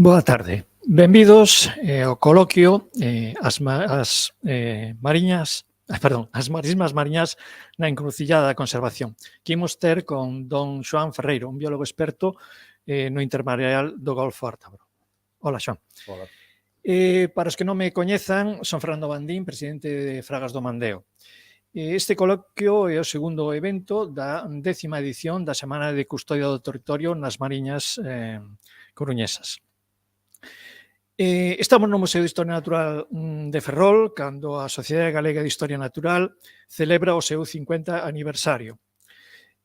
Boa tarde. Benvidos ao coloquio as marismas mariñas na encrucillada da conservación, que imos ter con don Xoán Ferreiro, un biólogo experto no intermareal do Golfo Ártabro. Hola, Xoán. Hola. Para os que non me coñezan, son Fernando Bandín, presidente de Fragas do Mandeo. Este coloquio é o segundo evento da 10ª edición da Semana de Custodia do Territorio nas Mariñas coruñesas. Estamos no Museo de Historia Natural de Ferrol, cando a Sociedade Galega de Historia Natural celebra o seu 50 aniversario.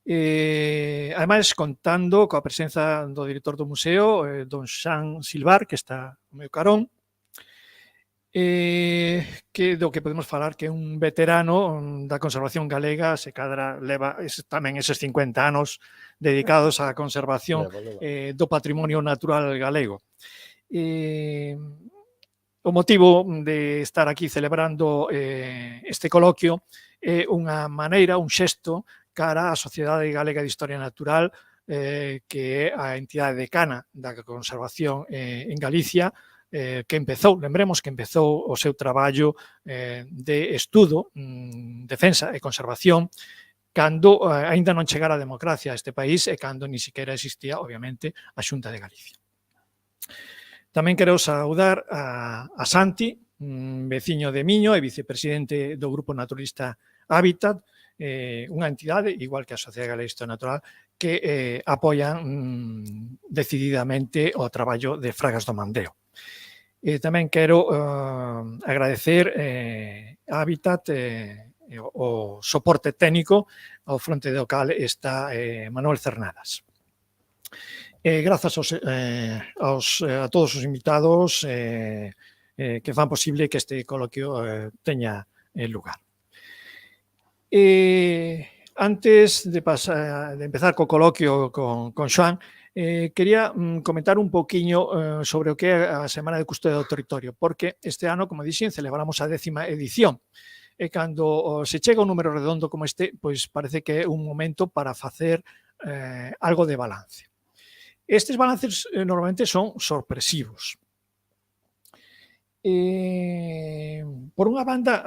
Ademais, contando coa presenza do director do museo, don Xan Silvar, que está ao meu carón, do que podemos falar que é un veterano da conservación galega, se cadra leva tamén eses 50 anos dedicados á conservación do patrimonio natural galego. O motivo de estar aquí celebrando este coloquio é unha maneira, un xesto cara á Sociedade Galega de Historia Natural, que é a entidade decana da conservación en Galicia, que empezou, lembremos que empezou o seu traballo de estudo, defensa e conservación cando aínda non chegara a democracia a este país e cando ni siquiera existía, obviamente, a Xunta de Galicia. Tamén quero saudar a Santi, veciño de Miño e vicepresidente do Grupo Naturalista Hábitat, unha entidade, igual que a Sociedade Galega de Historia Natural, que apoian decididamente o traballo de Fragas do Mandeo. Tamén quero agradecer a Hábitat o soporte técnico ao fronte do cal está Manuel Cernadas. Grazas a todos os invitados que fan posible que este coloquio teña lugar. Antes de empezar co coloquio con Xoán, quería comentar un poquinho sobre o que é a Semana de Custodia do Territorio, porque este ano, como dixen, celebramos a 10ª edición. E cando se chega un número redondo como este, pois parece que é un momento para facer algo de balance. Estes balances normalmente son sorpresivos. Por unha banda,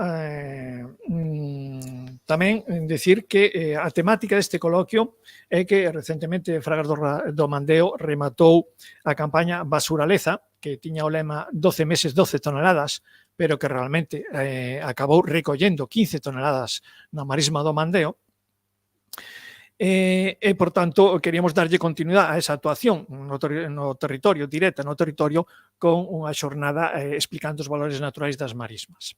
tamén decir que a temática deste coloquio é que recentemente Fragas do Mandeo rematou a campaña Basuraleza, que tiña o lema 12 meses, 12 toneladas, pero que realmente acabou recollendo 15 toneladas na marisma do Mandeo. Por tanto, queríamos darlle continuidade a esa actuación no territorio, directa no territorio, con unha xornada explicando os valores naturais das marismas.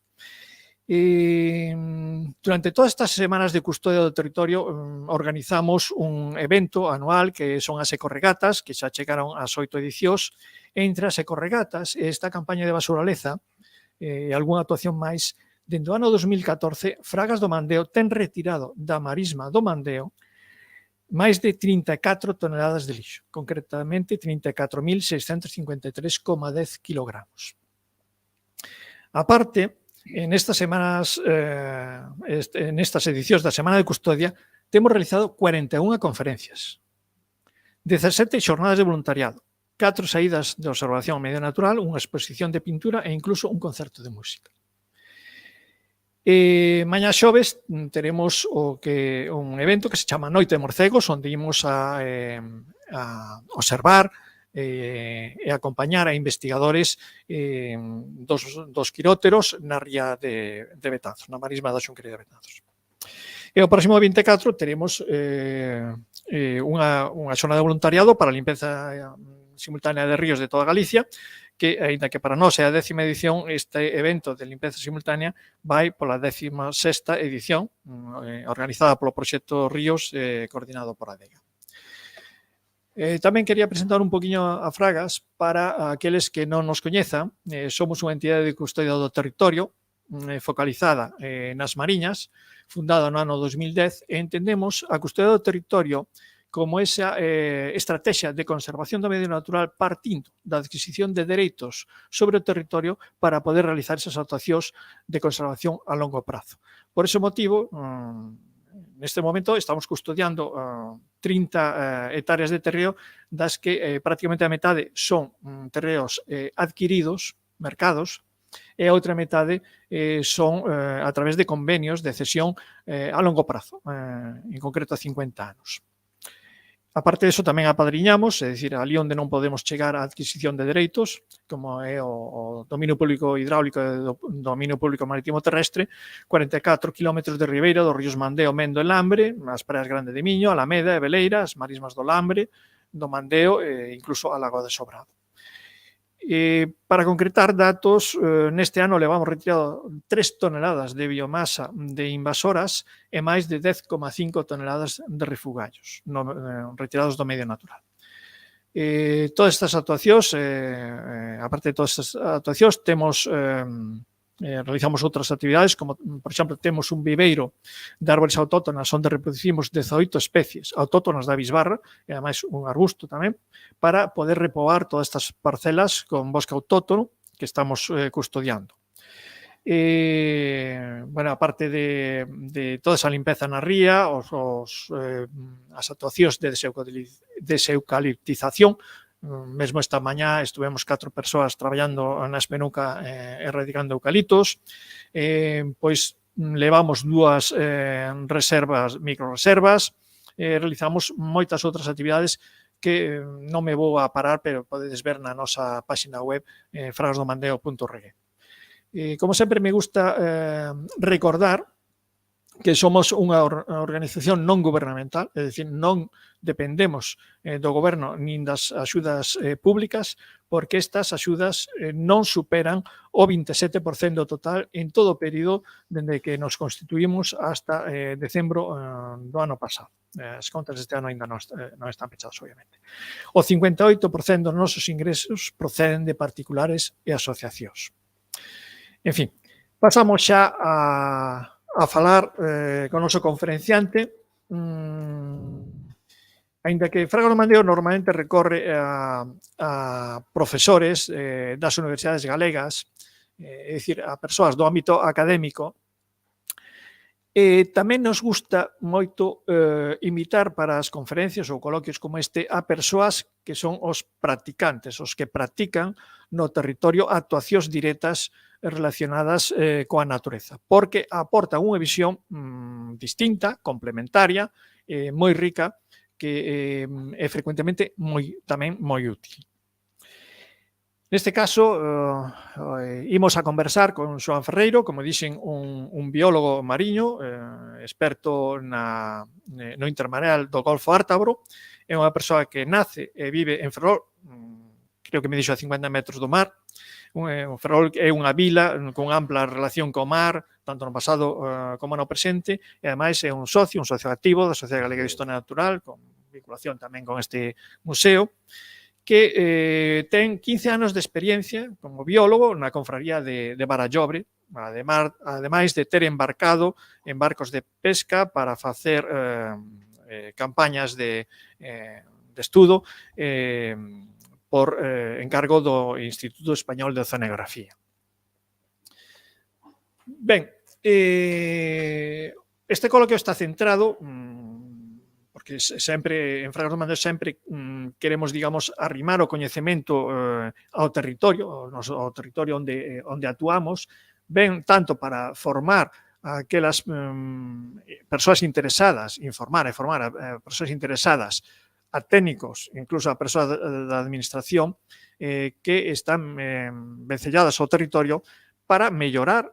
Durante todas estas semanas de custodia do territorio organizamos un evento anual que son as ecorregatas, que xa chegaron ás 8 edicións. Entre as ecorregatas e esta campaña de Basuraleza e algunha actuación máis, dende o ano 2014, Fragas do Mandeo ten retirado da marisma do Mandeo máis de 34 toneladas de lixo, concretamente 34.653,10 kilogramos. A parte, nestas edicións da Semana de Custodia, temos realizado 41 conferencias, 17 xornadas de voluntariado, 4 saídas de observación ao medio natural, unha exposición de pintura e incluso un concerto de música. Mañá xoves teremos un evento que se chama Noite de Morcegos, onde imos a observar e acompañar a investigadores dos quiróteros na ría de Betanzos, na marisma da Xunquería de Betanzos. E o próximo 24 teremos unha xornada de voluntariado para a limpeza simultánea de ríos de toda Galicia, que, aínda que para nós é a 10ª edición, este evento de limpeza simultánea vai pola 16ª edición, organizada polo proxecto Ríos, coordinado por ADEGA. Tamén quería presentar un poquinho a Fragas para aqueles que non nos coñezan. Somos unha entidade de custodia do territorio focalizada nas mariñas, fundada no ano 2010, e entendemos a custodia do territorio como esa estrategia de conservación do medio natural partindo da adquisición de dereitos sobre o territorio para poder realizar esas actuacións de conservación a longo prazo. Por ese motivo, neste momento estamos custodiando 30 hectáreas de terreo, das que prácticamente a metade son terreos adquiridos, mercados, e a outra metade son a través de convenios de cesión a longo prazo, en concreto a 50 anos. Aparte de eso, tamén apadriñamos, é dicir, ali onde non podemos chegar á adquisición de dereitos, como é o dominio público hidráulico e o dominio público marítimo terrestre, 44 km de ribeira dos ríos Mandeo, Mendo e Lambre, as praias Grande de Miño, Alameda e Veleira, as marismas do Lambre, do Mandeo e incluso a Lagoa de Sobrado. Para concretar datos, neste ano levamos retirado 3 toneladas de biomasa de invasoras e máis de 10,5 toneladas de refugallos retirados do medio natural. Todas estas actuacións, aparte de todas estas actuacións, realizamos outras actividades, como, por exemplo, temos un viveiro de árbores autóctonas onde reproducimos 18 especies autóctonas da bisbarra, e ademais un arbusto tamén, para poder repobar todas estas parcelas con bosque autóctono que estamos custodiando. Bueno, aparte de toda esa limpeza na ría, as actuacións de deseucaliptización, mesmo esta mañá estuvemos 4 persoas traballando na Espenuca erradicando eucaliptos, pois levamos 2 reservas, microreservas, realizamos moitas outras actividades que non me vou a parar, pero podedes ver na nosa páxina web fragasdomandeo.org. Como sempre me gusta recordar que somos unha organización non gubernamental, é dicir, non dependemos do goberno nin das axudas públicas, porque estas axudas non superan o 27% total en todo o período dende que nos constituímos hasta decembro do ano pasado. As contas deste ano ainda non están pechadas, obviamente. O 58% dos nosos ingresos proceden de particulares e asociacións. En fin, pasamos xa a falar con o noso conferenciante, aínda que Fraga do Mandeo normalmente recorre a profesores das universidades galegas, é dicir, a persoas do ámbito académico, tamén nos gusta moito invitar para as conferencias ou coloquios como este a persoas que son os practicantes, os que practican no territorio actuacións directas relacionadas coa natureza, porque aportan unha visión distinta, complementaria, moi rica, que é frecuentemente tamén moi útil. Neste caso, imos a conversar con Xoán Ferreiro, como dixen, un biólogo mariño, experto no intermareal do Golfo Ártabro, é unha persoa que nace e vive en Ferrol, creo que me dixo a 50 metros do mar. Ferrol é unha vila con ampla relación co mar, tanto no pasado como no presente, e ademais é un socio activo da Sociedade Galega de Historia Natural, con vinculación tamén con este museo, que ten 15 anos de experiencia como biólogo na confraría de Barallobre, ademais de ter embarcado en barcos de pesca para facer campañas de estudo por encargo do Instituto Español de Oceanografía. Ben, este coloquio está centrado, porque sempre, en Fragas do Mandeo, sempre queremos, digamos, arrimar o coñecemento ao territorio, ao territorio onde actuamos, ben tanto para formar a aquelas persoas interesadas, informar a persoas interesadas, a técnicos, incluso a persoas da administración, que están vencelladas ao territorio para mellorar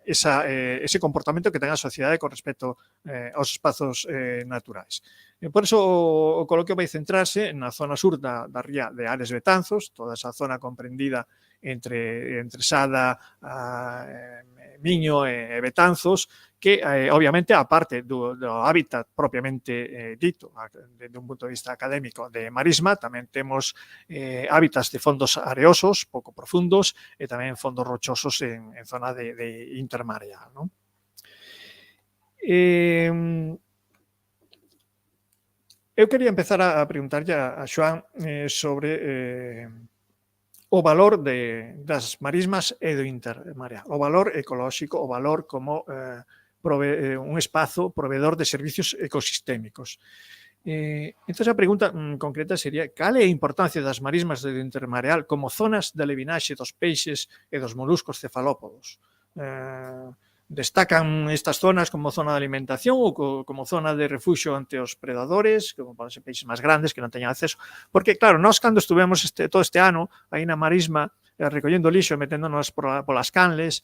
ese comportamento que ten a sociedade con respecto aos espazos naturais. Por iso o coloquio vai centrarse na zona sur da ría de Ares Betanzos, toda esa zona comprendida entre Sada, Miño e Betanzos, que obviamente, aparte do hábitat propiamente dito, desde un punto de vista académico de marisma, tamén temos hábitats de fondos areosos, pouco profundos, e tamén fondos rochosos en zona de intermareal, non? Eu quería empezar a preguntarlle a Xoán sobre o valor das marismas e do intermareal, o valor ecolóxico, o valor como un espazo proveedor de servicios ecosistémicos. Entón, a pregunta concreta sería cal é a importancia das marismas do intermareal como zonas de alevinaxe dos peixes e dos moluscos cefalópodos? Destacan estas zonas como zona de alimentación ou como zona de refuxio ante os predadores, como poden ser peixes máis grandes que non teñan acceso? Porque, claro, nós cando estuvemos todo este ano aí na marisma recollendo lixo e meténdonos polas canles,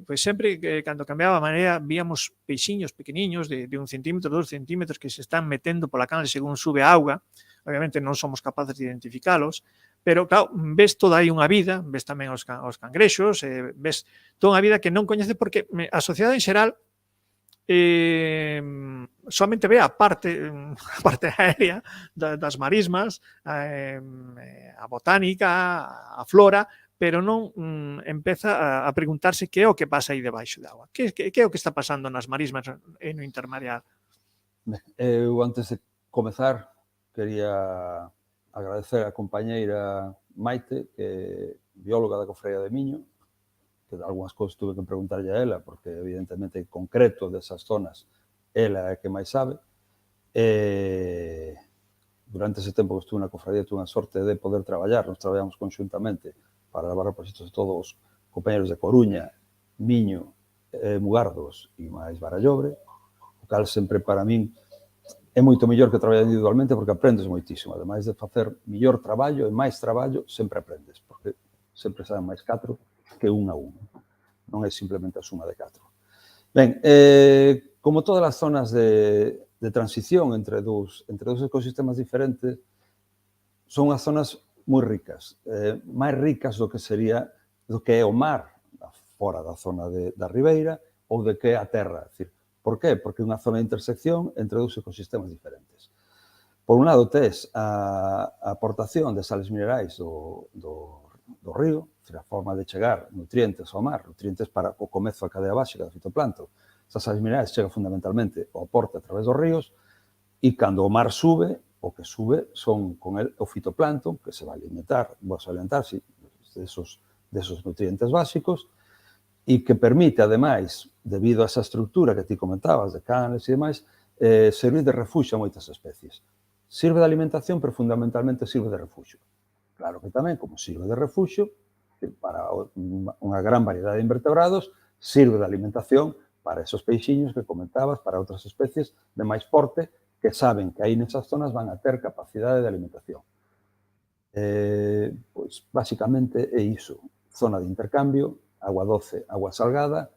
pois sempre que cando cambiaba a marea víamos peixiños pequeniños de 1 centímetro, 2 centímetros que se están metendo pola canle según sube a auga. Obviamente non somos capaces de identificalos, pero claro, ves toda aí unha vida, ves tamén os cangrexos, ves toda unha vida que non coñece porque a sociedade en xeral somente ve a parte aérea das marismas, a botánica, a flora, pero non empeza a preguntarse que é o que pasa aí debaixo de agua. Que é o que está pasando nas marismas e no intermareal? Eu, antes de comezar, quería agradecer a compañeira Maite, que é bióloga da Cofradía de Miño, que algunhas cousas tuve que preguntarlle a ela, porque evidentemente en concreto desas zonas ela é que máis sabe. Durante ese tempo que estuve na Cofradía tuve a sorte de poder traballar, nos traballamos conxuntamente para levar proxectos de todos os compañeros de Coruña, Miño, Mugardos e máis Barallobre, o cal sempre para min é moito mellor que traballar individualmente porque aprendes moitísimo. Ademais de facer mellor traballo e máis traballo, sempre aprendes, porque sempre saben máis 4 que 1 a 1. Non é simplemente a suma de 4. Ben, como todas as zonas de transición entre dous ecosistemas diferentes, son as zonas moi ricas, máis ricas do que é o mar, fora da zona da ribeira, ou de que é a terra. Por qué? Porque é unha zona de intersección entre dous ecosistemas diferentes. Por un lado, tes a aportación de sales minerais do río, a forma de chegar nutrientes ao mar, nutrientes para o comezo da cadea básica do fitoplancton. Esas sales minerais chegan fundamentalmente ao aporte a través dos ríos e cando o mar sube, o que sube son con el o fitoplancton, que se va a alimentarse desos nutrientes básicos e que permite, ademais, debido a esa estructura que ti comentabas, de canles e demais, servir de refuxio a moitas especies. Sirve de alimentación, pero fundamentalmente sirve de refuxio. Claro que tamén, como sirve de refuxio, para unha gran variedade de invertebrados, sirve de alimentación para esos peixiños que comentabas, para outras especies de máis porte, que saben que aí nesas zonas van a ter capacidade de alimentación. Pois, basicamente, é iso. Zona de intercambio, agua doce, agua salgada,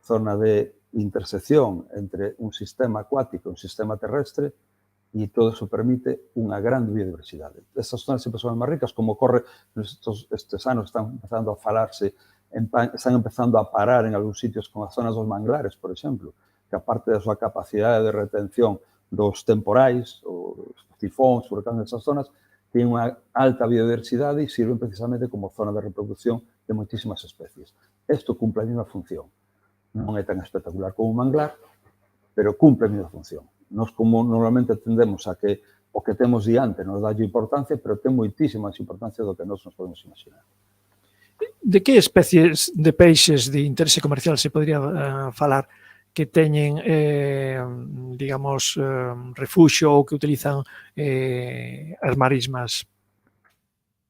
zona de intersección entre un sistema acuático e un sistema terrestre, e todo iso permite unha gran biodiversidade. Estas zonas sempre son máis ricas, como ocorre estes anos, están empezando a falarse, están empezando a parar en algúns sitios con as zonas dos manglares, por exemplo, que aparte da súa capacidade de retención dos temporais, os tifóns, furacáns nesas zonas, teñen unha alta biodiversidade e sirven precisamente como zona de reproducción de moitísimas especies. Isto cumple a mesma función. Non é tan espectacular como un manglar, pero cumple a mesma función. Nos, como normalmente tendemos a que o que temos diante nos dá importancia, pero ten moitísima máis importancia do que nos podemos imaginar. De que especies de peixes de interese comercial se podría falar que teñen, digamos, refuxio ou que utilizan as marismas?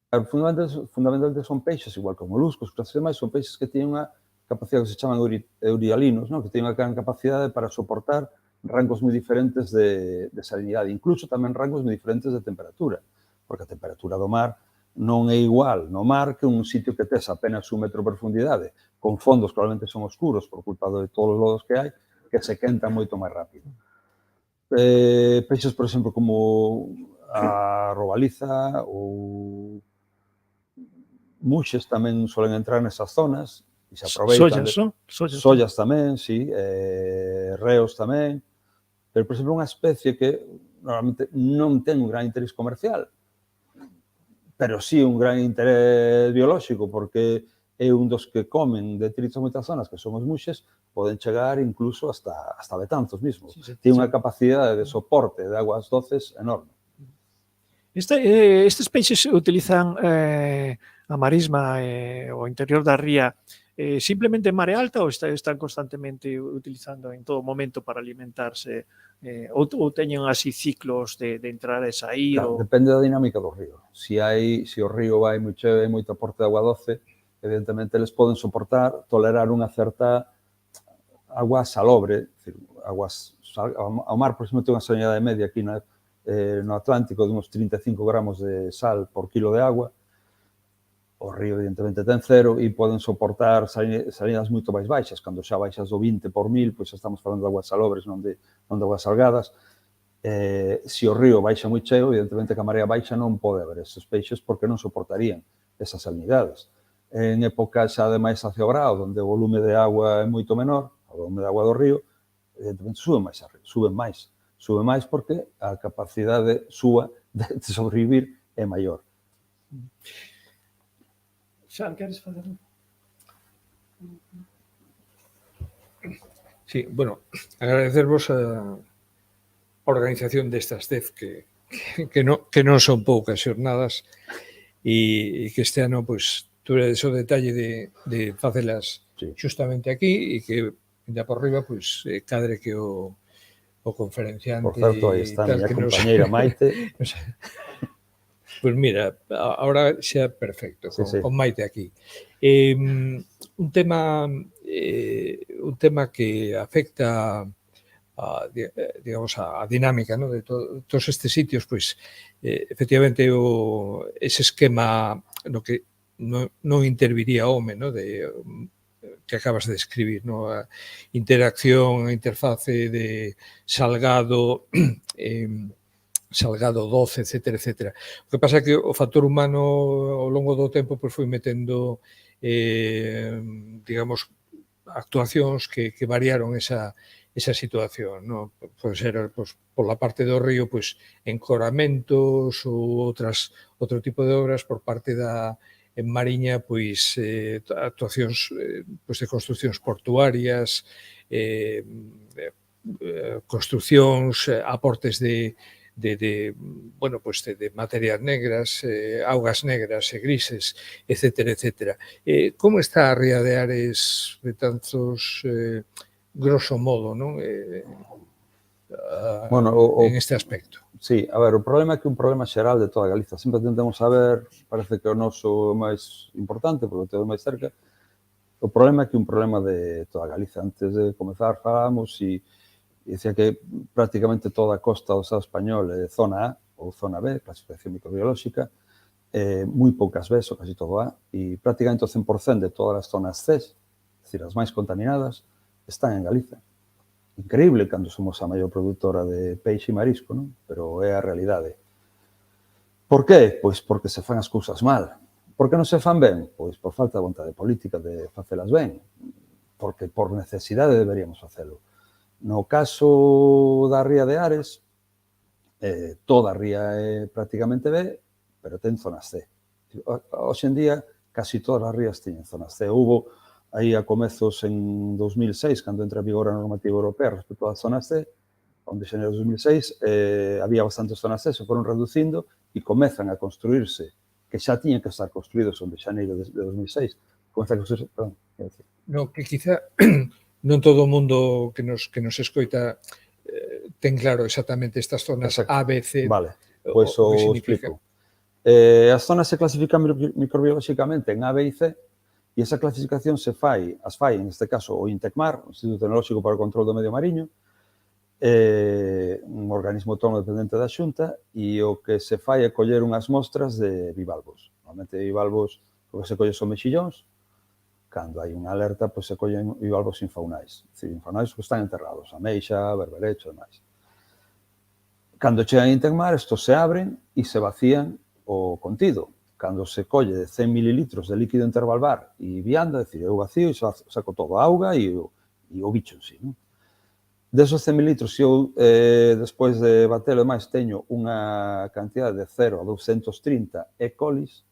Fundamentalmente son peixes, igual que moluscos, crustáceos e demais, son peixes que teñen unha capacidade que se chaman eurialinos, que teñen unha gran capacidade para soportar rangos moi diferentes de salinidade, incluso tamén rangos moi diferentes de temperatura, porque a temperatura do mar non é igual no mar que un sitio que tes apenas 1 metro de profundidade, con fondos que probablemente son oscuros por culpa de todos os lodos que hai, que se quentan moito máis rápido. Peixes, por exemplo, como a robaliza ou muxes tamén solen entrar nesas zonas e se aproveitan. Sollas tamén, sí, reos tamén. Pero, por exemplo, unha especie que normalmente non ten un gran interés comercial, pero sí un gran interés biolóxico, porque é un dos que comen detritos en moitas zonas, que son os muxes, poden chegar incluso hasta Betanzos mismo. Ten unha capacidade de soporte de aguas doces enorme. Estes peixes utilizan a marisma o interior da ría simplemente en marea alta ou están constantemente utilizando en todo momento para alimentarse ou teñen así ciclos de entrar e sair? Claro, depende da dinámica do río. Se o río vai moi cheo e moito aporte de agua doce, evidentemente eles poden tolerar unha certa agua salobre, ao mar, por exemplo, ten unha salinidade media aquí no Atlántico de uns 35 gramos de sal por kilo de agua. O río, evidentemente, ten cero e poden soportar salidas moito máis baixas. Cando xa baixas do 20 por 1000, pois estamos falando de aguas salobres, non de aguas salgadas. Se o río baixa moi cheo, evidentemente que a marea baixa non pode haber esos peixes porque non soportarían esas salinidades. En época xa de máis hacia o grao, onde o volume de agua é moito menor, o volume de agua do río, evidentemente suben máis porque a capacidade súa de sobrevivir é maior. Xan, queres fazer? Sí, bueno, agradecervos a organización destas 10 que non son poucas xornadas e que este ano, pois, tuvedes o detalle de facelas justamente aquí e que, ainda por riba, pois, cadre que o conferenciante... Por certo, aí está a miña compañeira Maite. Pois mira, ahora xa perfecto, con Maite aquí. Un tema que afecta digamos, a dinámica, ¿no?, de todos estes sitios, pois, efectivamente, ese esquema no que non interviría o home, ¿no?, que acabas de describir, ¿no?, a interacción, a interface de salgado, salgado doce, etcétera, etcétera. O que pasa é que o factor humano ao longo do tempo pois foi metendo digamos, actuacións que variaron esa situación, no? Pode ser pois, pola parte do río, pois, encoramentos ou outro tipo de obras por parte en Mariña, pois, actuacións pois, de construcións portuarias, construcións, aportes de bueno, pues de materias negras, augas negras e grises, etcétera, etcétera. Como está a ría de Ares, Betanzos, grosso modo, non? En este aspecto. Sí, a ver, o problema é que é un problema xeral de toda Galiza. Sempre tentamos saber, parece que o noso é máis importante, porque o temos máis cerca. O problema é que é un problema de toda Galiza. Antes de comezar, falábamos e dicía que prácticamente toda a costa do Estado español é zona A ou zona B, clasificación microbiolóxica, moi poucas Bs, ou casi todo A, e prácticamente o 100% de todas as zonas C, es decir, as máis contaminadas, están en Galiza. Increíble cando somos a maior produtora de peixe e marisco, non? Pero é a realidade. Por qué? Pois porque se fan as cousas mal. Por que non se fan ben? Pois por falta de vontade política de facelas ben. Porque por necesidade deberíamos facelo. No caso da ría de Ares, toda a ría é prácticamente B, pero ten zonas C. Hoxe en día, casi todas as rías teñen zonas C. Hubo aí a comezos en 2006, cando entra en vigor a normativa europea respecto ás zonas C, onde en xaneiro de 2006 había bastantes zonas C, se foron reducindo e comezan a construirse, que xa tiñan que estar construídos onde xaneiro de 2006. Comezan a construirse, perdón, no, que quizá non todo o mundo que nos escoita ten claro exactamente estas zonas A, B, C. Vale, pois o explico. As zonas se clasifican microbiolóxicamente en A, B e C, e esa clasificación as fai, en este caso, o INTECMAR, o Instituto Tecnolóxico para o Control do Medio Mariño, un organismo autónomo dependente da Xunta, e o que se fai é coller unhas mostras de bivalvos. Normalmente bivalvos, o que se colle son mexillóns. Cando hai unha alerta, pois se collen bivalvos infaunais. É dicir, infaunais que están enterrados, ameixa, berberecho e máis. Cando chegan a Intecmar, estos se abren e se vacían o contido. Cando se colle de 100 mililitros de líquido intervalvar e vianda, é dicir, eu vacío e saco todo a auga e o bicho en sí. Desos 100 mililitros, se eu, despois de batelo e máis, teño unha cantidade de 0 a 230 E. colis,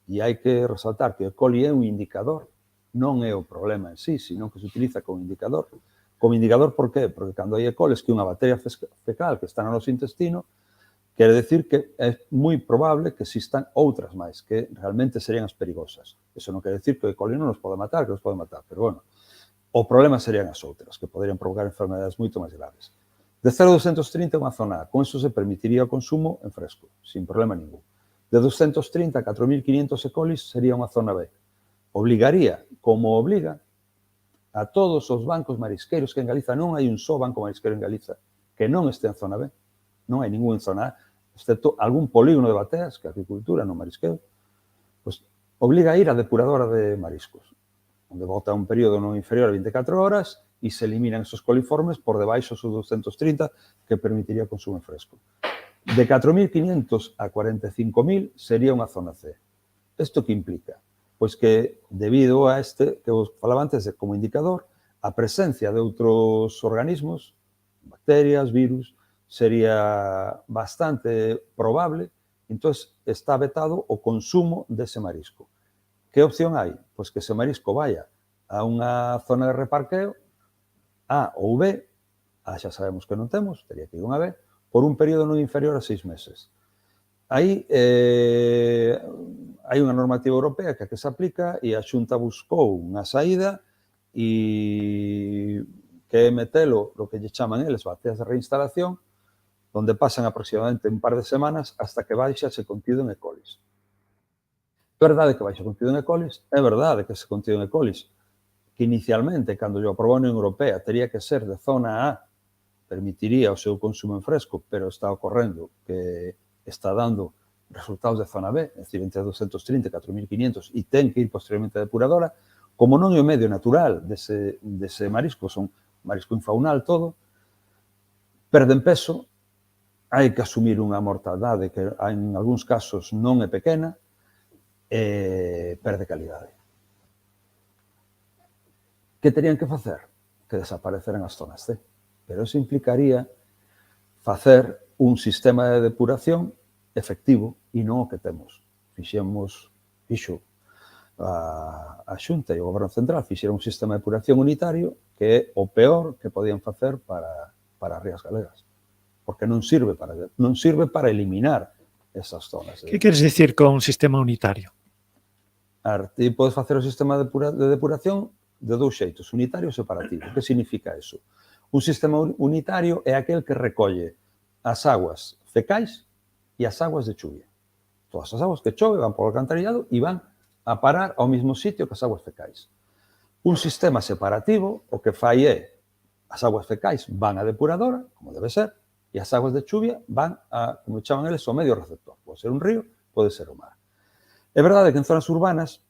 e hai que resaltar que o E. coli é un indicador, non é o problema en sí, sino que se utiliza como indicador. Como indicador, por qué? Porque cando hai E. colis, que é unha bacteria fecal que está no noso intestino, Quere decir que é moi probable que existan outras máis, que realmente serían as perigosas. Eso non quere decir que o E. coli non nos pode matar, que nos pode matar, pero bueno, o problema serían as outras, que poderían provocar enfermedades moito máis graves. De 0 a 230 é unha zona A, con eso se permitiría o consumo en fresco, sin problema ningún. De 230 a 4.500 E. coli sería unha zona B. Obligaría, como obliga, a todos os bancos marisqueiros, que en Galiza non hai un só banco marisqueiro en Galiza que non este en zona B, non hai ningún en zona A, excepto algún polígono de bateas, que é agricultura, non marisqueo, pues, obliga a ir a depuradora de mariscos, onde bota un período non inferior a 24 horas e se eliminan esos coliformes por debaixo dos 230 que permitiría o consumo en fresco. De 4.500 a 45.000 sería unha zona C. Isto que implica? Pois que, debido a este, que vos falaba antes como indicador, a presencia de outros organismos, bacterias, virus, sería bastante probable, entón está vetado o consumo dese marisco. Que opción hai? Pois que ese marisco vaya a unha zona de reparqueo, A ou B, A xa sabemos que non temos, teria que ir unha B, por un período non inferior a 6 meses. Aí hai unha normativa europea que se aplica e a Xunta buscou unha saída e que é metelo, lo que lle chaman eles, bateas de reinstalación, onde pasan aproximadamente un par de semanas hasta que baixa ese contido en E. coli. É verdade que baixa o contido en E. coli, é verdade que ese contido en E. coli, que inicialmente, cando yo aprobou a Unión Europea, teria que ser de zona A, permitiría o seu consumo en fresco, pero está ocorrendo que está dando resultados de zona B, é dicir, entre 230 e 4.500, e ten que ir posteriormente a depuradora, como non é o medio natural dese marisco, son marisco infaunal todo, perden peso, hai que asumir unha mortaldade que en algúns casos non é pequena e perde calidade. Que terían que facer? Que desapareceran as zonas C. Pero eso implicaría facer un sistema de depuración efectivo e non o que temos. Fixo a Xunta e o Goberno Central fixeron un sistema de depuración unitario que é o peor que podían facer para as rías galegas. Porque non sirve para eliminar esas zonas. Que queres dicir con sistema unitario? Ti podes facer o sistema de depuración de dous xeitos, unitario e separativo. Que significa eso? Un sistema unitario é aquel que recolle as aguas fecais e as aguas de chuvia. Todas as aguas que chove van por o alcantarillado e van a parar ao mesmo sitio que as aguas fecais. Un sistema separativo o que fai é as aguas fecais van á depuradora, como debe ser, e as aguas de chuvia van a, como chaman eles, o medio receptor. Pode ser un río, pode ser o mar. É verdade que en zonas urbanas,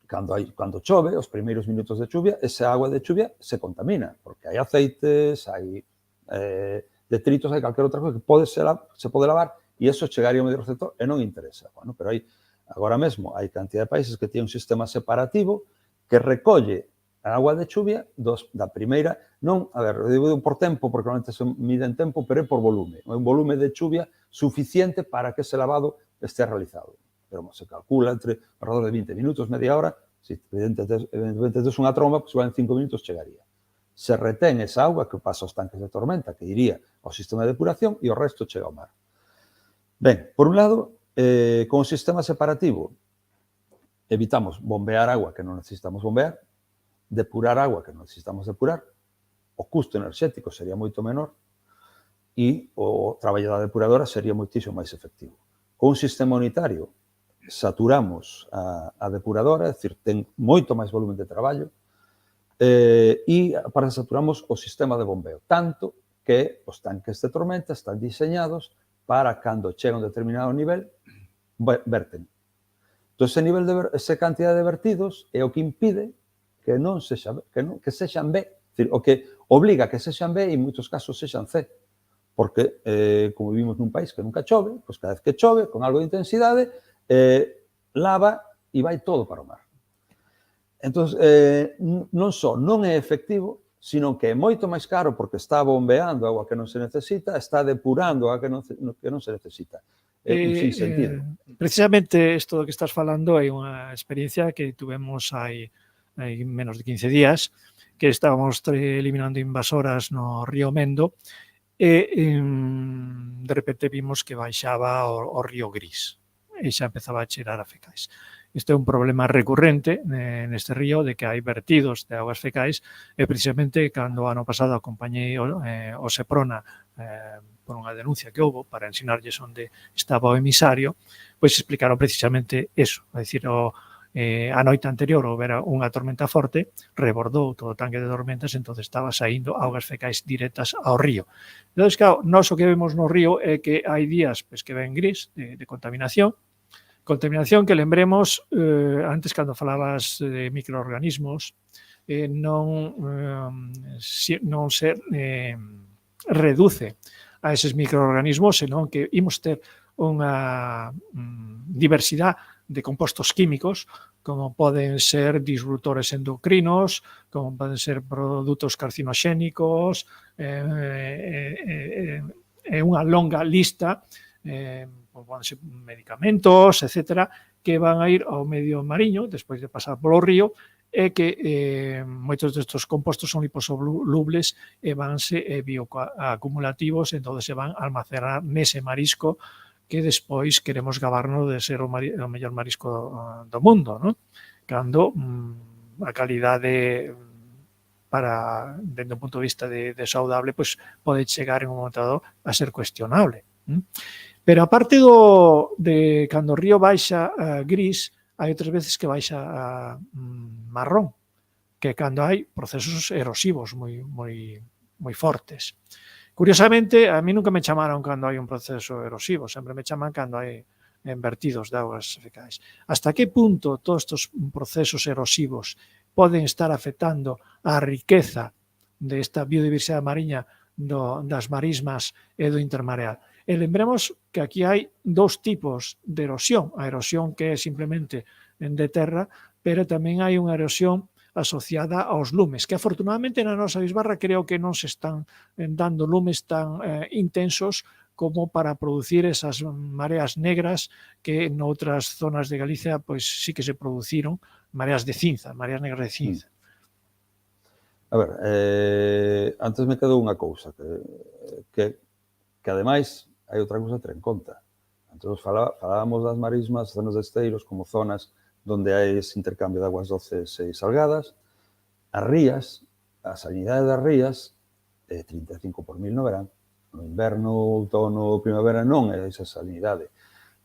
cando chove, os primeiros minutos de chuvia, esa agua de chuvia se contamina, porque hai aceites, hai detritos, hai calquera outra coisa que se pode lavar e eso chegaría ao medio receptor e non interesa. Bueno, pero agora mesmo hai cantidad de países que tienen un sistema separativo que recolle a agua de chuvia da primeira, non, a ver, divido por tempo, porque normalmente se mide en tempo, pero é por volume. É un volume de chuvia suficiente para que ese lavado estea realizado. Pero se calcula entre alrededor de 20 minutos, media hora, se evidentemente tes unha tromba, pues en 5 minutos chegaría. Se retén esa agua que pasa aos tanques de tormenta, que iría ao sistema de depuración, e o resto chega ao mar. Ben, por un lado, con o sistema separativo, evitamos bombear agua que non necesitamos bombear, depurar agua que non necesitamos depurar, o custo enerxético sería moito menor e o traballo da depuradora sería moitísimo máis efectivo. Con un sistema unitario, saturamos a depuradora, é dicir, ten moito máis volumen de traballo, e para saturamos o sistema de bombeo, tanto que os tanques de tormenta están diseñados para cando chega un determinado nivel, verten. Entón, esa cantidad de vertidos é o que impide que sexan B, decir, o que obliga a que sexan B e en moitos casos sexan C, porque como vivimos nun país que nunca chove, pois cada vez que chove, con algo de intensidade, lava e vai todo para o mar. Entón, non só non é efectivo, sino que é moito máis caro porque está bombeando agua que non se necesita, está depurando agua que non se necesita. Un sinsentido. Precisamente isto que estás falando é unha experiencia que tuvemos hai menos de 15 días, que estábamos eliminando invasoras no río Mendo e de repente vimos que baixaba o río Gris e xa empezaba a cheirar a fecais. Este é un problema recurrente neste río de que hai vertidos de augas fecais e precisamente cando o ano pasado acompañei o Seprona por unha denuncia que houve para ensinarlles onde estaba o emisario, pois explicaron precisamente eso, é dicir, a noite anterior houbera unha tormenta forte, rebordou todo o tanque de tormentas, entón estaba saindo augas fecais directas ao río. Entón, claro, nós o que vemos no río é que hai días pois, que ven gris de contaminación que lembremos, antes cando falabas de microorganismos, non se reduce a eses microorganismos, senón que imos ter unha diversidade de compostos químicos, como poden ser disruptores endocrinos, como poden ser produtos carcinoxénicos, unha longa lista, poden ser medicamentos, etcétera, que van a ir ao medio mariño, despois de pasar polo río, e que moitos destes compostos son liposolubles e vanse bioacumulativos, entón se van a almacenar nese marisco que despois queremos gabarnos de ser o mellor marisco do mundo, non? Cando a calidade para, dende un punto de vista de saudable, pois pode chegar en un momento dado a ser cuestionable. Pero aparte de cando o río baixa gris, hai outras veces que baixa marrón, que cando hai procesos erosivos moi fortes. Curiosamente, a mí nunca me chamaron cando hai un proceso erosivo, sempre me chaman cando hai vertidos de augas fecais. Hasta que punto todos estes procesos erosivos poden estar afectando a riqueza desta biodiversidade mariña das marismas e do intermareal? E lembremos que aquí hai dous tipos de erosión. A erosión que é simplemente de terra, pero tamén hai unha erosión asociada aos lumes, que afortunadamente na nosa bisbarra creo que non se están dando lumes tan intensos como para producir esas mareas negras que noutras zonas de Galicia pois sí que se produciron, mareas de cinza, mareas negras de cinza. A ver, antes me quedou unha cousa, que ademais hai outra cousa a ter en conta. Entón, falábamos das marismas, zonas de esteiros, como zonas onde hai ese intercambio de aguas doces e salgadas. As rías, a salinidade das rías é 35 por mil no verán. No inverno, outono, primavera non é esa salinidade.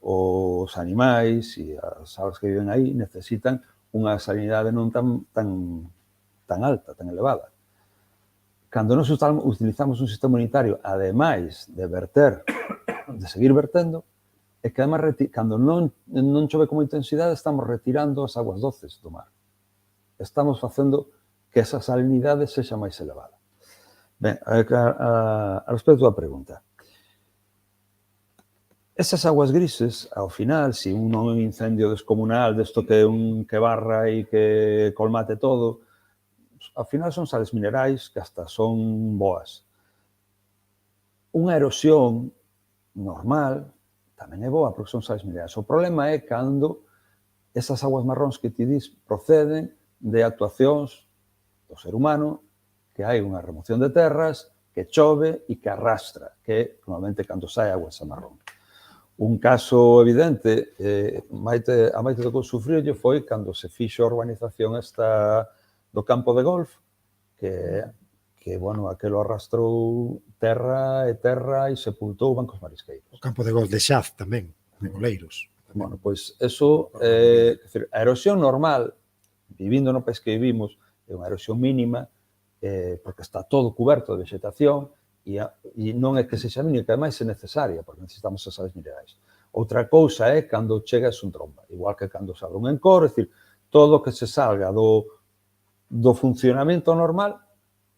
Os animais e as aves que viven aí necesitan unha salinidade non tan alta, tan elevada. Cando nos utilizamos un sistema unitario, ademais de verter, de seguir vertendo, é que, además, cando non chove con intensidade, estamos retirando as aguas doces do mar. Estamos facendo que esa salinidade sexa máis elevada. Ben, a respecto da pregunta. Esas aguas grises, ao final, se un non é un incendio descomunal, desto que que barra e que colmate todo, ao final son sales minerais que hasta son boas. Unha erosión normal tamén é boa, porque son sales minerais. O problema é cando esas aguas marróns que ti dis proceden de actuacións do ser humano, que hai unha remoción de terras, que chove e que arrastra, que é normalmente cando sai agua esa marrón. Un caso evidente, a Maite tocou sufrirlle, foi cando se fixo a urbanización esta do campo de golf, que, bueno, aquelo arrastrou terra e sepultou bancos marisqueiros. O campo de golf de Xaz tamén, de Boleiros. Bueno, pois eso, a erosión normal, vivindo no país que vivimos, é unha erosión mínima, porque está todo coberto de vegetación, e non é que sexa mínima, que ademais é necesaria, porque necesitamos as sales minerais. Outra cousa é cando chega un tromba, igual que cando se abre un encor, é dicir, todo que se salga do funcionamento normal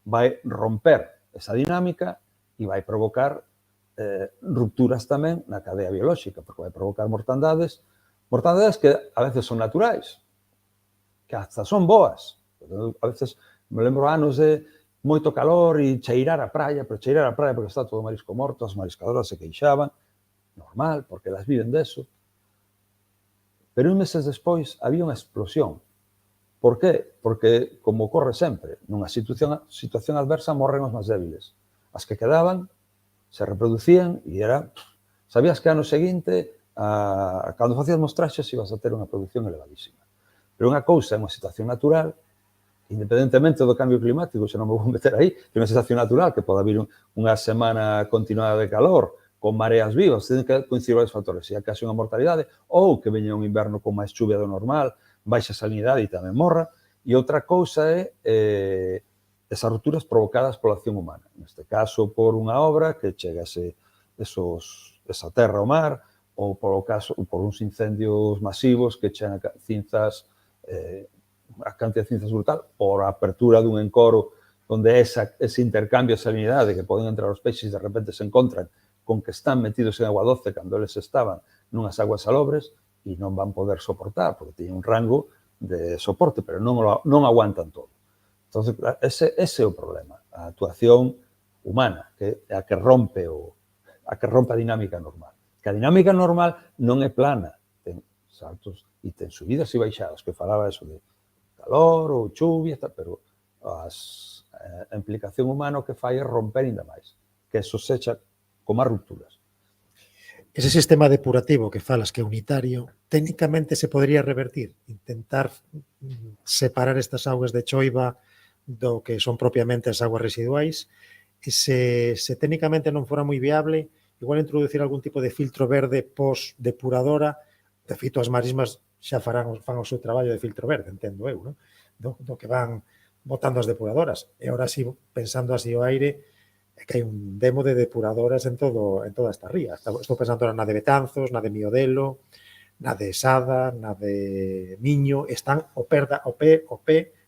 vai romper esa dinámica e vai provocar rupturas tamén na cadea biolóxica, porque vai provocar mortandades que a veces son naturais, que hasta son boas. A veces me lembro anos de moito calor e cheirar a praia porque está todo marisco morto, as mariscadoras se queixaban, normal, porque elas viven deso. Pero uns meses despois había unha explosión. Por qué? Porque, como ocorre sempre, nunha situación adversa morren os máis débiles. As que quedaban se reproducían e era... Sabías que ano seguinte, cando facías mostraxes, ibas a ter unha produción elevadísima. Pero unha cousa é unha situación natural, independentemente do cambio climático, xa non me vou meter aí, é unha situación natural que pode haber unha semana continuada de calor, con mareas vivas, ten que coincidir varios factores, se hai case unha mortalidade, ou que veña un inverno con máis chuvia do normal, baixa salinidade e tamén morra, e outra cousa é esas rupturas provocadas pola acción humana. Neste caso, por unha obra que chegase esa terra ao mar, ou por uns incendios masivos que chegan cinzas, a cantidad de cinzas brutal, por a apertura dun encoro onde ese intercambio de salinidade que poden entrar os peixes e de repente se encontran con que están metidos en agua doce cando eles estaban nunhas aguas salobres e non van poder soportar, porque teñen un rango de soporte, pero non aguantan todo. Entón, ese é o problema, a actuación humana, que é a que rompe a dinámica normal. Que a dinámica normal non é plana, ten saltos e ten subidas e baixadas, que falaba eso de calor ou chuvia, pero a implicación humana o que fai é romper ainda máis, que eso sexa como as rupturas. Ese sistema depurativo que falas que é unitario, técnicamente se podría revertir, intentar separar estas augas de choiva do que son propiamente as augas residuais, e se técnicamente non fora moi viable, igual introducir algún tipo de filtro verde pos-depuradora, de feito as marismas xa fan o seu traballo de filtro verde, entendo eu, non? Do que van botando as depuradoras. E agora, si, pensando así o aire, é que hai un demo de depuradoras en toda esta ría. Estou pensando na de Betanzos, na de Miodelo, na de Sada, na de Miño, están ao pé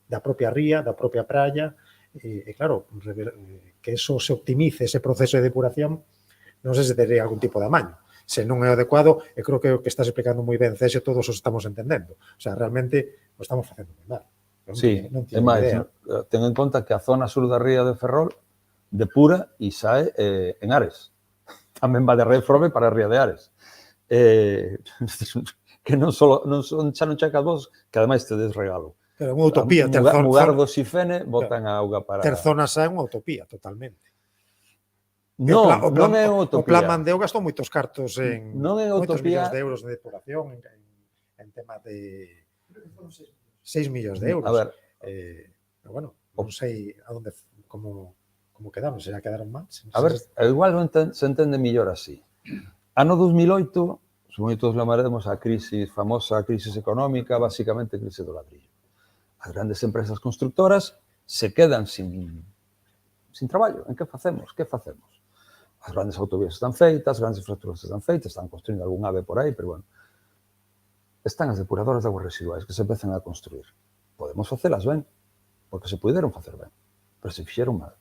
da propia ría, da propia praia, e claro, que eso se optimice, ese proceso de depuración, non sei se teria algún tipo de amaño. Se non é adecuado, e creo que o que estás explicando moi ben, César, todos os estamos entendendo. O sea, realmente o estamos facendo moi mal. Sí, é máis, ten en conta que a zona sur da ría de Ferrol depura e sae en Ares. Tamén va de Ría de Ferrol para a ría de Ares. Que non xa non checa vos, que ademais te desregalo. Pero é unha utopía. Mugardos e Fene botan a auga para... Ter zonas é unha utopía, totalmente. Non é unha utopía. O plan Mandeo gastou moitos cartos en... Non é moitos utopía. millóns de euros de depuración en tema de... 6 millóns de euros. A ver. Pero bueno, non sei como quedamos, se já quedaron mal. A ver, igual se entende mellor así. Ano 2008, supoño todos llamaremos a famosa crisis económica, basicamente crise do ladrillo. As grandes empresas constructoras se quedan sin traballo. En que facemos? Que facemos? As grandes autovías están feitas, as grandes infraestructuras están feitas, están construindo algún ave por aí, pero bueno. Están as depuradoras de aguas residuais que se empezan a construir. Podemos facelas ben, porque se puderon facer ben, pero se fixeron mal.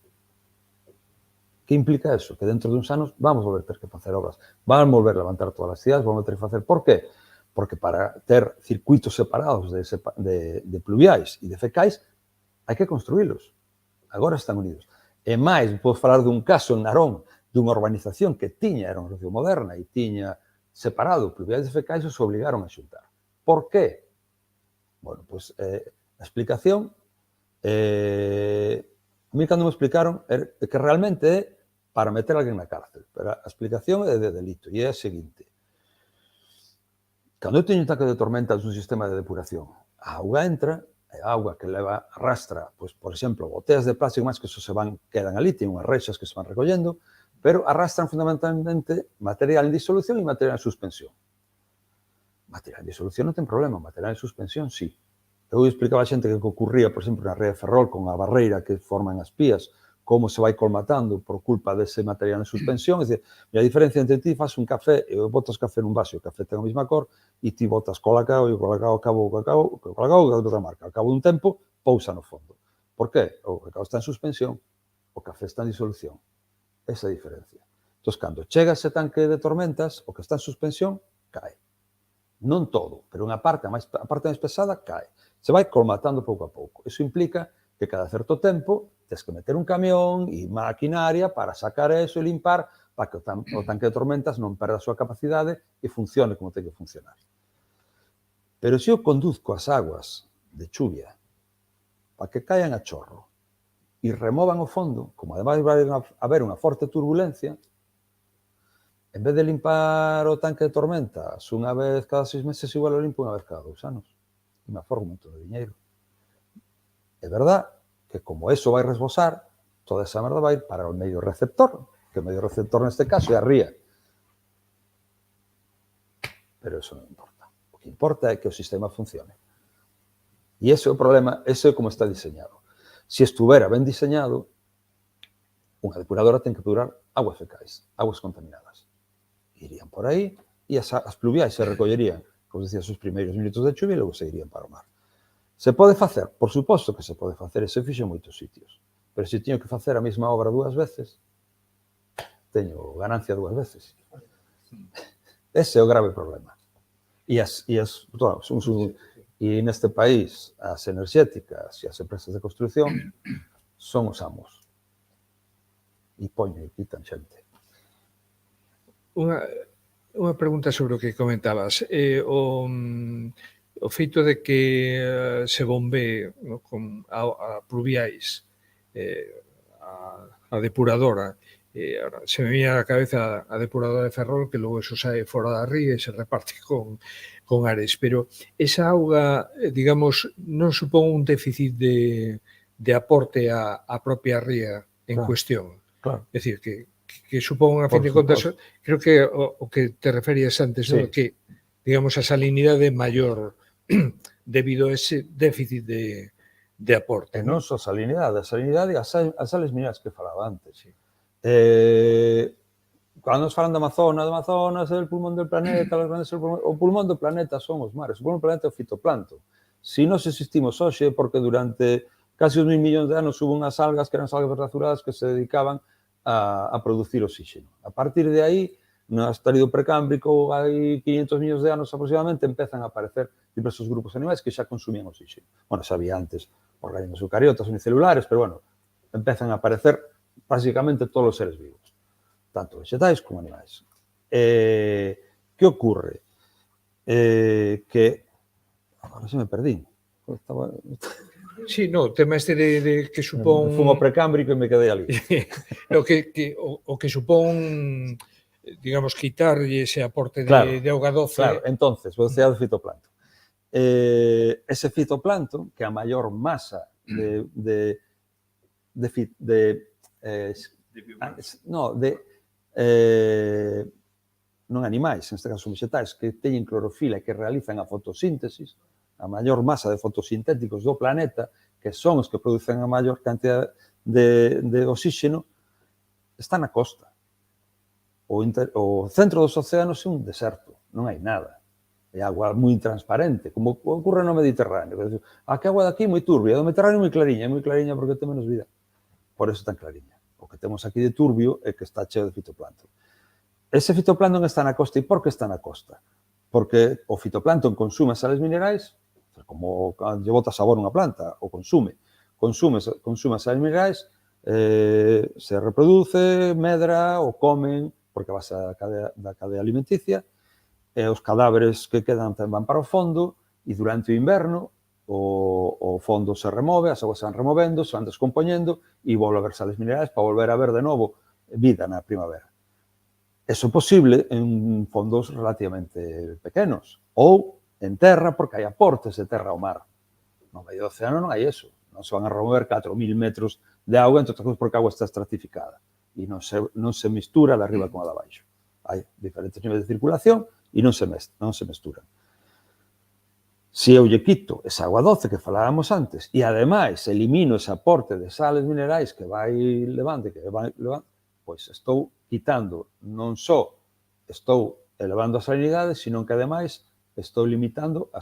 Que implica eso? Que dentro de uns anos vamos volver ter que facer obras, vamos volver a levantar todas as cidades, vamos ter que facer. Por qué? Porque para ter circuitos separados de pluviais e de fecais hai que construílos. Agora están unidos. E máis, podo falar dun caso en Narón, dunha urbanización que era unha urbanización moderna e tiña separado pluviais e fecais e se obligaron a xuntar. Por qué? Bueno, pois a explicación, a mí cando me explicaron é que realmente é para meter alguén na cárcel, pero a explicación é de delito, e é a seguinte. Cando eu teño un ataque de tormentas nun sistema de depuración, a auga entra, e a auga que arrastra, pois, por exemplo, botellas de plástico máis que eso quedan ali, ten unhas rexas que se van recollendo, pero arrastran fundamentalmente material en disolución e material en suspensión. Material en disolución non ten problema, material en suspensión, sí. Eu explicaba a xente que ocurría, por exemplo, na ría de Ferrol, con a barreira que forman as pías, como se vai colmatando por culpa dese material en suspensión. É dicir, a diferencia entre ti faz un café e botas café nun vaso, o café ten a mesma cor, e ti botas colacao, e o colacao de outra marca. Ao cabo dun tempo, pousa no fondo. Por qué? O cacao está en suspensión, o café está en disolución. Esa é a diferencia. Entón, cando chega ese tanque de tormentas, o que está en suspensión, cae. Non todo, pero a parte máis pesada cae. Se vai colmatando pouco a pouco. Iso implica que cada certo tempo tens que meter un camión e maquinaria para sacar eso e limpar para que o tanque de tormentas non perda a súa capacidade e funcione como ten que funcionar. Pero se eu conduzco as aguas de chuvia para que caian a chorro e removan o fondo, como ademais vai haber unha forte turbulencia, En vez de limpar o tanque de tormentas unha vez cada 6 meses, igual o limpo unha vez cada 2 anos. E me aforro un montón de diñeiro. É verdad que como eso vai resbosar, toda esa merda vai para o medio receptor, que o medio receptor neste caso é a ría. Pero eso non importa. O que importa é que o sistema funcione. E ese é o problema, ese é como está diseñado. Se estuvera ben diseñado, unha depuradora ten que depurar aguas fecais, aguas contaminadas. Irían por aí e as pluviais se recollerían, como decía, os primeiros minutos de chuvia e logo se irían para o mar. Se pode facer? Por suposto que se pode facer, e se fixo en moitos sitios. Pero se teño que facer a mesma obra 2 veces, teño ganancia 2 veces. Ese é o grave problema. E neste país, as enerxéticas e as empresas de construcción son os amos. E poño e quitan xente. Unha pregunta sobre o que comentabas. O feito de que se bombee con a pluviais a depuradora, se me viña a cabeza a depuradora de Ferrol, que logo eso sae fora da ría e se reparte con Ares, pero esa auga, digamos, non supón un déficit de aporte á propia ría en cuestión. Claro. É dicir, que supón, a fin de contas, creo que o que te referías antes, sí, ¿no? Que, digamos, a salinidade maior debido a ese déficit de aporte. E non só salinidade, e as sales minerais que falaba antes. Sí. Cando nos falan de Amazonas é o pulmón do planeta, o pulmón do planeta son os mares, o pulmón do planeta é o fitoplancton. Se nós existimos hoxe, porque durante casi 2.000 millóns de anos hubo unhas algas que eran algas vertebradas que se dedicaban a producir oxígeno. A partir de aí, no estadio precámbrico, hai 500 millóns de anos aproximadamente, empezan a aparecer diversos grupos animais que xa consumían oxígeno. Bueno, xa había antes organismos eucariotas, unicelulares, pero bueno, empezan a aparecer básicamente todos os seres vivos, tanto vegetais como animais. Que ocurre? Que... Agora se me perdín. Sí, no, o tema este de que supón... Fun ao precámbrico e me quedei ali. o que supón, digamos, quitarlle ese aporte de auga doce... Claro, entonces, vou decir do fitoplancton. Ese fitoplancton, que a maior masa non animais, neste caso vegetais, que teñen clorofila e que realizan a fotosíntesis, a maior masa de fotosintéticos do planeta, que son os que producen a maior cantidad de oxígeno, está na costa. O centro dos océanos é un deserto, non hai nada. É agua moi transparente, como ocorre no Mediterráneo. A que agua daqui moi turbia, do Mediterráneo moi clariña porque ten menos vida. Por eso tan clariña. O que temos aquí de turbio é que está cheo de fitoplancton. Ese fitoplancton está na costa. E por que está na costa? Porque o fitoplancton consume sales minerais, como lle bota sabor a unha planta, o consume sales minerais, se reproduce, medra, o comen, porque vas da cadea alimenticia, e os cadáveres que quedan van para o fondo, e durante o inverno o fondo se remove, as aguas se van removendo, se van descompoñendo, e volve a haber sales minerais para volver a ver de novo vida na primavera. Eso é posible en fondos relativamente pequenos, ou en terra, porque hai aportes de terra ao mar. No medio do océano non hai eso. Non se van a remover 4.000 metros de auga, entre outras cousas porque a auga está estratificada e non se mistura de arriba con a de abaixo. Hai diferentes niveis de circulación e non se mesturan. Se eu lle quito esa agua doce que falábamos antes e, ademais, elimino ese aporte de sales minerais que vai levando, pois estou quitando, non só estou elevando a salinidade, sino que, ademais, estou limitando a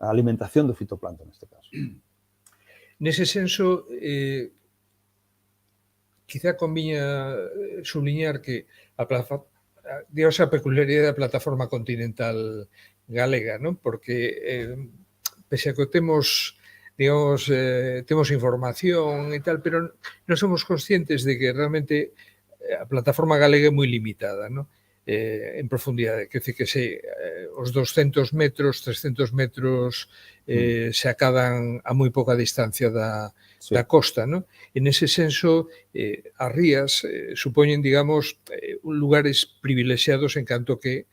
alimentación do fitoplancton neste caso. Nese senso, quizá conviña subliñar que a peculiaridade da plataforma continental galega, non? Porque pese a que temos, digamos, temos información e tal, pero non somos conscientes de que realmente a plataforma galega é moi limitada, non? en profundidade. Quer dizer que os 200 metros, 300 metros se acadan a moi pouca distancia da costa, non? En ese senso, as rías supoñen, digamos, lugares privilexiados en canto que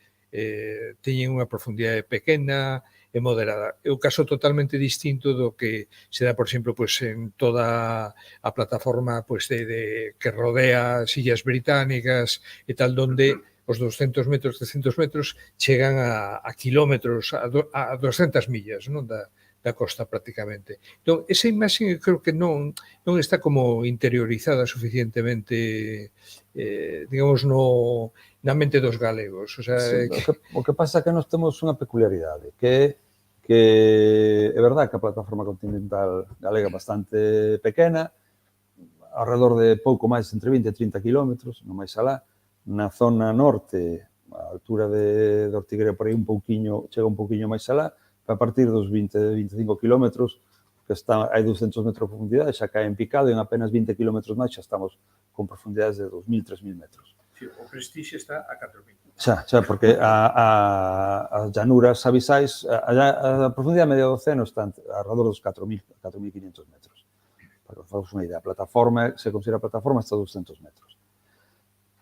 teñen unha profundidade pequena e moderada. É un caso totalmente distinto do que se dá, por exemplo, en toda a plataforma que rodea as Illas Británicas e tal, donde os 200 metros, 300 metros chegan a kilómetros, a 200 millas, non, da costa prácticamente. Entón, esa imaxe creo que non está como interiorizada suficientemente, digamos, na mente dos galegos. O sea, o que pasa é que nós temos unha peculiaridade, que é verdad que a plataforma continental galega é bastante pequena, alrededor de pouco máis, entre 20 e 30 kilómetros, non máis alá. Na zona norte, a altura de Ortigueira, por aí chega un pouquiño máis alá, a partir dos 20-25 kilómetros, que hai 200 metros de profundidade, xa cae en picado, e en apenas 20 kilómetros máis xa estamos con profundidades de 2.000-3.000 metros. Sí, o Prestige está a 4.000. Xa, porque as llanuras abisais, a profundidade media do océano está alrededor dos 4.500 metros. Para que fagas unha idea, a plataforma, se considera a plataforma, está a 200 metros.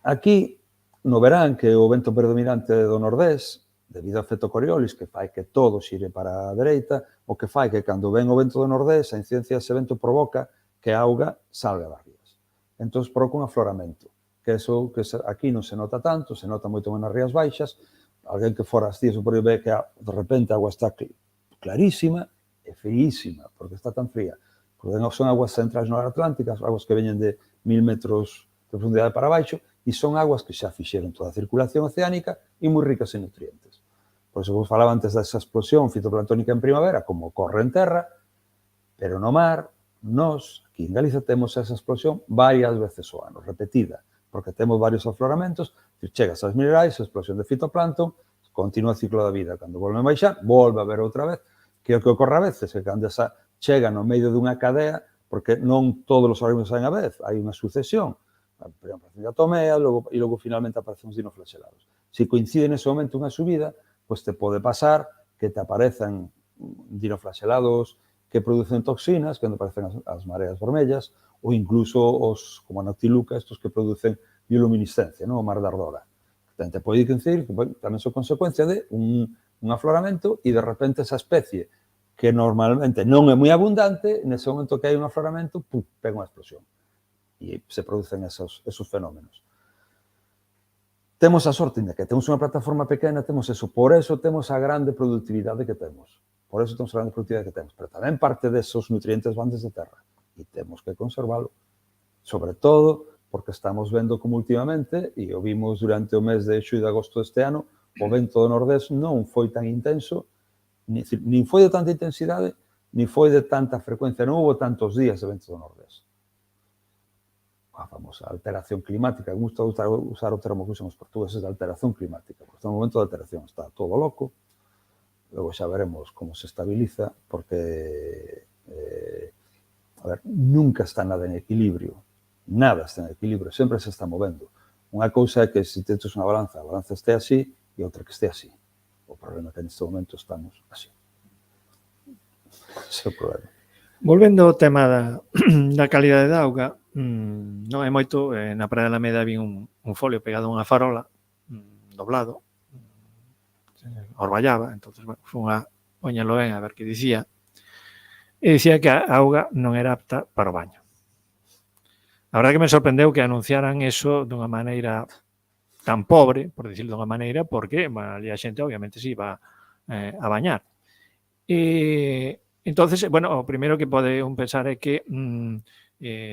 Aquí, no verán, que o vento predominante do nordés, debido ao efecto Coriolis, que fai que todo xire para a dereita, o que fai que cando ven o vento do nordés, a incidencia dese vento provoca que a auga salga das rías. Entón, provoca un afloramento, que eso que aquí non se nota tanto, se nota moito nas rías baixas. Alguén que fora as tías por aí ve que de repente a auga está clarísima e fríísima, porque está tan fría. Porque son aguas centrais noratlánticas, aguas que veñen de 1.000 metros de profundidade para baixo, e son aguas que xa fixeron toda a circulación oceánica e moi ricas en nutrientes. Por iso vos falaba antes desa explosión fitoplanctónica en primavera, como ocorre en terra, pero no mar, nós, aquí en Galicia, temos esa explosión varias veces ao ano, repetida, porque temos varios afloramentos, chegas aos minerais, a explosión de fitoplancton, continúa o ciclo da vida. Cando volve a baixar, volve a ver outra vez, que é o que ocorre a veces, que cando esa chega no medio dunha cadea, porque non todos os organismos saen a vez, hai unha sucesión, primeiro aparecen diatomea, e logo finalmente aparecen os dinoflagelados. Se coincide nese momento unha subida, pois te pode pasar que te aparezan dinoflagelados que producen toxinas, que aparecen as mareas vermellas, ou incluso os, como a noctiluca, estos que producen bioluminiscencia, o mar da ardora. Te pode dicir que tamén son consecuencia de un afloramento e de repente esa especie que normalmente non é moi abundante, nese momento que hai un afloramento, pega unha explosión. E se producen esos fenómenos. Temos a sorte de que temos unha plataforma pequena, temos eso. Por eso temos a grande productividade que temos. Por eso temos a grande productividade que temos. Pero tamén parte desos nutrientes van desde terra. E temos que conservalo. Sobre todo porque estamos vendo como últimamente, e o vimos durante o mes de xullo e de agosto deste ano, o vento do nordés non foi tan intenso, nin foi de tanta intensidade, nin foi de tanta frecuencia. Non houve tantos días de vento do nordés. A famosa alteración climática, me gusta usar o termo que usan os portugueses de alteración climática, porque está un momento de alteración, está todo loco, logo xa veremos como se estabiliza, porque, nunca está nada en equilibrio, nada está en equilibrio, sempre se está movendo. Unha cousa é que se teches unha balanza, a balanza este así, e outra que este así. O problema é que neste momento estamos así. Ese é o problema. Volvendo ao tema da calidade da auga, non é moito, na Praia da Alameda vi un folio pegado a unha farola, doblado, orballaba, entón, fun a poñelo ben a ver que dicía, e dicía que a auga non era apta para o baño. A verdade que me sorprendeu que anunciaran eso dunha maneira tan pobre, por dicirlo dunha maneira, porque ali a xente obviamente se iba a bañar. Entonces, bueno, o primeiro que pode un pensar é que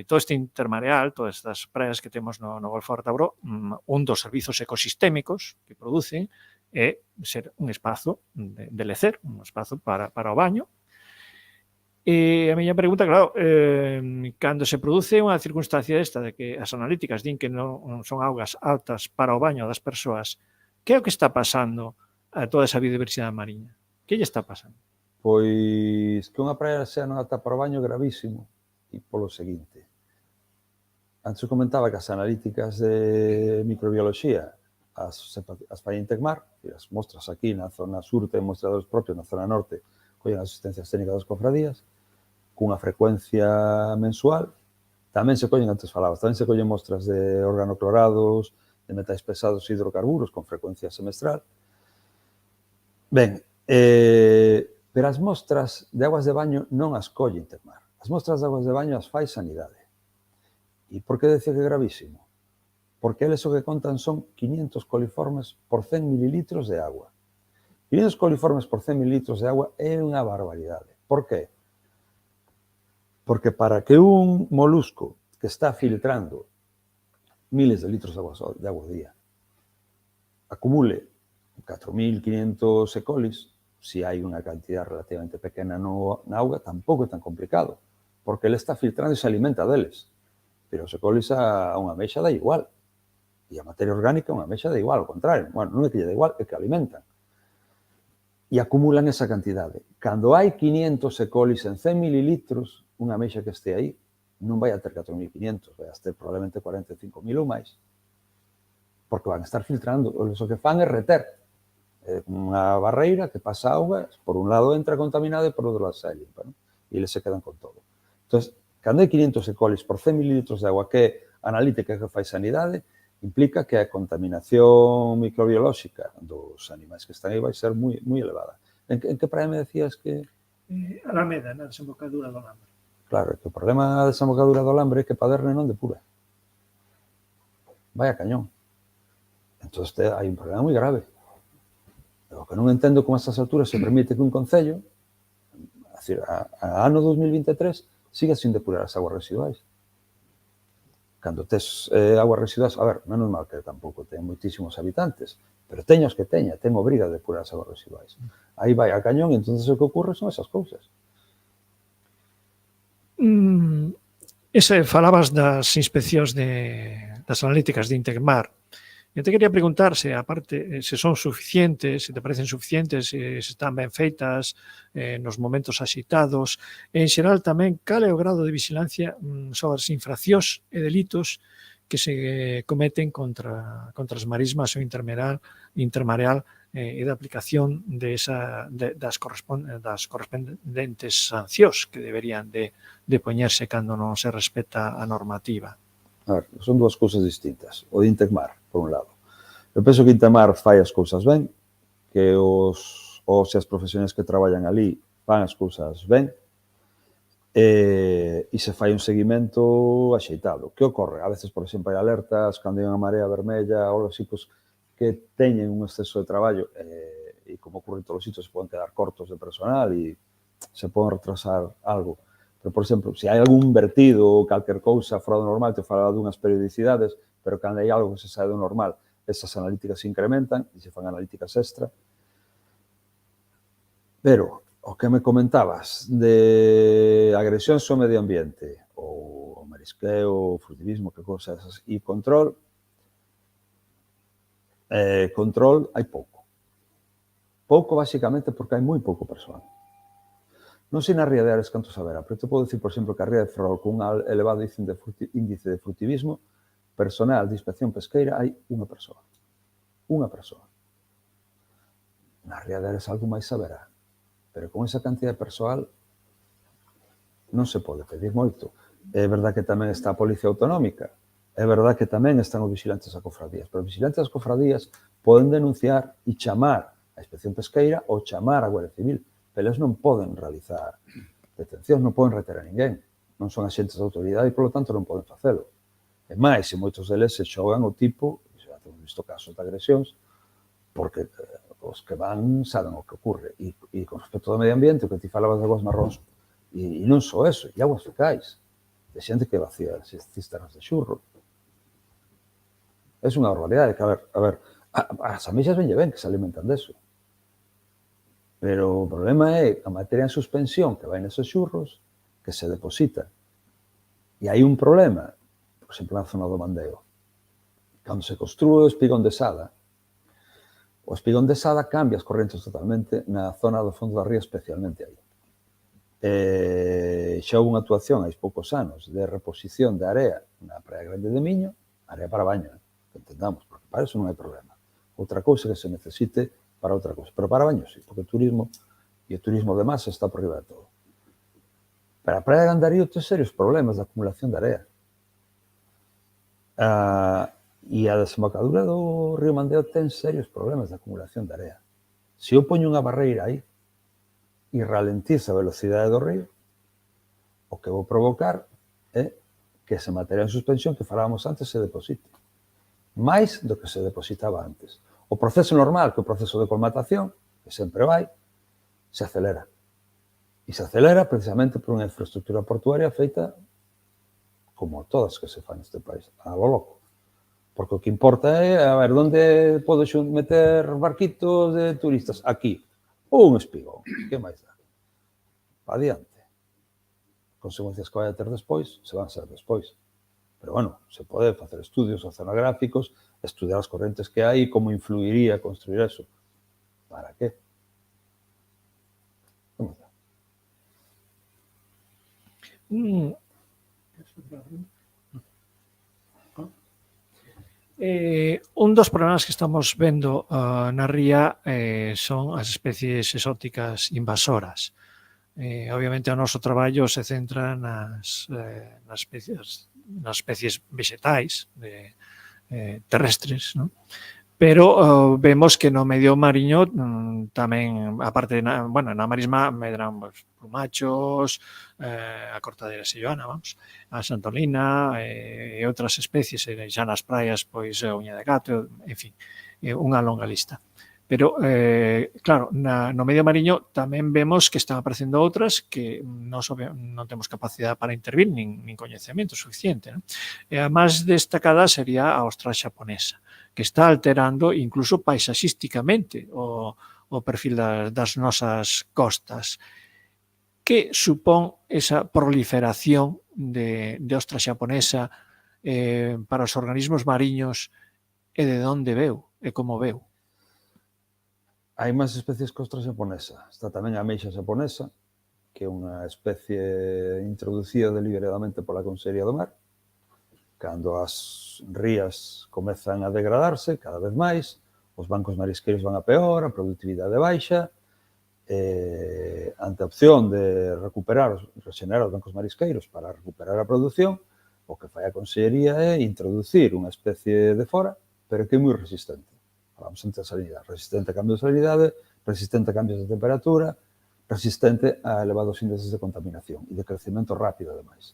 todo este intermareal, todas estas praias que temos no Golfo de Artabró, un dos servizos ecosistémicos que producen é ser un espazo de lecer, un espazo para o baño. E a miña pregunta, claro, cando se produce unha circunstancia esta de que as analíticas din que non son augas aptas para o baño das persoas, que é o que está pasando a toda esa biodiversidade mariña? Que lle está pasando? Pois que unha praia sea non apta para o baño é gravísimo, e polo seguinte. Antes comentaba que as analíticas de microbioloxía as fai Intecmar, e as mostras aquí na zona sur ten mostradores propios, na zona norte collen as asistencias técnicas das cofradías, cunha frecuencia mensual. Tamén se collen, antes falabas, tamén se collen mostras de organoclorados, de metais pesados e hidrocarburos con frecuencia semestral. Ben, pero as mostras de aguas de baño non as colle Intecmar. As mostras de aguas de baño as fai Sanidade. E por que decía que é gravísimo? Porque eles o que contan son 500 coliformes por 100 mililitros de agua. 500 coliformes por 100 mililitros de agua é unha barbaridade. Por qué? Porque para que un molusco que está filtrando miles de litros de agua ao día acumule 4.500 E. colis, se hai unha cantidad relativamente pequena na auga, tampouco é tan complicado, porque ele está filtrando e se alimenta deles. Pero os E. colis a unha ameixa dá igual. E a materia orgánica a unha ameixa dá igual, ao contrario. Bueno, non é que lle dá igual, é que alimentan. E acumulan esa cantidade. Cando hai 500 E. colis en 100 mililitros, unha ameixa que este aí non vai a ter 4.500, vai a ter probablemente 45.000 ou máis. Porque van a estar filtrando. O que fan é reter. É unha barreira que pasa auga, por un lado entra contaminada e por outro lado se limpa. E eles se quedan con todo. Entón, cando hai 500 E. colis por 100 mililitros de agua que é analítica que fai Sanidade, implica que a contaminación microbiolóxica dos animais que están aí vai ser moi elevada. En que praia me decías que... Alameda, na desembocadura do Lambre. Claro, que o problema da desembocadura do Lambre é que Paderne non depura. Vai a cañón. Entón, hai un problema moi grave. O que non entendo como a estas alturas se permite que un concello, a ano 2023, siga sin depurar as aguas residuais. Cando tes aguas residuais, a ver, menos mal que tampouco ten moitísimos habitantes, pero teños que ten obriga de depurar as aguas residuais. Aí vai a cañón e entón o que ocorre son esas cousas. Falabas das inspeccións das analíticas de Intecmar. Eu te quería preguntar se, aparte, se son suficientes, se te parecen suficientes, se están ben feitas nos momentos axitados, e, en xeral, tamén, cal é o grado de vigilancia sobre as infraccións e delitos que se cometen contra as marismas ou intermareal e da aplicación das correspondentes sancións que deberían de poñerse cando non se respeta a normativa. A ver, son dúas cousas distintas. O de Intecmar, por un lado. Eu penso que Intecmar fai as cousas ben, que os e as profesionais que traballan ali fan as cousas ben, e se fai un seguimento axeitado. Que ocorre? A veces, por exemplo, hai alertas, cando hai unha marea vermella, ou así, pues, que teñen un exceso de traballo, e como ocurre en todos os sitios, se poden quedar cortos de personal e se poden retrasar algo. Pero, por exemplo, se hai algún vertido ou calquer cousa fora do normal, te falaba dunhas periodicidades, pero cando hai algo que se sae do normal, esas analíticas se incrementan e se fan analíticas extra. Pero, o que me comentabas de agresións ao medio ambiente, ou marisqueo, frutivismo, que cousas esas, e control hai pouco. Pouco, basicamente, porque hai moi pouco persoal. Non sei na ría de Ares canto saberá, pero te podo dicir, por exemplo, que a ría de Ferrol, con un elevado índice de frutivismo, personal de inspección pesqueira, hai unha persoa. Unha persoa. Na ría de Ares algo máis saberá, pero con esa cantidad de persoal non se pode pedir moito. É verdad que tamén está a Policía Autonómica, é verdad que tamén están os vigilantes das cofradías, pero os vigilantes das cofradías poden denunciar e chamar a inspección pesqueira ou chamar a Guardia Civil, pero eles non poden realizar detencións, non poden reter a ninguén. Non son axentes de autoridade e, polo tanto, non poden facelo. E máis, e moitos deles se xogan o tipo, xa temos visto casos de agresións, porque os que van saben o que ocorre. E con respecto ao medio ambiente, o que ti falabas de aguas marróns, e non só eso, e aguas fecais, de xente que vacía as cisternas de xurro. É unha barbaridade, que, a ver, as ameixas venlle ben que se alimentan deso. Pero o problema é a materia en suspensión que vai neses xurros, que se deposita. E hai un problema, por exemplo, na zona do Mandeo. Cando se construe o espigón de Sada, o espigón de Sada cambia as correntes totalmente na zona do fondo da ría, especialmente aí. Xa houve unha actuación hai poucos anos de reposición de area na Praia Grande de Miño, area para baño, que entendamos, porque para eso non hai problema. outra cousa que se necesite para outra cousa. Pero para baño, sí, porque o turismo e o turismo de masa está por riba de todo. Pero a Praia de Gandarío ten serios problemas de acumulación de area. E a desembocadura do río Mandeo ten serios problemas de acumulación de area. Se eu poño unha barreira aí e ralentiza a velocidade do río, o que vou provocar é que ese material en suspensión que falábamos antes se deposite. máis do que se depositaba antes. O proceso normal, que é o proceso de colmatación, que sempre vai, se acelera. E se acelera precisamente por unha infraestructura portuaria feita como todas que se fan neste país, a lo loco. Porque o que importa é, a ver, onde podo meter barquitos de turistas? Aquí. Un espigón. Que máis dá? Adiante. Consecuencias que vai a ter despois, se van ser despois. Pero, bueno, se pode facer estudios oceanográficos, estudiar as correntes que hai e como influiría construir eso. Para qué? Como está? Un dos problemas que estamos vendo na ría son as especies exóticas invasoras. Obviamente o noso traballo se centra nas especies vegetais terrestres, non? Pero vemos que no medio mariño tamén, aparte, na marisma medran plumachos, a cortadera silloana, vamos, a santolina e outras especies, xa nas praias, pois, a uña de gato, en fin, unha longa lista. Pero, claro, no medio mariño tamén vemos que están aparecendo outras que non temos capacidade para intervir, nin coñecemento suficiente, non? E a máis destacada sería a ostra xaponesa, que está alterando incluso paisaxísticamente o perfil das nosas costas. Que supón esa proliferación de ostra xaponesa para os organismos mariños e de onde veu e como veu? Hai máis especies que ostra xaponesa. Está tamén a ameixa xaponesa, que é unha especie introducida deliberadamente pola Consellería do Mar. Cando as rías comezan a degradarse cada vez máis, os bancos marisqueiros van a peor, a productividade baixa, ante a opción de rexenerar os bancos marisqueiros para recuperar a produción, o que fai a Consellería é introducir unha especie de fora, pero que é moi resistente. Falamos antes da salinidade, resistente a cambios de salinidade, resistente a cambios de temperatura, resistente a elevados índices de contaminación e de crecemento rápido, ademais.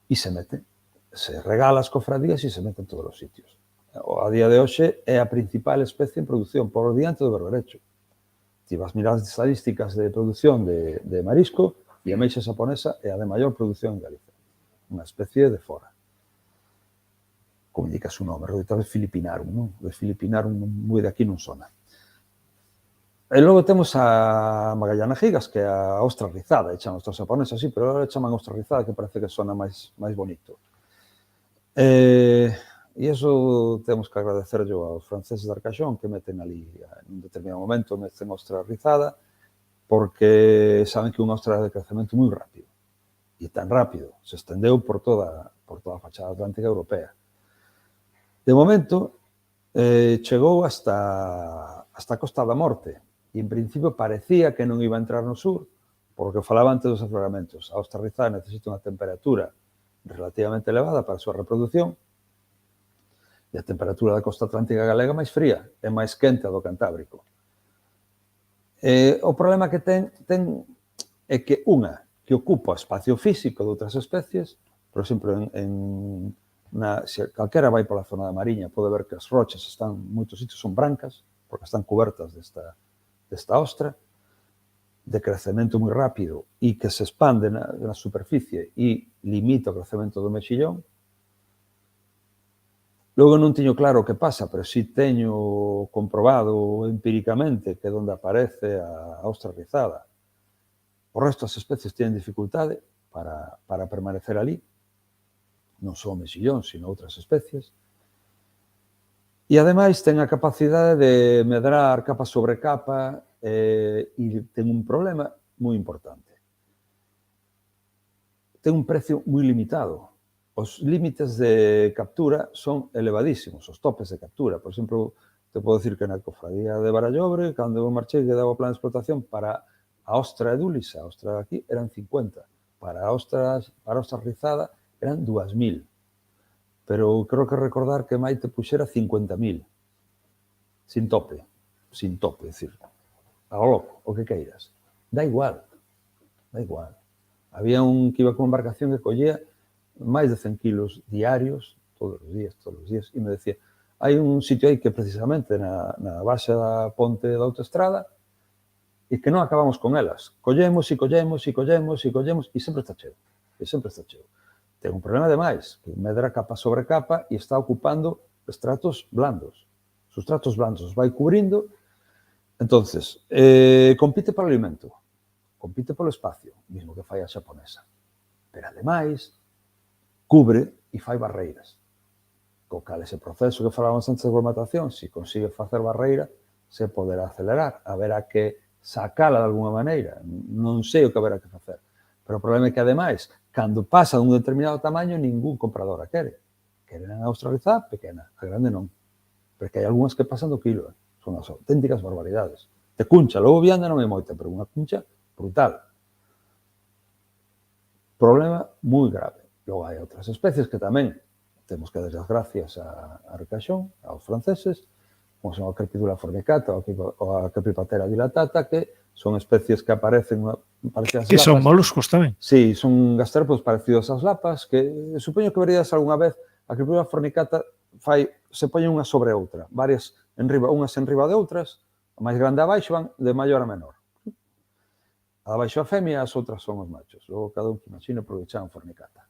E se mete, se regala as cofradías e se mete en todos os sitios. A día de hoxe é a principal especie en produción por diante do berberecho. Ti vas mirar as estadísticas de produción de marisco e a ameixa xaponesa é a de maior produción en Galicia. Unha especie de fora. Como indica su nome, Rhodopteris filipinarum, non? O filipinarum moi de aquí non sona. E logo temos a Magallana gigas, que é a ostra rizada, e chaman ostra xaponesa, sí, pero agora chaman ostra rizada, que parece que sona máis bonito. E iso temos que agradecerlle aos franceses de Arcachón, que meten ali, en un determinado momento, meten ostra rizada, porque saben que é unha ostra de crecemento moi rápido. E tan rápido, se estendeu por toda a fachada atlántica europea. De momento, chegou hasta a Costa da Morte e, en principio, parecía que non iba a entrar no sur, porque falaba antes dos afloramentos. A ostra rizada necesita unha temperatura relativamente elevada para a súa reproducción e a temperatura da costa atlántica galega máis fría, é máis quente a do Cantábrico. O problema que ten é que, que ocupa o espacio físico de outras especies, por exemplo, se calquera vai pola zona da Mariña pode ver que as rochas están, en moitos sitios son brancas, porque están cobertas desta ostra, de crecemento moi rápido e que se expande na superficie e limita o crecemento do mexillón. Logo non teño claro o que pasa, pero si teño comprobado empíricamente que onde aparece a ostra rizada, o resto das especies teñen dificultade para permanecer ali, non só o mexillón, sino outras especies. E, ademais, ten a capacidade de medrar capa sobre capa e ten un problema moi importante. Ten un precio moi limitado. Os límites de captura son elevadísimos, os topes de captura. Por exemplo, te podo dicir que na cofradía de Barallobre, cando eu marchei que daba o plan de explotación para a ostra edúlisa, a ostra aquí, eran 50. Para a ostra rizada eran 2.000. Pero creo que recordar que Maite puxera 50.000. Sin tope, é dicir, ao loco, o que queiras. Da igual. Había un que iba con embarcación que collía máis de 100 kilos diarios, todos os días, e me decía, hai un sitio aí que precisamente na baixa da ponte da autoestrada e que non acabamos con elas. Collemos e sempre está cheo. Ten un problema de máis, que medra capa sobre capa e está ocupando estratos blandos. Sustratos blandos os vai cubrindo. Entonces, compite polo alimento, compite polo espacio, mesmo que fai a xaponesa. Pero, ademais, cubre e fai barreiras. Co cal ese proceso que falábamos antes de formatación, se consigue facer barreira, se poderá acelerar. Haberá que sacala de alguna maneira. Non sei o que haberá que facer. Pero o problema é que, ademais, cando pasa dun determinado tamaño, ningún comprador a quere. Queren a australizada pequena, a grande non. Porque hai algunhas que pasan do kilo. Son as auténticas barbaridades. De cuncha, logo vianda non é moita, pero unha cuncha brutal. Problema moi grave. Logo hai outras especies que tamén temos que dar as gracias a Arcaxón, aos franceses, como son a Crepidula fornicata ou a Crepipatera dilatata, que son especies que aparecen parecidas ás lapas. Que son moluscos tamén. Sí, son gastrópodos parecidos ás lapas, que supoño que verías algunha vez a Crepidula fornicata se poñen unha sobre outra, varias unhas enriba de outras, a máis grande abaixo van de maior a menor. A abaixo a femia, as outras son os machos. Logo cada un que imagina porque chaman fornicata.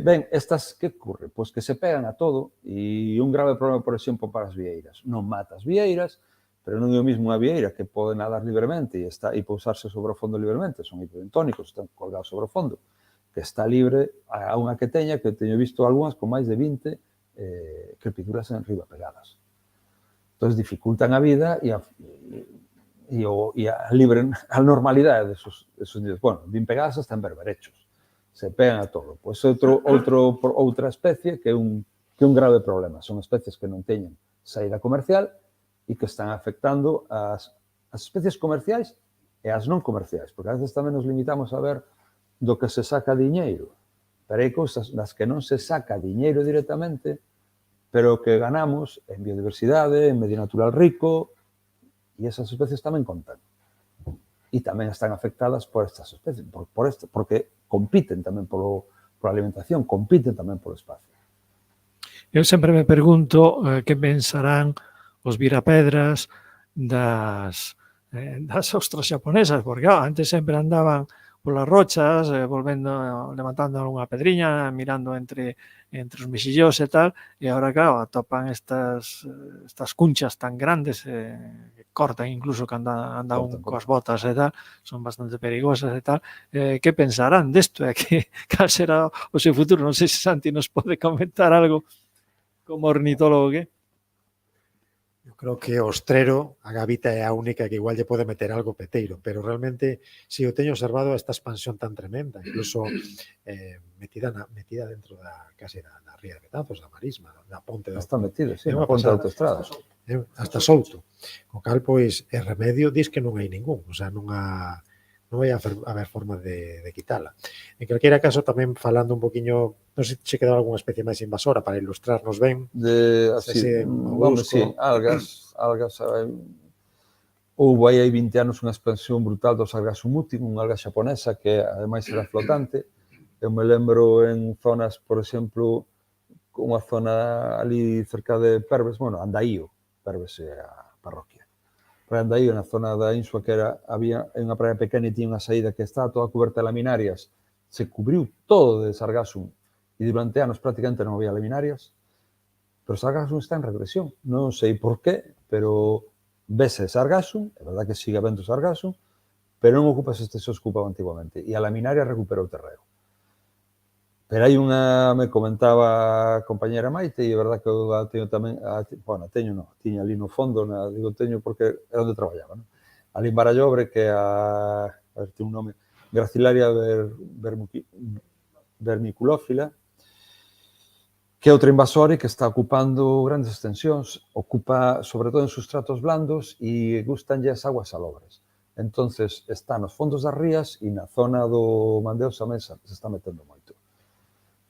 Ben, estas que ocurre? Pois que se pegan a todo e un grave problema, por exemplo, para as vieiras. Non mata as vieiras, pero non é o mesmo unha vieira que pode nadar libremente e pousarse sobre o fondo libremente, son hipobentónicos, están colgados sobre o fondo, que está libre a unha que teña, que teño visto algunhas con máis de 20 crepiduras en riba pegadas. Entón, dificultan a vida e a normalidade desos nidos. Bueno, bien pegadas hasta en berberechos. Se pegan a todo. Pois outra especie que é un grave problema. Son especies que non teñen saída comercial e que están afectando as especies comerciais e as non comerciais, porque a veces tamén nos limitamos a ver do que se saca diñeiro. Pero hai cousas das que non se saca diñeiro directamente, pero que ganamos en biodiversidade, en medio natural rico, e esas especies tamén contan. E tamén están afectadas por estas especies, porque compiten tamén pola alimentación, compiten tamén polo espacio. Eu sempre me pregunto que pensarán os virapedras das ostras xaponesas, porque antes sempre andaban polas rochas, levantando algunha pedriña, mirando entre os mexillós e tal, e agora, claro, atopan estas cunchas tan grandes que cortan incluso cando andan coas botas e tal, son bastante perigosas e tal. Que pensarán desto? Cal será o seu futuro? Non sei se Santi nos pode comentar algo como ornitólogo que? Eu creo que o ostrero, a gavita é a única que igual lle pode meter algo peteiro, pero realmente, si eu teño observado esta expansión tan tremenda, incluso metida dentro casi da ría de Betanzos, da marisma, da ponte. Está metida, sí, na ponte da autoestrada. Hasta solto. Co cal, pois, é remedio, dis que non hai ningún, o sea, non vai haber forma de quitala. En calquera caso, tamén falando un poquinho, non sei se quedaba algunha especie máis invasora para ilustrarnos ben. Algas. Houve aí 20 anos unha expansión brutal dos Algasumutin, unha alga xaponesa que ademais era flotante. Eu me lembro en zonas, por exemplo, unha zona ali cerca de Perves, Andaío, Perves é a parroquia. Andaío, na zona da Insua, que había unha praia pequena e tiña unha saída que estaba toda coberta de laminarias, se cubriu todo de sargassum e durante anos prácticamente non había laminarias, pero sargassum está en regresión. Non sei por qué, pero vese sargassum, é verdad que sigue habendo sargassum, pero non ocupa este se ocupaba antiguamente, e a laminaria recuperou o terreo. Pero hai me comentaba a compañera Maite, e é verdad que eu teño tamén, tiña ali no fondo, digo teño porque é onde traballaba, non? Ali en Barallobre, que ten un nome, Gracilaria vermiculófila, que é outra invasore que está ocupando grandes extensións, ocupa sobre todo en sustratos blandos e gustanlle as aguas salobres. Entonces, está nos fondos das rías e na zona do Mandeo tamén se está metendo moito.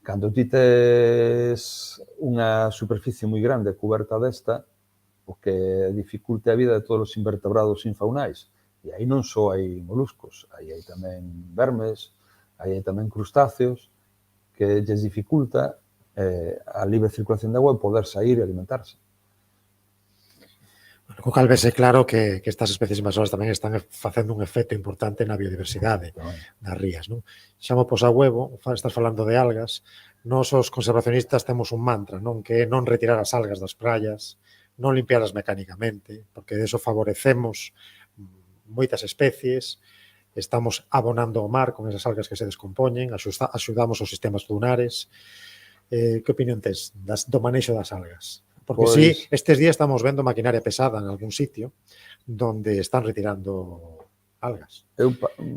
Cando ti tes unha superficie moi grande coberta desta, o que dificulte a vida de todos os invertebrados infaunais. E aí non só hai moluscos, aí hai tamén vermes, aí hai tamén crustáceos, que lles dificulta a libre circulación de agua e poder sair e alimentarse. Bueno, co cal vese claro que estas especies invasoras tamén están facendo un efecto importante na biodiversidade das rías. Non? Xamo pos a huevo, estás falando de algas, nós os conservacionistas temos un mantra, non que é non retirar as algas das praias, non limpialas mecánicamente, porque de eso favorecemos moitas especies, estamos abonando o mar con esas algas que se descompoñen, axudamos os sistemas dunares. Que opinión tes do manexo das algas? Porque pues, sí, estes días estamos vendo maquinaria pesada en algún sitio donde están retirando algas.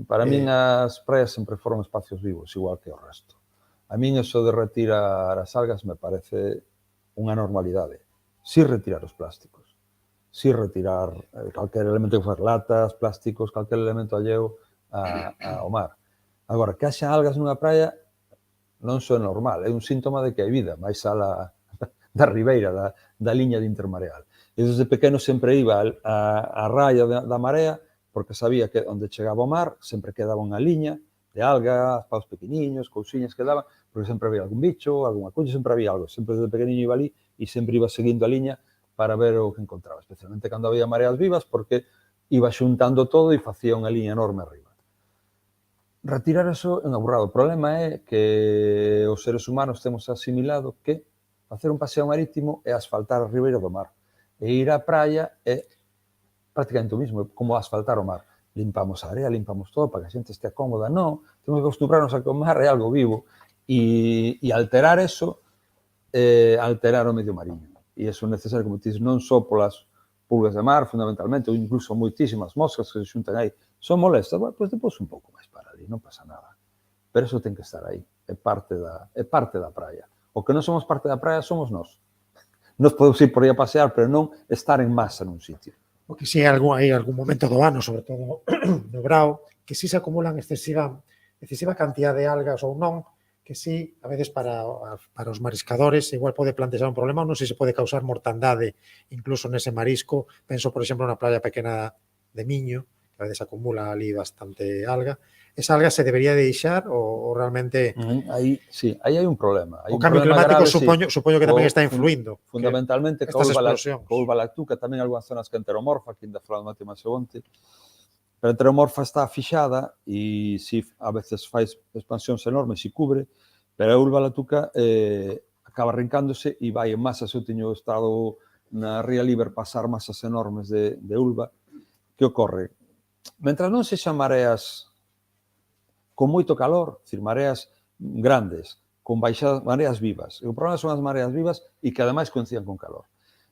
Para min as praias sempre foron espacios vivos, igual que o resto. A min eso de retirar as algas me parece unha normalidade. Si retirar os plásticos, si retirar calquer elemento que faz latas, plásticos, calquer elemento alleo ao mar. Agora, que haxa algas nunha praia non só é normal, é un síntoma de que hai vida, máis alá da ribeira, da liña de intermareal. E desde pequeno sempre iba a raya da marea, porque sabía que onde chegaba o mar sempre quedaba unha liña de algas, paus pequeniños, cousiñas que daban, porque sempre había algún bicho, algunha cousa, sempre había algo. Sempre desde pequeniño iba ali e sempre iba seguindo a liña para ver o que encontraba, especialmente cando había mareas vivas, porque iba xuntando todo e facía unha liña enorme arriba. Retirar eso é unha burrada. O problema é que os seres humanos temos asimilado que facer un paseo marítimo é asfaltar a ribeira do mar. E ir á praia é prácticamente o mismo, é como asfaltar o mar. Limpamos a area, limpamos todo para que a xente estea cómoda. Non, temos que acostumbrarnos a que o mar é algo vivo e alterar eso é alterar o medio mariño. E eso é necesario, como ti dices, non só polas pulgas de mar, fundamentalmente, ou incluso moitísimas moscas que se xuntan aí. Son molestas, bueno, pois depois un pouco máis para ali, non pasa nada. Pero eso ten que estar aí, é parte da praia. O que non somos parte da praia somos nós. Nos podemos ir por aí a pasear, pero non estar en masa nun sitio. O que si hai algún momento do ano, sobre todo no brao, que si se acumulan excesiva cantidad de algas ou non, que si, a veces para os mariscadores, igual pode plantear un problema, ou non sei se pode causar mortandade incluso nese marisco. Penso, por exemplo, na playa pequena de Miño, que a veces acumula ali bastante alga. Esa alga se debería deixar ou realmente... Aí, sí, aí hai un problema. O cambio climático supoño que tamén está influindo. Fundamentalmente, co Ulva lactuca, tamén algunhas zonas que enteromorfa, que ainda falamos máis onte. Pero a enteromorfa está fixada e si a veces fai expansións enormes e cubre, pero a Ulva lactuca acaba arrancándose e vai en masas. Eu teño estado na Ría Liber pasar masas enormes de ulva. Que ocorre? Mentras non sexan mareas con moito calor, decir, mareas grandes, con baixadas, mareas vivas. O problema son as mareas vivas e que ademais coincidan con calor.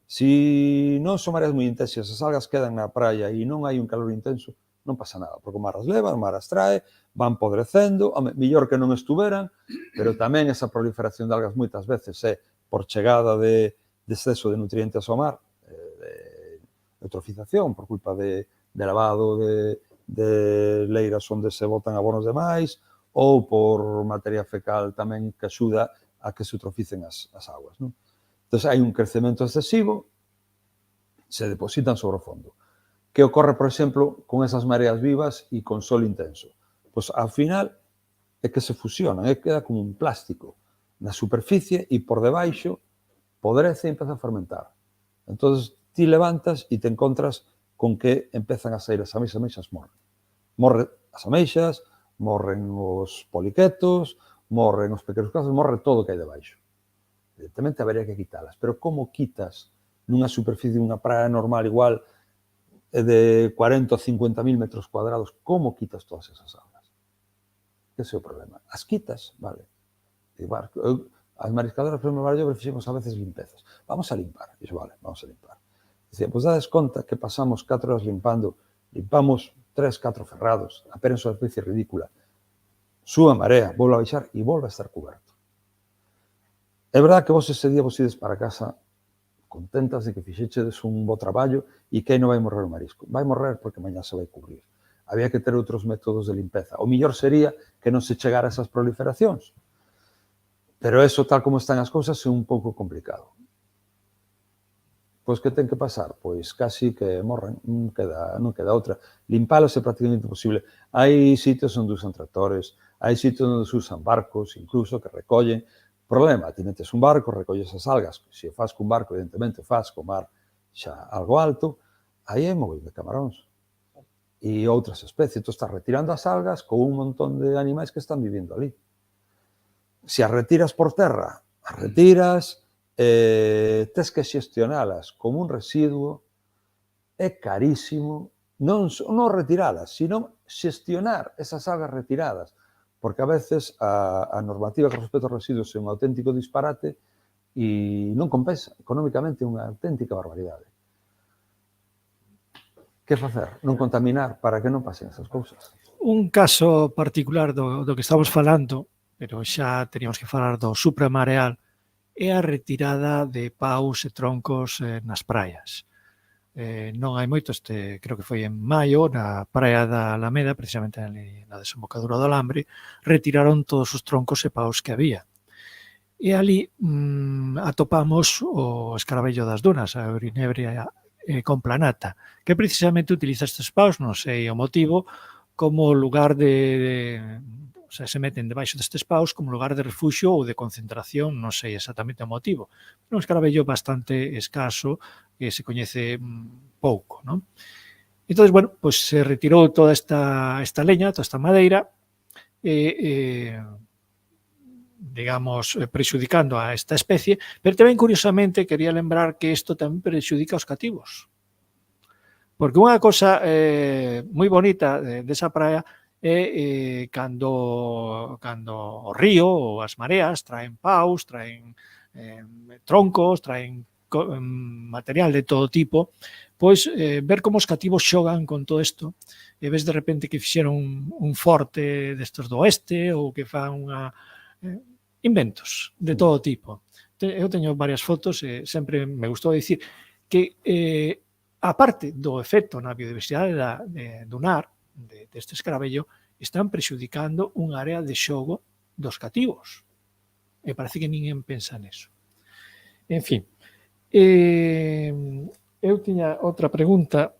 Si non son mareas moi intensas, as algas quedan na praia e non hai un calor intenso, non pasa nada, porque o mar as leva, o mar as trae, van podrecendo, mellor que non estuveran, pero tamén esa proliferación de algas moitas veces é por chegada de exceso de nutrientes ao mar, de eutrofización, por culpa de lavado de leiras onde se botan abonos demais, ou por materia fecal tamén que axuda a que se eutroficen as aguas. Entón, hai un crecemento excesivo, se depositan sobre o fondo. Que ocorre, por exemplo, con esas mareas vivas e con sol intenso? Pois, ao final, é que se fusionan, queda como un plástico na superficie e por debaixo podrece e empeza a fermentar. Entón, ti levantas e te encontras con que empezan a sair as ameixas morren. Morren as ameixas, morren os poliquetos, morren os pequenos crustáceos, morre todo o que hai debaixo. Evidentemente, habería que quitalas. Pero como quitas nunha superficie dunha praia normal igual de 40 ou 50.000 metros cuadrados, como quitas todas esas algas? Ese é o problema. As quitas, vale. As mariscadoras, por exemplo, yo fixemos a veces limpezas. Vamos a limpar. Dixo, vale, vamos a limpar. Dicía, pois dades conta que pasamos 4 horas limpando, limpamos 3, 4 ferrados, apenas unha especie ridícula. Sube a marea, volve a baixar e volve a estar coberto. É verdad que vos ese día vos ides para casa contentas de que fixechedes un bo traballo e que aí non vai morrer o marisco. Vai morrer porque mañá se vai cubrir. Había que ter outros métodos de limpeza. O millor sería que non se chegara a esas proliferacións. Pero eso, tal como están as cousas, é un pouco complicado. Pois que ten que pasar? Pois casi que morren, non queda outra. Limpalos é prácticamente imposible. Hai sitios onde usan tractores, hai sitios onde se usan barcos, incluso, que recollen. Problema, ti metes un barco, recolles as algas. Se o faz cun barco, evidentemente, o faz co mar xa algo alto, aí hai móvil de camaróns. E outras especies. Tu estás retirando as algas con un montón de animais que están vivindo ali. Se as retiras por terra, as retiras, tes que xestionalas como un residuo, é carísimo, non retiralas, sino xestionar esas algas retiradas, porque a veces a normativa con respecto aos residuos é un auténtico disparate e non compensa, económicamente é unha auténtica barbaridade. Que facer? Non contaminar para que non pasen esas cousas. Un caso particular do que estamos falando, pero xa teríamos que falar do supramareal, é a retirada de paus e troncos nas praias. Non hai moito, creo que foi en maio, na praia da Alameda, precisamente na desembocadura do Alambre, retiraron todos os troncos e paus que había. E ali atopamos o escarabello das dunas, a Eurinebria complanata, que precisamente utiliza estes paus, non sei o motivo, como lugar o sea, se meten debaixo destes paus como lugar de refuxio ou de concentración, non sei exactamente o motivo. É un escarabello bastante escaso, que se coñece pouco, non? Entón, bueno, pues se retirou toda esta leña, toda esta madeira, digamos, prexudicando a esta especie, pero tamén, curiosamente, quería lembrar que isto tamén prexudica aos cativos. Porque unha cosa moi bonita desa praia é cando o río ou as mareas traen paus, traen troncos, traen material de todo tipo, pois ver como os cativos xogan con todo isto, e ves de repente que fixeron un forte destos do oeste ou que fan inventos de todo tipo. Eu teño varias fotos e sempre me gustou dicir que a parte do efecto na biodiversidade do NAR, deste escarabello, están prexudicando unha área de xogo dos cativos. E parece que ninguén pensa neso. En fin, eu tiña outra pregunta.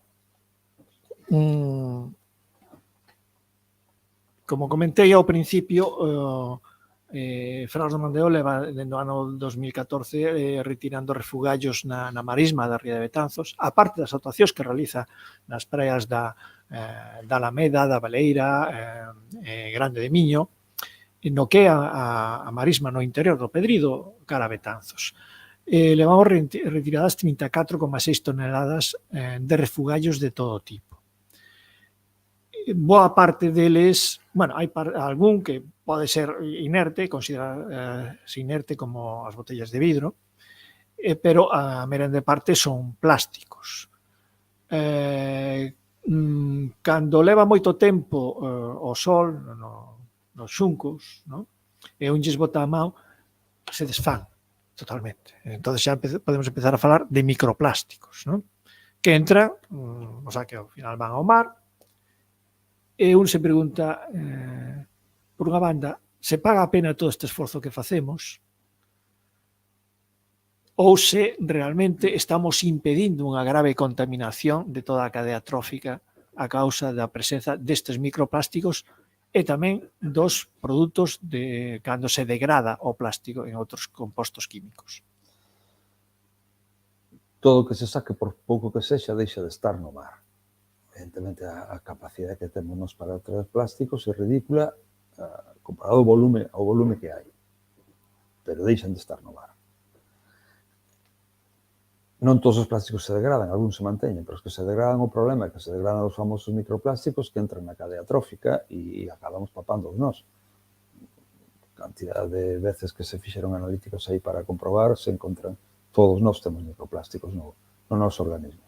Como comentei ao principio, Fraos do Mondeo leva dende o ano 2014 retirando refugallos na marisma da ría de Betanzos, a parte das actuacións que realiza nas praias da Alameda, da Baleira, Grande de Miño, no que é a marisma no interior do Pedrido cara a Betanzos. Levamos retiradas 34,6 toneladas de refugallos de todo tipo. Boa parte deles, bueno, hai algún que pode ser inerte, considerarse inerte como as botellas de vidro, pero a merende parte son plásticos. Cando leva moito tempo o sol nos xuncos, e un lles bota a mão, se desfán totalmente. Entón xa podemos empezar a falar de microplásticos, que entran, o sea, que ao final van ao mar. E un se pregunta, por unha banda, se paga a pena todo este esforzo que facemos ou se realmente estamos impedindo unha grave contaminación de toda a cadea trófica a causa da presenza destes microplásticos e tamén dos produtos de cando se degrada o plástico en outros compostos químicos. Todo o que se saque, por pouco que sexa, deixa de estar no mar. Evidentemente, a capacidade que temos para traer plásticos é ridícula comparado ao volume que hai. Pero deixan de estar no mar. Non todos os plásticos se degradan, algúns se manteñen, pero os que se degradan, o problema é que se degradan os famosos microplásticos que entran na cadea trófica e acabamos papándoos nós. Cantidad de veces que se fixeron analíticos aí para comprobar, se encontran, todos nós temos microplásticos no noso organismo.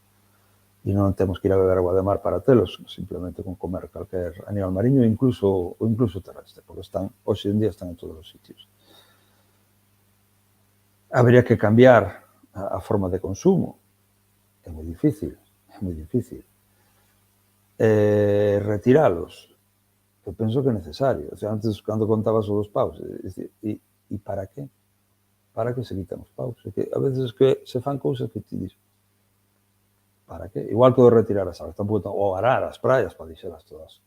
E non temos que ir a beber agua de mar para telos, simplemente con comer calquer animal mariño, incluso terrestre, porque hoxe en día están en todos os sitios. Habría que cambiar a forma de consumo. É moi difícil, é moi difícil. Retiralos, eu penso que é necesario. O sea, antes, cando contabas os 2 paus, e para qué? Para que se quitan os paus? É que a veces que se fan cousas que ti dis, para qué? Igual que o retirar as augas, tampouco, ou arar as praias para deixelas todas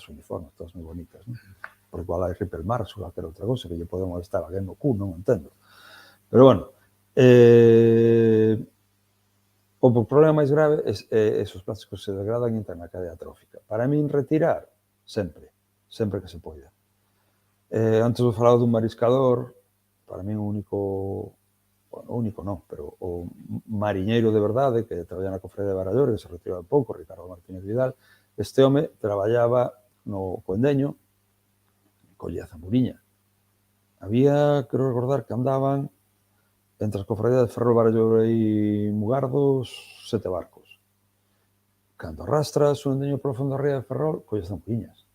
uniformes, todas moi bonitas, non? Porque igual hai Ripple Mars ou calquera outra cousa que lle pode molestar a alguén no cu, non entendo. Pero bueno, o problema máis grave é esos plásticos se degradan e entran na cadea trófica. Para min, retirar, sempre que se poida. Antes vos falaba dun mariscador, para min o único, bueno, o único non, pero o mariñeiro de verdade que traballa na cofradía de Barallor, que se retirou há pouco, Ricardo Martínez Vidal, este home traballaba no Coendeño, collía zamburiña. Había, quero recordar, que andaban entre as cofradías de Ferrol, Barallor e Mugardos, 7 barcos. Cando arrastras o Endeño polo fondo da ría de Ferrol, colles zamburiñas.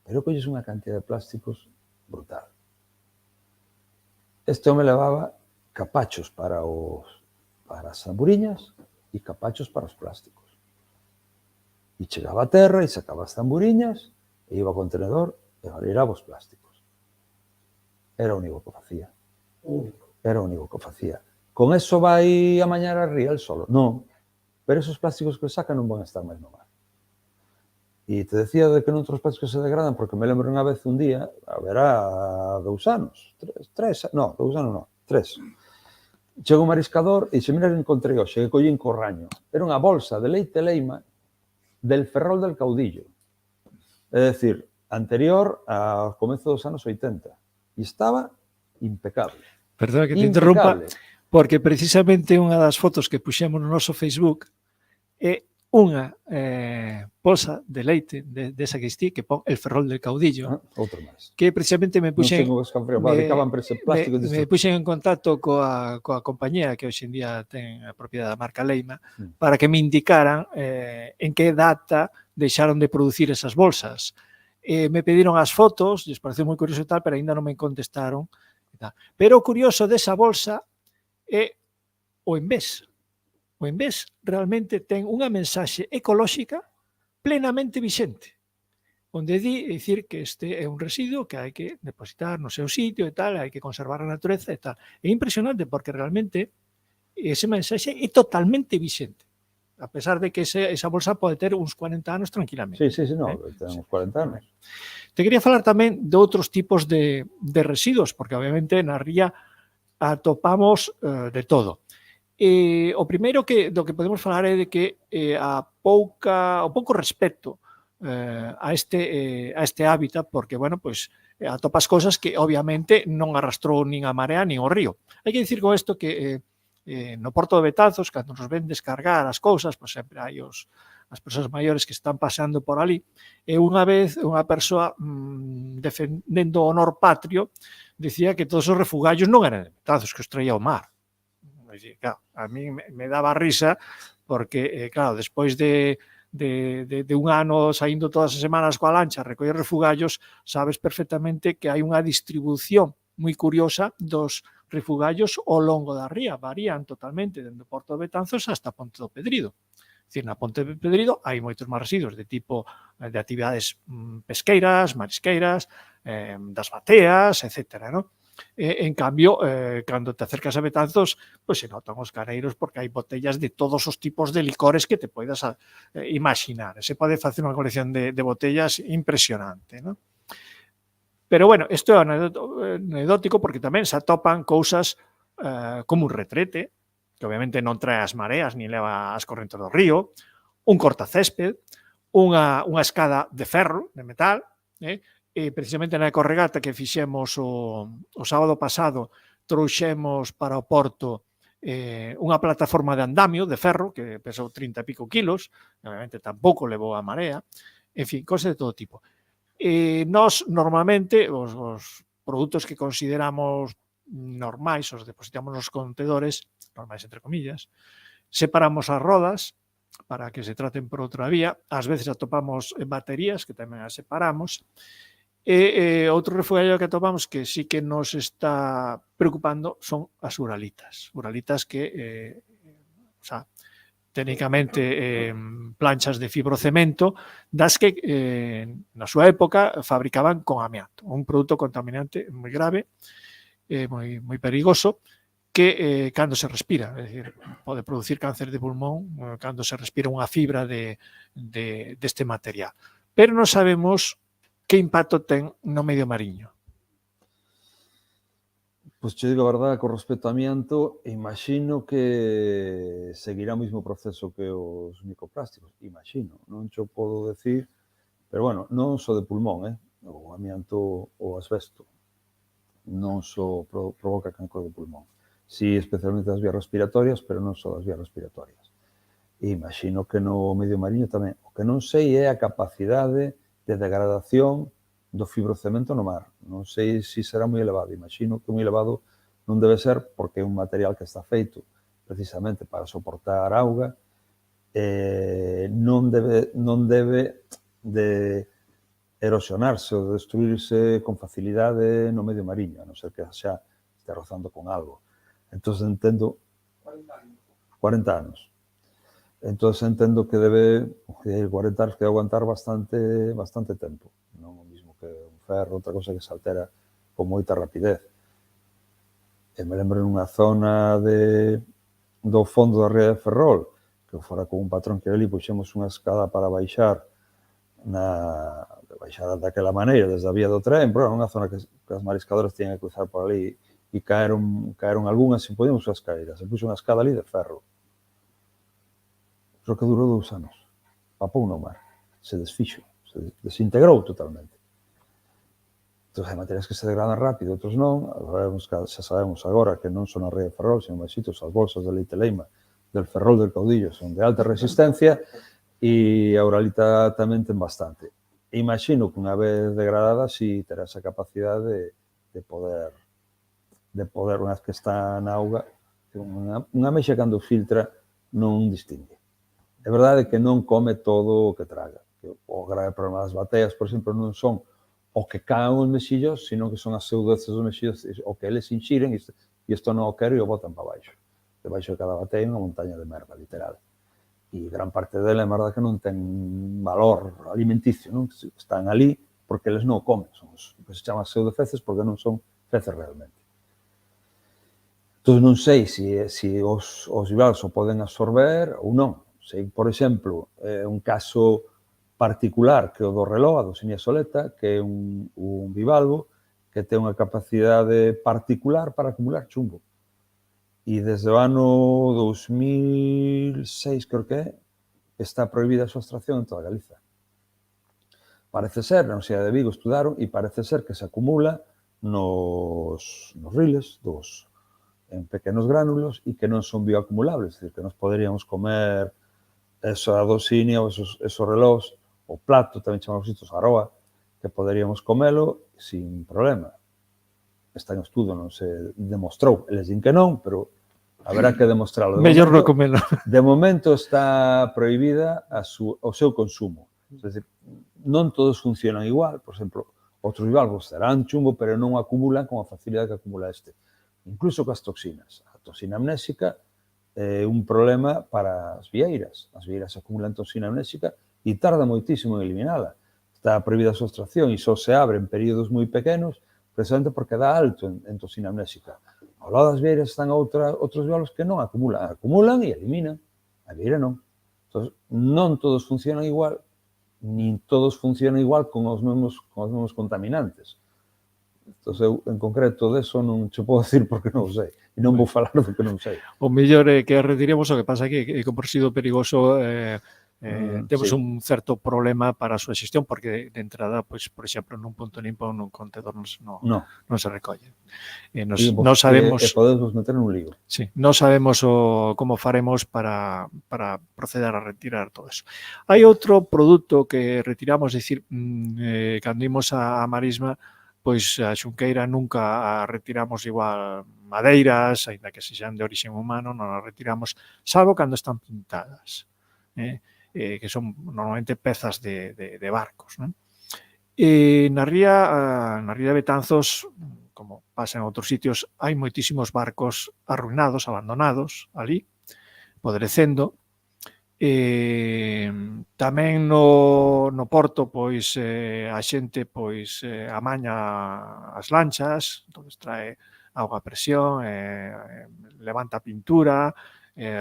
Pero colles unha cantidad de plásticos brutal. Este home levaba capachos para as zamburiñas e capachos para os plásticos. E chegaba a terra e sacaba as zamburiñas e iba ao contenedor e valiraba os plásticos. Era o único que facía. Era o único que facía. Con eso vai amañar a ría el solo? Non. Pero esos plásticos que saca non van a estar máis no mar. E te decía de que noutros plásticos se degradan porque me lembro unha vez un día, haberá 2 anos, 3, non, 2 anos non, 3. Chego un mariscador e xe, mira que encontrei hoxe, que collín co raño. Era unha bolsa de leite leima del Ferrol del Caudillo. É dicir, anterior ao comezo dos anos 80. E estaba impecable. Perdona que te interrumpa, porque precisamente unha das fotos que puxemos no noso Facebook é unha bolsa de leite desa que existí, que pon el Ferrol del Caudillo, outro máis. Que precisamente me puxen en contacto coa compañía que hoxe en día ten a propiedade da marca Leima, para que me indicaran en que data deixaron de producir esas bolsas. Me pediron as fotos, lles pareceu moi curioso e tal, pero ainda non me contestaron. Pero o curioso desa bolsa é o envés. O envés realmente ten unha mensaxe ecolóxica plenamente vixente, onde dicir que este é un residuo que hai que depositar no seu sitio e tal, hai que conservar a natureza e tal. É impresionante porque realmente ese mensaxe é totalmente vixente, a pesar de que esa bolsa pode ter uns 40 anos tranquilamente. Sí, non, ten uns 40 anos. Te quería falar tamén de outros tipos de residuos, porque obviamente na ría atopamos de todo. O primeiro do que podemos falar é de que o pouco respeto a este hábitat, porque, bueno, pois atopas cosas que obviamente non arrastrou nin a marea nin o río. Hai que dicir con isto que no Porto de Betanzos, cando nos ven descargar as cousas, pois sempre hai as persoas maiores que están pasando por ali, e unha vez unha persoa defendendo o honor patrio dicía que todos os refugallos non eran de Betanzos, que os traía o mar. Claro, a mí me daba risa porque, claro, despois de un ano saindo todas as semanas coa lancha a recoller refugallos, sabes perfectamente que hai unha distribución moi curiosa dos refugallos ao longo da ría, varían totalmente dende o Porto de Betanzos hasta Ponte do Pedrido. É dicir, na Ponte do Pedrido hai moitos máis residuos de tipo de actividades pesqueiras, marisqueiras, das bateas, etcétera, non? En cambio, cando te acercas a Betanzos, pois se notan os caneiros porque hai botellas de todos os tipos de licores que te poidas imaginar. Se pode facer unha colección de botellas impresionante, non? Pero, bueno, isto é anecdótico porque tamén se atopan cousas como un retrete, que obviamente non trae as mareas ni leva as correntes do río, un cortacésped, unha escada de ferro, de metal, e precisamente na ecorregata que fixemos o sábado pasado trouxemos para o Porto unha plataforma de andamio de ferro que pesou 30 e pico kilos, obviamente tampouco levou a marea, en fin, cosas de todo tipo. Nós normalmente os produtos que consideramos normais, os depositamos nos contedores, normais entre comillas, separamos as rodas para que se traten por outra vía, ás veces atopamos baterías que tamén as separamos. E outro refugallo que atopamos que sí que nos está preocupando son as uralitas. Uralitas que, técnicamente planchas de fibrocemento das que na súa época fabricaban con amianto, un produto contaminante moi grave, moi perigoso, que cando se respira, é dicir, pode producir cáncer de pulmón cando se respira unha fibra deste material. Pero non sabemos que impacto ten no medio mariño. Pois che digo a verdade, con respecto ao amianto, imagino que seguirá o mesmo proceso que os microplásticos. Imagino, non xo podo decir, pero bueno, non só de pulmón, o amianto ou asbesto non só provoca cancro de pulmón. Sí, especialmente das vías respiratorias, pero non só das vías respiratorias. E imagino que no medio mariño tamén. O que non sei é a capacidade de degradación do fibrocemento no mar. Non sei se será moi elevado. Imagino que moi elevado non debe ser porque é un material que está feito precisamente para soportar auga, non debe de erosionarse ou destruirse con facilidade no medio mariño, a non ser que xa este rozando con algo. Entón, entendo... 40 anos. Entón, entendo que debe 40 anos que aguantar bastante tempo. Non o mismo que un ferro, outra cosa que se altera con moita rapidez. E me lembro nunha zona do fondo da ría de Ferrol, que fora con un patrón que ali puxemos unha escada para baixar daquela maneira, desde a vía do tren, pero unha zona que as mariscadoras tiñan que cruzar por ali e caeron algunhas e podíamos as caídas. Se puxo unha escada ali de ferro. Creo que durou 2 anos. Papou no mar. Se desfixo. Se desintegrou totalmente. Entón, hai materiais que se degradan rápido, outros non. Xa sabemos agora que non son a ría de Ferrol, sino máis sitios, as bolsas de leite leima del Ferrol del Caudillo son de alta resistencia e a uralita tamén ten bastante. Imagino que unha vez degradada si terá esa capacidade de poder, unha vez que está na auga, unha mexa cando filtra non distingue. É verdade que non come todo o que traga. O grave problema das bateas, por exemplo, non son o que caen os mexillos, sino que son as pseudoces dos mexillos, o que eles inxiren, e isto non o quero e o botan para baixo. Debaixo de cada batea é unha montaña de merda, literal. E gran parte dela é merda que non ten valor alimenticio, non? Están ali porque eles non o comen. Son os que se chaman pseudofeces porque non son feces realmente. Entón, non sei se os bivalvos o poden absorber ou non. Sei, por exemplo, un caso particular que o do reló, a dosinia soleta, que é un bivalvo que ten unha capacidade particular para acumular chumbo. E desde o ano 2006, creo que é, está prohibida a súa extracción en toda Galiza. Parece ser, na Universidade de Vigo estudaron, e parece ser que se acumula nos riles, en pequenos gránulos, e que non son bioacumulables, é dicir, que nos poderíamos comer esa dosinia, esos relós, o plato, tamén chamamos isto, a roa, que poderíamos comelo sin problema. Está en estudo, non se demostrou. Eles din que non, pero haberá que demostrarlo. Mellor non comelo. De momento está prohibida o seu consumo. É dicir, non todos funcionan igual. Por exemplo, outros bivalvos terán chumbo, pero non acumulan con a facilidade que acumula este. Incluso coas toxinas. A toxina amnésica é un problema para as vieiras. As vieiras acumulan toxina amnésica e tarda moitísimo en eliminala. Está prohibida a súa extracción e só se abre en períodos moi pequenos, precisamente porque dá alto en toxina amnésica. Ao lado das vieiras están outros bivalvos que non acumulan e eliminan. A vieira non. Entón, non todos funcionan igual, nin todos funcionan igual con os mesmos contaminantes. Entón, eu, en concreto, deso non che podo decir porque non o sei. E non vou falar do que non sei. O mellor é que retiremos, o que pasa é que como residuo perigoso temos un certo problema para a súa xestión, porque de entrada, pois, por exemplo, nun punto limpo, nun contedor non se recolle. Non sabemos... E podemos meter nun lío. Sí, non sabemos como faremos para proceder a retirar todo eso. Hai outro produto que retiramos, é dicir, cando imos a Marisma, pois a xunqueira nunca a retiramos igual madeiras, aínda que sexan de origen humano, non as retiramos, salvo cando están pintadas, que son normalmente pezas de barcos, non? E na ría de Betanzos, como pasa en outros sitios, hai moitísimos barcos arruinados, abandonados ali, podrecendo. Tamén no porto, pois, a xente pois amaña as lanchas, entón trae auga a presión, levanta a pintura,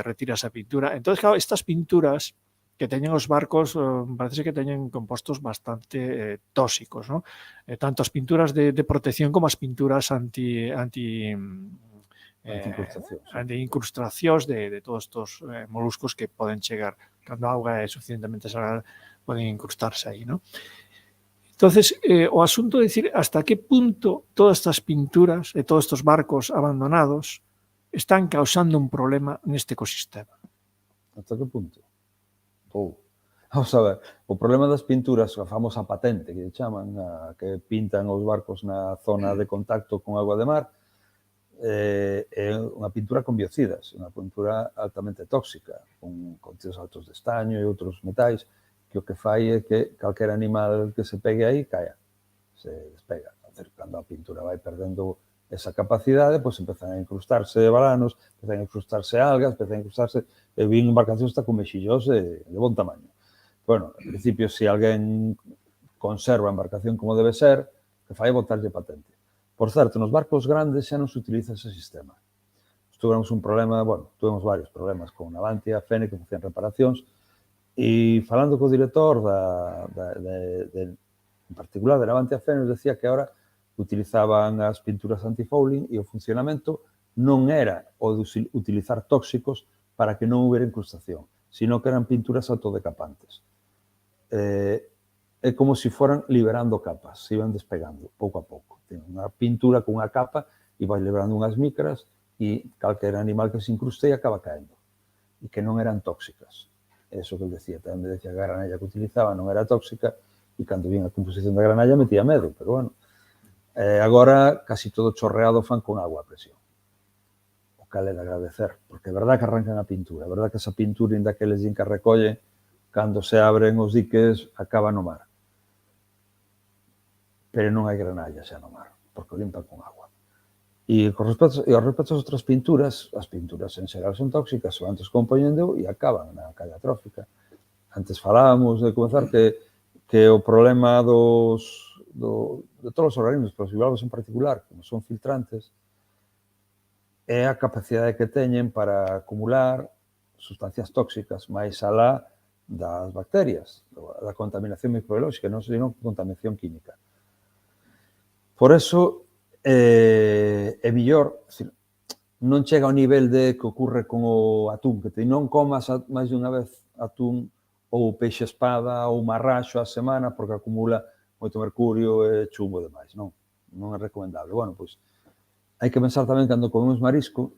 retira esa pintura. Entón, claro, estas pinturas que teñen os barcos, parece que teñen compostos bastante tóxicos, ¿no? Tanto as pinturas de protección como as pinturas anti-incrustacións de todos estos moluscos que poden chegar, cando a auga é suficientemente salada, poden incrustarse aí, ¿no? Entonces, o asunto de decir hasta que punto todas estas pinturas e todos estos barcos abandonados están causando un problema neste ecosistema. Hasta que punto? Vamos a ver, o problema das pinturas, a famosa patente que chaman, que pintan os barcos na zona de contacto con agua de mar, é unha pintura con biocidas, unha pintura altamente tóxica, con contidos altos de estaño e outros metais, que o que fai é que calquer animal que se pegue aí caia, se despega. Cando a pintura vai perdendo esa capacidade, pois empezan a incrustarse balanos, empezan a incrustarse algas, empezan a incrustarse... Eu vi embarcacións hasta con mexillós de bon tamaño. Bueno, en principio, se alguén conserva a embarcación como debe ser, que fai botarlle patente. Por certo, nos barcos grandes xa non se utiliza ese sistema. Tuvemos un problema, bueno, tuvemos varios problemas con Navantia, Fene, que facían reparacións, e falando co director en particular de Navantia Fene, nos decía que ahora utilizaban as pinturas anti-fouling e o funcionamento non era o de utilizar tóxicos para que non houbera incrustación, sino que eran pinturas autodecapantes. É como se foran liberando capas, se iban despegando, pouco a pouco. Ten unha pintura con unha capa e vai liberando unhas micras e calquer animal que se incruste acaba caendo. E que non eran tóxicas. Eso que ele decía, tamén me decía que a granalla que utilizaba non era tóxica e cando vin a composición da granalla metía medo, pero bueno. Agora casi todo chorreado fan con agua a presión. O cal é de agradecer, porque é verdad que arrancan a pintura, é verdad que esa pintura, inda que les din que recolle, cando se abren os diques, acaba no mar. Pero non hai granalla xa no mar, porque o limpan con agua. E con respecto ás outras pinturas, as pinturas en xeral son tóxicas, van descompoñendo e acaban na cadeia trófica. Antes falábamos de comenzar que o problema de todos os organismos, pero os bivalvos en particular, como son filtrantes, é a capacidade que teñen para acumular sustancias tóxicas máis alá das bacterias, da contaminación microbiolóxica, non senón contaminación química. Por eso, é mellor, non chega ao nivel de que ocorre con o atún, que non comas máis dunha vez atún ou peixe espada ou marraxo a semana porque acumula moito mercurio e chumbo demais, non? Non é recomendable. Bueno, pois, hai que pensar tamén cando comemos marisco,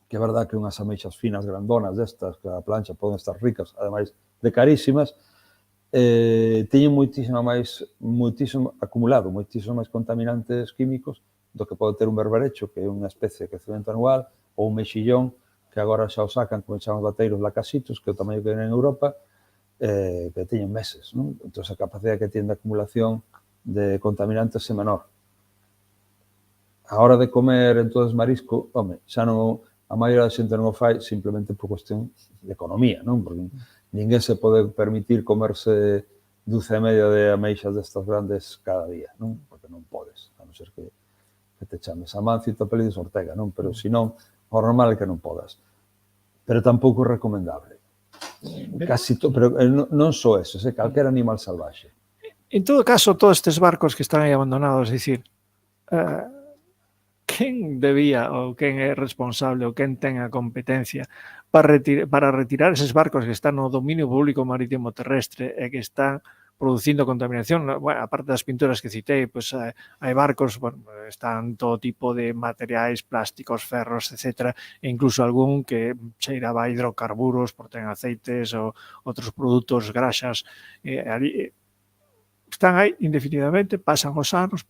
que é verdad que unhas ameixas finas grandonas destas, que a plancha poden estar ricas, ademais de carísimas, teñen moitísimo acumulado, moitísimo máis contaminantes químicos do que pode ter un berberecho, que é unha especie de crecemento anual, ou un mexillón, que agora xa o sacan, como chaman bateiros lacasitos, que é o tamaño que ten en Europa, que teñen meses, non? Entón, a capacidade que ten de acumulación de contaminantes é menor. A hora de comer, entonces, marisco, home, xa non, a maioria da xente non o fai simplemente por cuestión de economía, non? Porque ninguén se pode permitir comerse 12,5 de ameixas destas grandes cada día, non? Porque non podes, a non ser que te chames Amancio e te apelides Ortega, non? Pero, senón, o normal é que non podas. Pero tampouco é recomendable. Pero non só eso, é calquer animal salvaxe. En todo caso, todos estes barcos que están aí abandonados, é dicir, quen debía ou quen é responsable ou quen ten a competencia para retirar eses barcos que están no dominio público marítimo terrestre e que están producindo contaminación? Bueno, aparte das pinturas que citei, pues, hai barcos, bueno, están todo tipo de materiais, plásticos, ferros, etc. E incluso algún que cheiraba a hidrocarburos porque ten aceites ou outros produtos, graxas. Están aí indefinidamente, pasan os anos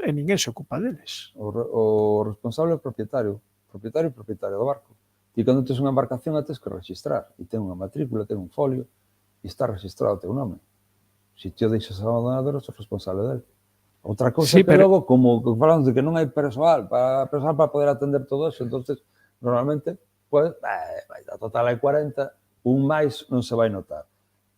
e ninguén se ocupa deles. O responsable é o propietario do barco. E cando tens unha embarcación a tens que registrar, e ten unha matrícula, ten un folio, e está registrado o teu nome. Se ti o deixas abandonado, eres o responsable del. Outra cousa que logo, como falamos de que non hai persoal para poder atender todo eso, entonces normalmente, pues, a total hai 40, un máis non se vai notar.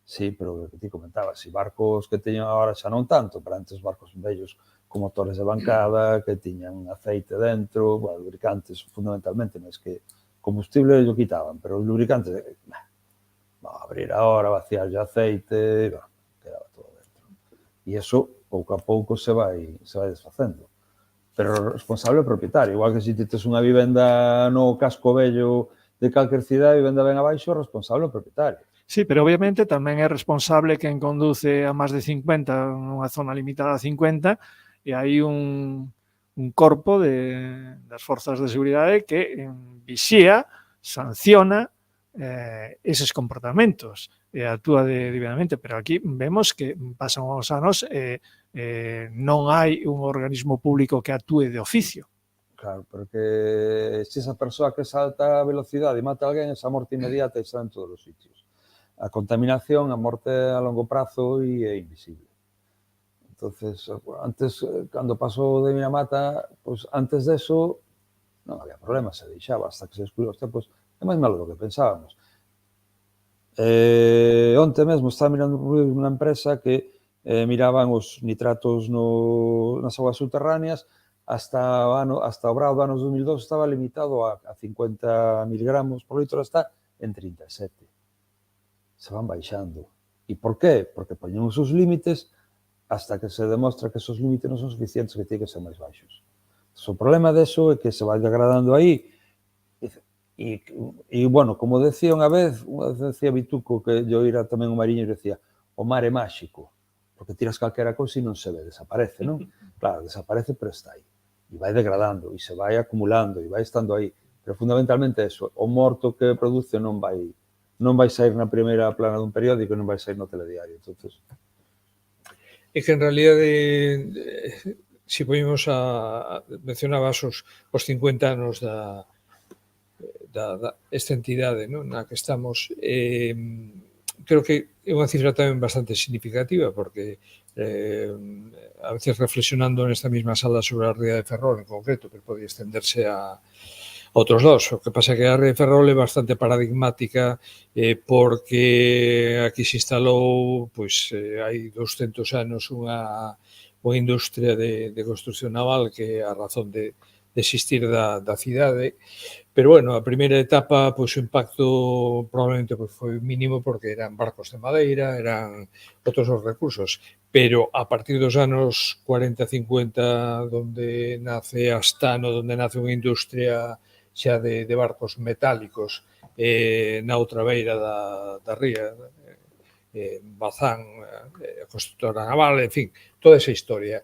Sí, pero o que ti comentabas, si barcos que teñen agora xa non tanto, pero antes barcos vellos con motores de bancada, que tiñan aceite dentro, bueno, lubricantes fundamentalmente, mas que combustible lo quitaban, pero os lubricantes, abrir ahora, vaciar o aceite, quedaba todo dentro. E iso, pouco a pouco, se vai desfacendo. Pero o responsable é o propietario, igual que se ti tes unha vivenda no casco vello de calquer cidade, a vivenda ben abaixo, o responsable é o propietario. Sí, pero obviamente tamén é responsable quen conduce a máis de 50 nunha zona limitada a 50 e hai un corpo das forzas de seguridade que vixía, sanciona eses comportamentos e actúa debidamente, pero aquí vemos que pasan os anos e non hai un organismo público que actúe de oficio. Claro, porque se esa persoa que salta a velocidade e mata a alguén, esa morte inmediata está en todos os sitios. A contaminación, a morte a longo prazo é invisible. Entonces, antes, cando pasou de Minamata, pues antes de eso non había problema, se deixaba hasta que se descubriu os tempos. É máis malo do que pensábamos. Onte mesmo estaba mirando unha empresa que miraban os nitratos nas aguas subterráneas hasta o brao do ano 2002 estaba limitado a 50 miligramos por litro, está en 37. Se van baixando. E por qué? Porque poñen os seus límites hasta que se demostra que esos límites non son suficientes, que tienen que ser máis baixos. O problema deso é que se vai degradando aí e, bueno, como decía unha vez decía Bituco, que yo era tamén un mariñeiro, decía, o mar é máxico, porque tiras calquera cousa e non se ve, desaparece, non? Claro, desaparece, pero está aí. E vai degradando, e se vai acumulando, e vai estando aí. Pero fundamentalmente eso, o morto que produce non vai sair na primeira plana dun periódico e non vai sair no telediario. Entonces, é que en realidade, se poñemos mencionabas os 50 anos da esta entidade, non, na que estamos, creo que é unha cifra tamén bastante significativa, porque a veces reflexionando nesta mesma sala sobre a ría de Ferrol en concreto, que pode extenderse a outros dos. O que pasa é que a ría de Ferrol é bastante paradigmática porque aquí se instalou, pois, hai 200 anos unha industria de construcción naval que é a razón de existir da cidade. Pero, bueno, a primeira etapa, pois, o impacto probablemente foi mínimo porque eran barcos de madeira, eran outros os recursos. Pero a partir dos anos 40-50, donde nace Astano, donde nace unha industria xa de barcos metálicos na outra beira da ría, Bazán, a constructora naval, en fin, toda esa historia.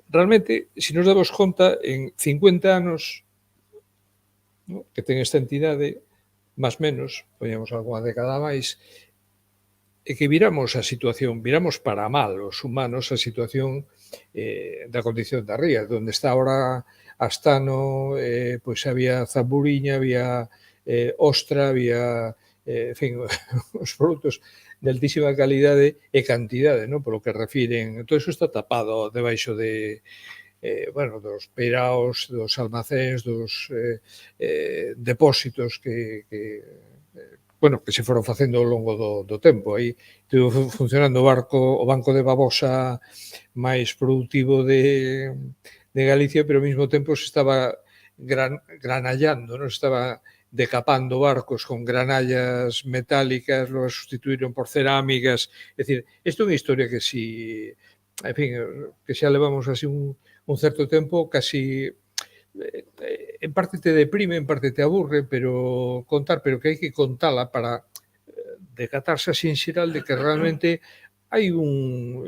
Realmente, se nos damos conta, en 50 anos que ten esta entidade, máis menos, poñemos algunha década máis, é que viramos a situación, viramos para mal os humanos a situación da condición da ría, onde está ahora Astano, pois había zamburiña, había ostra, había, en fin, os produtos de altísima calidade e cantidade, non? Polo que refiren, todo iso está tapado debaixo de bueno, dos peiraos, dos almacéns, dos depósitos que se foron facendo ao longo do tempo. Aí estivo funcionando o Banco de Babosa máis productivo de Galicia, pero ao mesmo tempo se estaba granallando, non? Estaba decapando barcos con granallas metálicas, logo sustituíron por cerámicas. É dicir, isto é unha historia que si, en fin, que xa levamos así un certo tempo, casi en parte te deprime, en parte te aburre, pero que hai que contala para decatarse así en xeral de que realmente hai un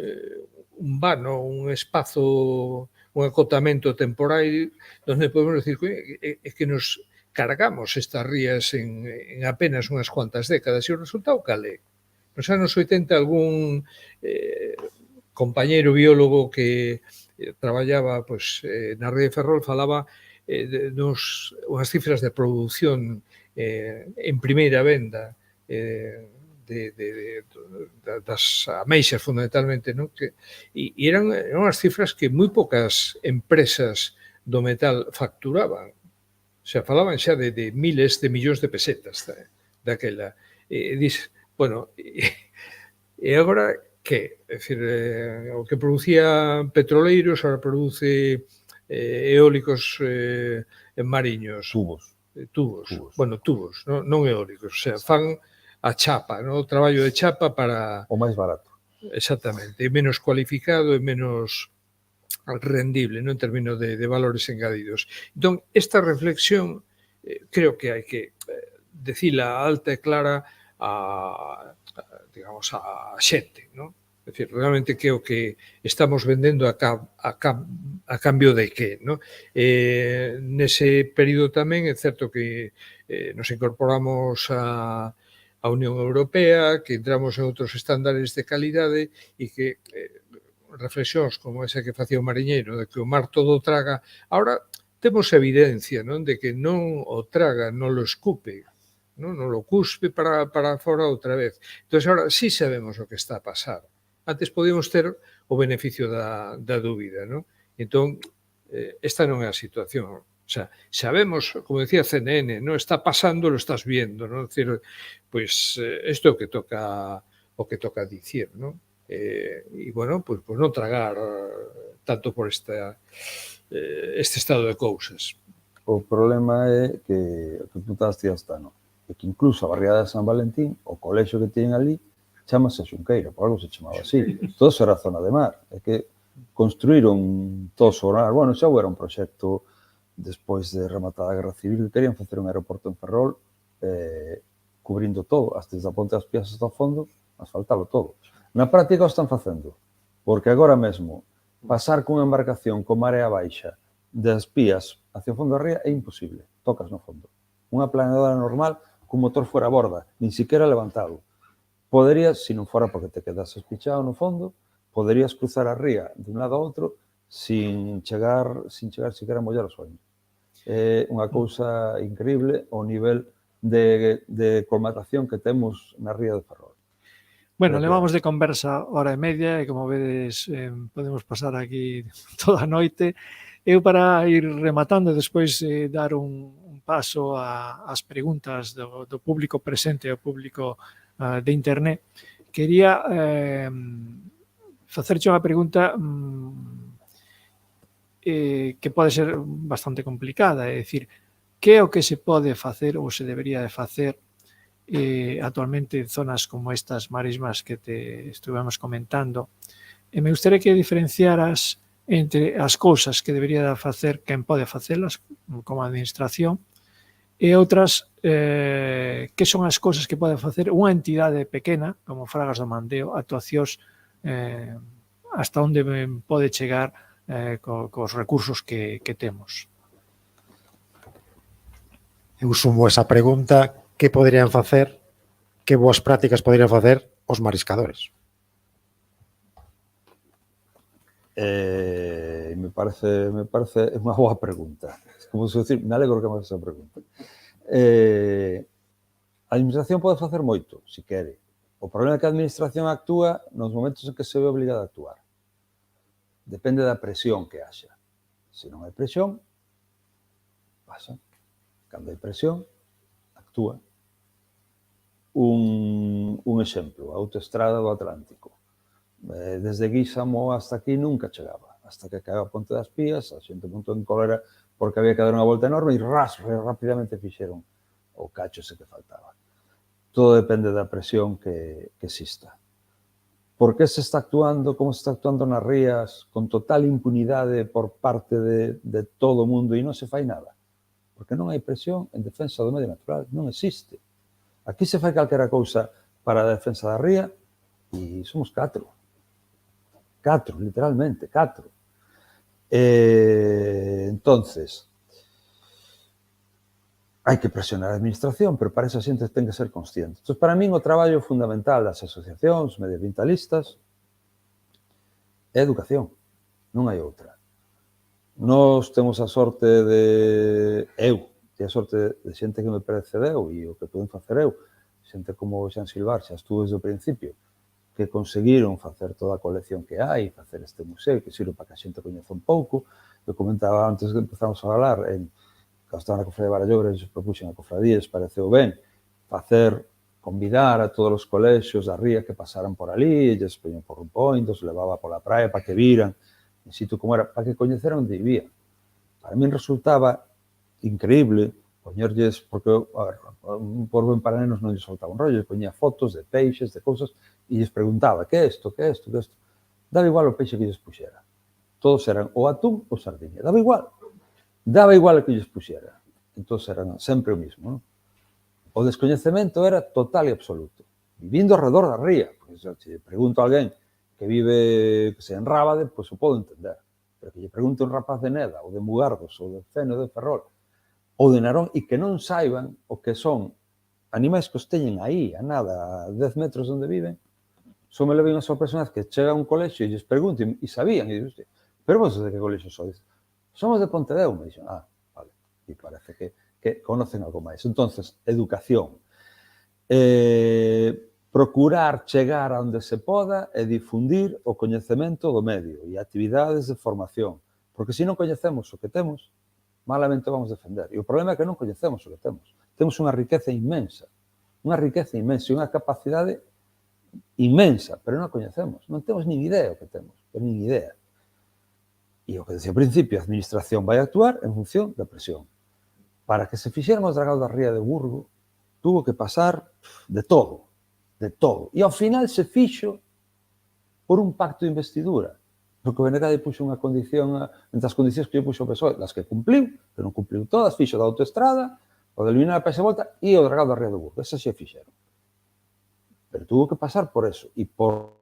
vano, un espazo, un acotamento temporal donde podemos decir que nos cargamos estas rías en apenas unhas cuantas décadas e o resultado cal é? Nos anos 80 algún compañeiro biólogo que traballaba na ría de Ferrol falaba unhas cifras de produción en primeira venda das ameixas fundamentalmente, non? E eran as cifras que moi poucas empresas do metal facturaban. O sea, falaban xa de miles de millóns de pesetas daquela. E dis, bueno, e agora que? É dicir, o que producía petroleiros agora produce eólicos en mariños. Tubos. Bueno, tubos, non eólicos. O sea, fan a chapa, o traballo de chapa para... O máis barato. Exactamente. É menos cualificado e menos rendible, en términos de valores engadidos. Entón, esta reflexión creo que hai que decila alta e clara digamos, a xente, non? É dicir, realmente que o que estamos vendendo a cambio de que, non? Nese período tamén é certo que nos incorporamos a Unión Europea, que entramos en outros estándares de calidade e que reflexións como esa que facía o mariñeiro, de que o mar todo traga, ahora temos evidencia, non, de que non o traga, non lo escupe, non lo cuspe para fora outra vez. Entón, ahora sí sabemos o que está a pasar. Antes podíamos ter o beneficio da dúbida, non? Entón, esta non é a situación. O sea, sabemos, como decía CNN, non está pasando, lo estás viendo, non? É dicir, pois, isto é o que toca dicir, non? E, bueno, pois non tragar tanto por este estado de cousas. O problema é que, o que tú estás hasta, non? É que incluso a barriada de San Valentín, o colexo que tienen ali, chamase Xunqueira, por algo se chamaba así. Todo eso era zona de mar. É que construíron todo sobre mar. Bueno, xa era un proxecto despois de rematada a Guerra Civil que querían facer un aeroporto en Ferrol cubrindo todo, hasta desde a Ponte das Pías hasta o fondo, asfaltalo todo. Na práctica o están facendo, porque agora mesmo pasar cunha embarcación con marea baixa das Pías hacia o fondo da ría é imposible, tocas no fondo. Unha planeadora normal cun motor fora a borda, nin siquiera levantado. Poderías, se non fora porque te quedas espichado no fondo, poderías cruzar a ría de un lado a outro sin chegar siquiera a mollar o soño. É unha cousa increíble o nivel de colmatación que temos na ría de Ferrol. Bueno, levamos de conversa hora e media e como vedes podemos pasar aquí toda a noite. Eu para ir rematando despois dar un paso ás preguntas do público presente e ao público de internet, quería facerche unha pregunta que pode ser bastante complicada, é dicir, que é o que se pode facer ou se debería de facer actualmente en zonas como estas marismas que te estuvemos comentando, e me gustaría que diferenciaras entre as cousas que debería de facer quen pode facelas como administración e outras que son as cousas que pode facer unha entidade pequena como Fragas do Mandeo, actuacións hasta onde pode chegar cos recursos que temos. Eu sumo esa pregunta, que poderían facer, que boas prácticas poderían facer os mariscadores? Me parece unha boa pregunta. Como se decir, me alegro que me hagas esa pregunta. A administración pode facer moito, se quere. O problema é que a administración actúa nos momentos en que se ve obligada a actuar. Depende da presión que haxa. Se non hai presión, pasa. Cando hai presión, actúa. Un exemplo, a autoestrada do Atlántico. Desde Guísamo hasta aquí nunca chegaba. Hasta que caeu a Ponte das Pías, a xente montou en cólera porque había que dar unha volta enorme e rapidamente fixeron o cacho ese que faltaba. Todo depende da presión que exista. Por que se está actuando, como se está actuando nas rías, con total impunidade por parte de todo o mundo e non se fai nada? Porque non hai presión en defensa do medio natural, non existe. Aquí se fai calquera cousa para a defensa da ría e somos 4. 4, literalmente, 4. Entonces, hai que presionar a administración, pero para esa xente ten que ser consciente. Entón, para min, o traballo fundamental das asociacións medioambientalistas é a educación, non hai outra. Nós temos a sorte de... Eu, a sorte de xente que me precedeu e o que poden facer eu, xente como Xan Silvar, xa estuvo desde o principio, que conseguiron facer toda a colección que hai, facer este museo, que sirve para que a xente coñeza un pouco. Eu comentaba antes que empezamos a falar, cando estaba na Cofradía de Barallobre, se propuxen a Cofradía, pareceu ben, convidar a todos os colexios da ría que pasaran por ali, lles poñen por un pointos, levaba pola praia para que viran, in situ como era, para que coñeceran onde vivía. Para min resultaba increíble poñerlles, porque, a ver, por ben para nenos non lles soltaba un rollo, poñía fotos de peixes, de cousas, e lles preguntaba, que é isto, que é isto, que é isto. Daba igual o peixe que lles puxera. Todos eran o atún ou sardiña. Daba igual o que lles puxera. Entón eran sempre o mismo, non? O descoñecemento era total e absoluto. Vivindo ao redor da ría, porque se pregunto a alguén que vive en Rábade, pois o podo entender. Pero que lle pregunte un rapaz de Neda, ou de Mugardos, ou de Feno, ou de Ferrol, ou de Narón, e que non saiban o que son animais que os teñen aí, a nada, a 10 metros onde viven, só me levei unha sorpresa que chega a un colexio e lles pregunten, e sabían, e dixen, pero vos de que colexio sois? Somos de Pontedeu, me dixen, vale, e parece que conocen algo máis. Entonces, educación. Procurar chegar a onde se poda e difundir o coñecemento do medio e actividades de formación, porque se non coñecemos o que temos, malamente vamos defender. E o problema é que non coñecemos o que temos. Temos unha riqueza inmensa, e unha capacidade inmensa, pero non a coñecemos. Non temos nin idea o que temos, pero nin idea. E o que decía ao principio, a administración vai actuar en función da presión. Para que se fixeran os dragados da ría de Burgo, tuvo que pasar de todo, de todo. E ao final se fixo por un pacto de investidura. Porque o BNG puxo unha condición, entre as condicións que lle puxo o PSOE, das que cumpliu, que non cumpliu todas, fixo da autoestrada, o de eliminar a pesa volta e o dragado da ría de Burgo. Esas xe fixeron. Pero tuvo que pasar por eso. E por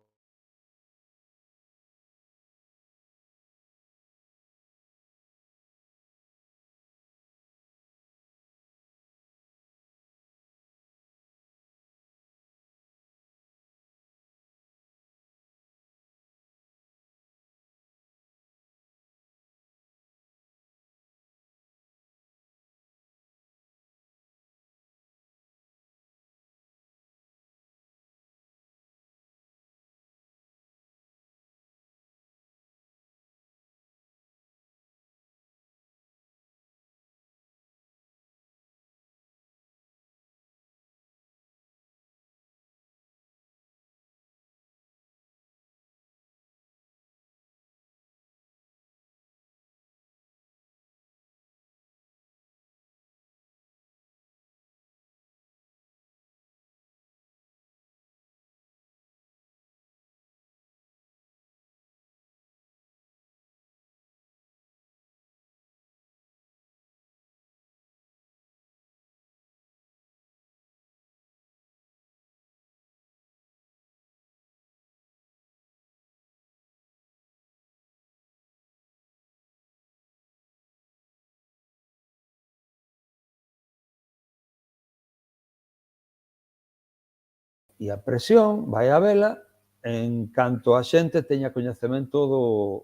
e a presión vai a vela en canto a xente teña coñecemento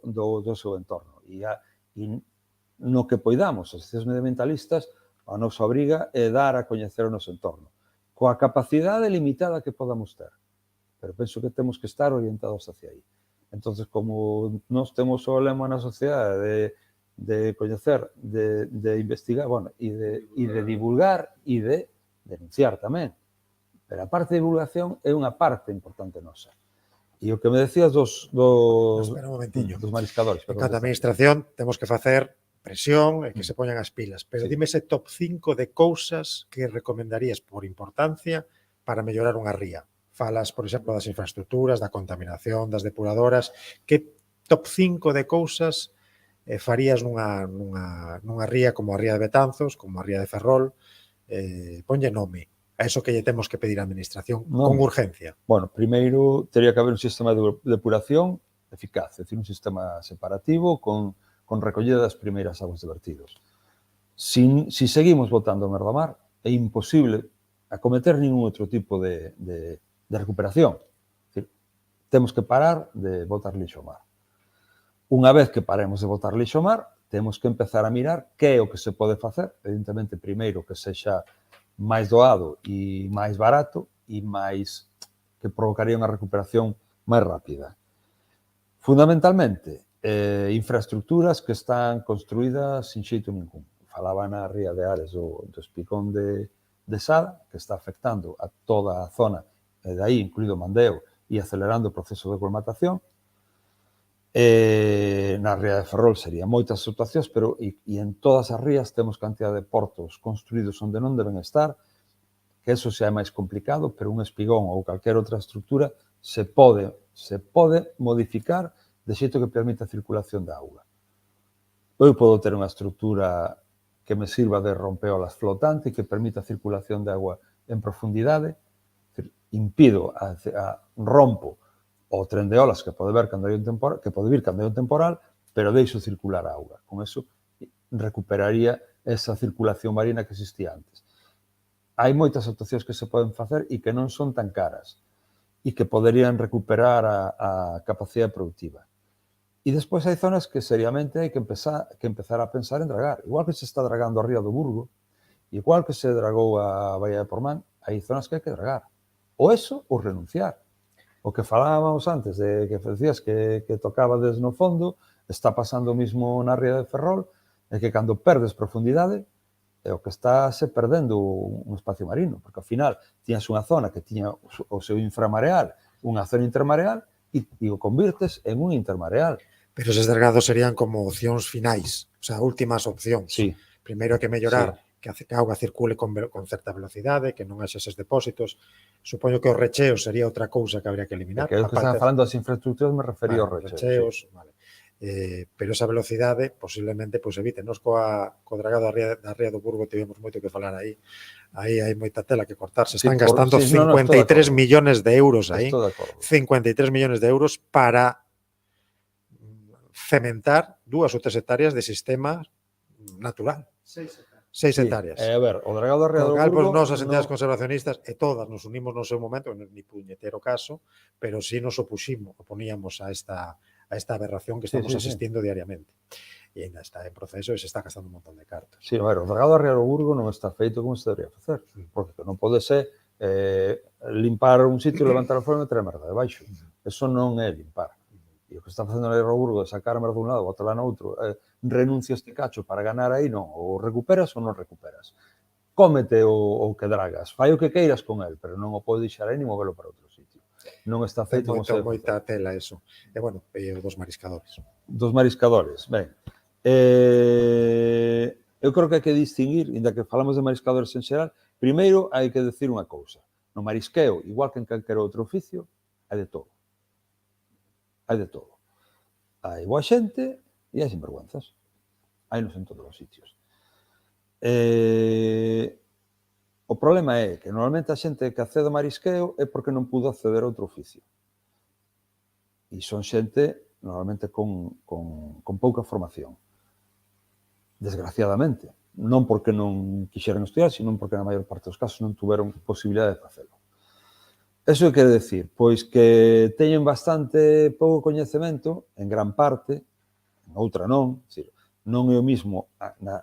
do seu entorno. E no que poidamos, as asociacións medioambientalistas, a nosa obriga é dar a coñecer o noso entorno, coa capacidade limitada que podamos ter. Pero penso que temos que estar orientados hacia aí. Entonces, como nós temos o lema na sociedade de coñecer, de investigar, bueno, e de divulgar e de denunciar tamén. Pero a parte de divulgación é unha parte importante nosa. E o que me decías dos mariscadores. En cada administración temos que facer presión e que se poñan as pilas. Pero dime ese top 5 de cousas que recomendarías por importancia para mellorar unha ría. Falas, por exemplo, das infraestructuras, da contaminación, das depuradoras. Que top 5 de cousas farías nunha ría como a ría de Betanzos, como a ría de Ferrol? Ponlle nome a eso que lle temos que pedir á administración con urgencia. Bueno, primeiro, teria que haber un sistema de depuración eficaz, é dicir, un sistema separativo con recollida das primeiras aguas de vertidos. Si seguimos botando merda ao mar, é imposible acometer ningún outro tipo de recuperación. É dicir, temos que parar de botar lixo ao mar. Unha vez que paremos de botar lixo ao mar, temos que empezar a mirar que é o que se pode facer, evidentemente, primeiro que sexa máis doado e máis barato, máis que provocaría unha recuperación máis rápida. Fundamentalmente, infraestructuras que están construídas sin xeito ningún. Falaba na ría de Ares do espigón de Sada, que está afectando a toda a zona, e de aí incluído Mandeo, e acelerando o proceso de colmatación. Na ría de Ferrol serían moitas situacións, pero e en todas as rías temos cantidad de portos construídos onde non deben estar, que eso xa é máis complicado, pero un espigón ou calquera outra estructura se pode modificar de xeito que permita a circulación da auga. Eu podo ter unha estructura que me sirva de rompeolas flotante que permita a circulación de auga en profundidade, rompo o tren de olas que pode vir cando hai un temporal, pero deixo circular a auga. Con eso recuperaría esa circulación marina que existía antes. Hai moitas actuacións que se poden facer e que non son tan caras e que poderían recuperar a capacidade productiva. E despois hai zonas que seriamente hai que empezar a pensar en dragar. Igual que se está dragando a ría do Burgo, igual que se dragou a Baía de Portmán, hai zonas que hai que dragar. Ou eso, ou renunciar. O que falábamos antes, de que decías que tocabades no fondo, está pasando mismo na ría de Ferrol, é que cando perdes profundidade, é o que está se perdendo un espacio marino, porque ao final tiñas unha zona que tiña o seu inframareal, unha zona intermareal, e o convirtes en un intermareal. Pero eses dragados serían como opcións finais, o sea, últimas opcións. Sí. Primeiro hai que mellorar que a auga circule con certa velocidade, que non haxa eses depósitos. Supoño que os recheos sería outra cousa que habría que eliminar. Que é o que estaba falando das infraestructuras, me refería aos recheos. Vale. Pero esa velocidade, posiblemente, pois evítenos co dragado da ría do Burgo, tivemos moito que falar aí. Aí hai moita tela que cortar. Se están gastando 53 millones de euros aí. 53 millones de euros para cementar 2 ou 3 hectáreas de sistema natural. 6 hectáreas. A ver, o dragado da ría do Burgo... Nos, as entidades conservacionistas, e todas nos unimos no seu momento, non é ni puñetero caso, pero sí nos oponíamos a esta aberración que estamos asistindo diariamente. E ainda está en proceso e se está gastando un montón de cartas. Sí, a ver, o dragado da ría do Burgo non está feito como se debería facer, porque non pode ser limpar un sitio, levantar o fogo e meter a merda debaixo. Eso non é limpar. E o que está facendo na ría do Burgo é sacar a merda dun lado, botala no outro, renuncia este cacho para ganar aí, non, ou recuperas ou non recuperas. Cómete o que dragas, fai o que queiras con el, pero non o pode deixar aí ni movelo para outro sitio. Non está feito como se debe facer. Moita tela eso. E, bueno, dos mariscadores. Dos mariscadores, ben. Eu creo que hai que distinguir, ainda que falamos de mariscadores en xeral, primeiro hai que decir unha cousa. No marisqueo, igual que en calquera outro oficio, hai de todo. Hai de todo. Hai boa xente e hai sinvergüenzas. Hainos en todos os sitios. O problema é que normalmente a xente que accede ao marisqueo é porque non pudo acceder a outro oficio. E son xente normalmente con pouca formación. Desgraciadamente. Non porque non quixeran estudiar, sino porque na maior parte dos casos non tuveron posibilidade de facelo. Eso quere decir, pois que teñen bastante pouco coñecemento, en gran parte, en outra non, non é o mismo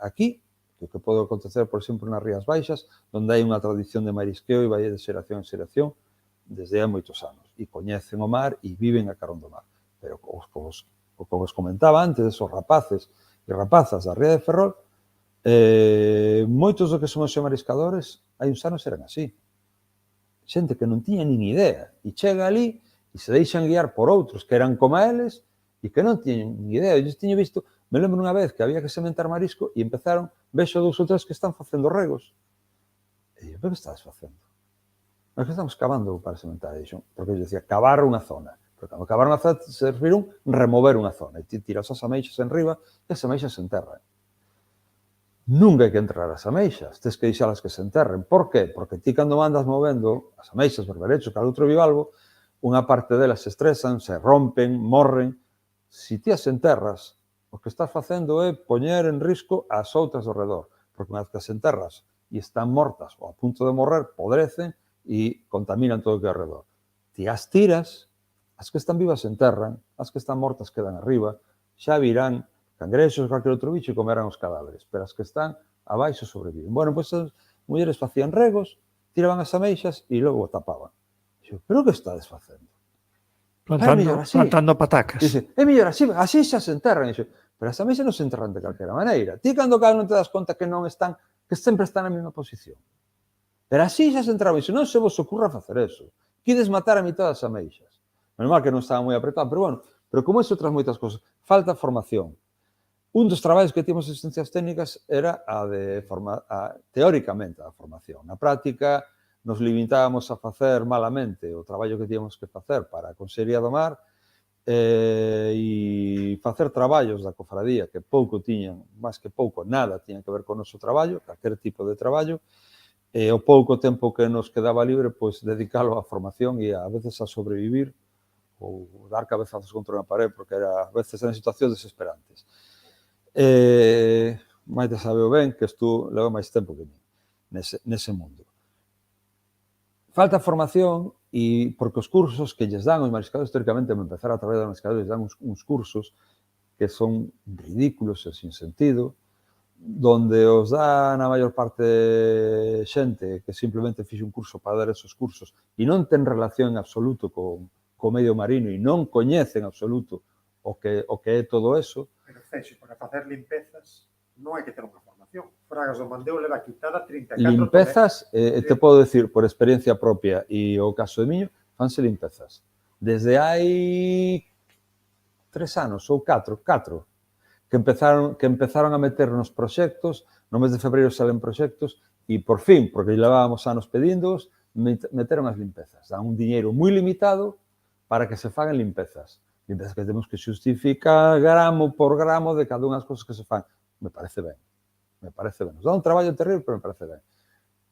aquí, que pode acontecer, por exemplo, nas Rías Baixas, onde hai unha tradición de marisqueo e vai de xeración en xeración desde hai moitos anos, e coñecen o mar e viven a carón do mar. Pero, como os comentaba antes, esos rapaces e rapazas da Ría de Ferrol, moitos do que son os mariscadores hai uns anos eran así. Xente que non tiña nin idea, e chega ali e se deixan guiar por outros que eran como eles e que non tiñan nin idea. Eu tiño visto, me lembro unha vez que había que sementar marisco e empezaron, vexo 2 ou 3 que están facendo regos. E eu, pero que estás facendo? Nós que estamos cavando para sementar, porque eu dicía, cavar unha zona. Porque cando cavar unha zona se refiron remover unha zona. E ti tiras as ameixas en riba e as ameixas se enterran. Nunca hai que enterrar as ameixas, tes que deixalas que se enterren. Por qué? Porque ti cando andas movendo as ameixas, berberechos, cal outro bivalvo, unha parte delas se estresan, se rompen, morren. Si ti as enterras, o que estás facendo é poñer en risco as outras ao redor, porque unha vez que as enterras e están mortas ou a punto de morrer, podrecen e contaminan todo o que é ao redor. Ti as tiras, as que están vivas se enterran, as que están mortas quedan arriba, xa virán cangrexos, calquer outro bicho e comerán os cadáveres, pero as que están abaixo sobreviven. Bueno, pois as mulleres facían regos, tiraban as ameixas e logo o tapaban. Dixo, pero que estades facendo? Plantando patacas. Dice, é mellor así xa se enterran. Dixo, pero as ameixas non se enterran de calquera maneira. Ti cando non te das conta que non están, que sempre están na mesma posición. Pero así xa se enterran. Dixo, non se vos ocurra facer eso. Quides matar a mitad das ameixas. Menos mal que non estaba moi apretado, pero bueno, pero como eso outras moitas cosas, falta formación. Un dos traballos que tínhamos en ciencias técnicas era teóricamente a formación. Na práctica, nos limitábamos a facer malamente o traballo que tíamos que facer para a Consellería do Mar e facer traballos da cofradía que pouco tiñan, máis que pouco, nada tiñan que ver con o noso traballo, calquer tipo de traballo, e o pouco tempo que nos quedaba libre, pois dedicalo á formación e a veces a sobrevivir ou dar cabezazos contra unha pared, porque a veces eran situacións desesperantes. Maite sabeo ben que isto leva máis tempo que mí nese mundo. Falta formación e porque os cursos que lles dan os mariscadores, teóricamente, me empezar a traballar de mariscadores, dan uns cursos que son ridículos e sin sentido, donde os dá na maior parte xente que simplemente fixe un curso para dar esos cursos e non ten relación en absoluto co medio marino e non coñece en absoluto o que é todo eso. Pero, Césio, para facer limpezas non hai que ter unha formación. Fragas do Mandeo leva quitada 34 limpezas, te podo decir por experiencia propia e o caso de Miño, fanse limpezas. Desde hai 3 anos ou 4, que empezaron a meter nos proxectos, no mes de febreiro salen proxectos, e por fin, porque levábamos anos pedíndoos, meteron as limpezas. Dan un diñeiro moi limitado para que se fagan limpezas. Limpezas que temos que xustificar gramo por gramo de cada unha das cosas que se fan. Me parece ben. Nos dá un traballo terrible, pero me parece ben.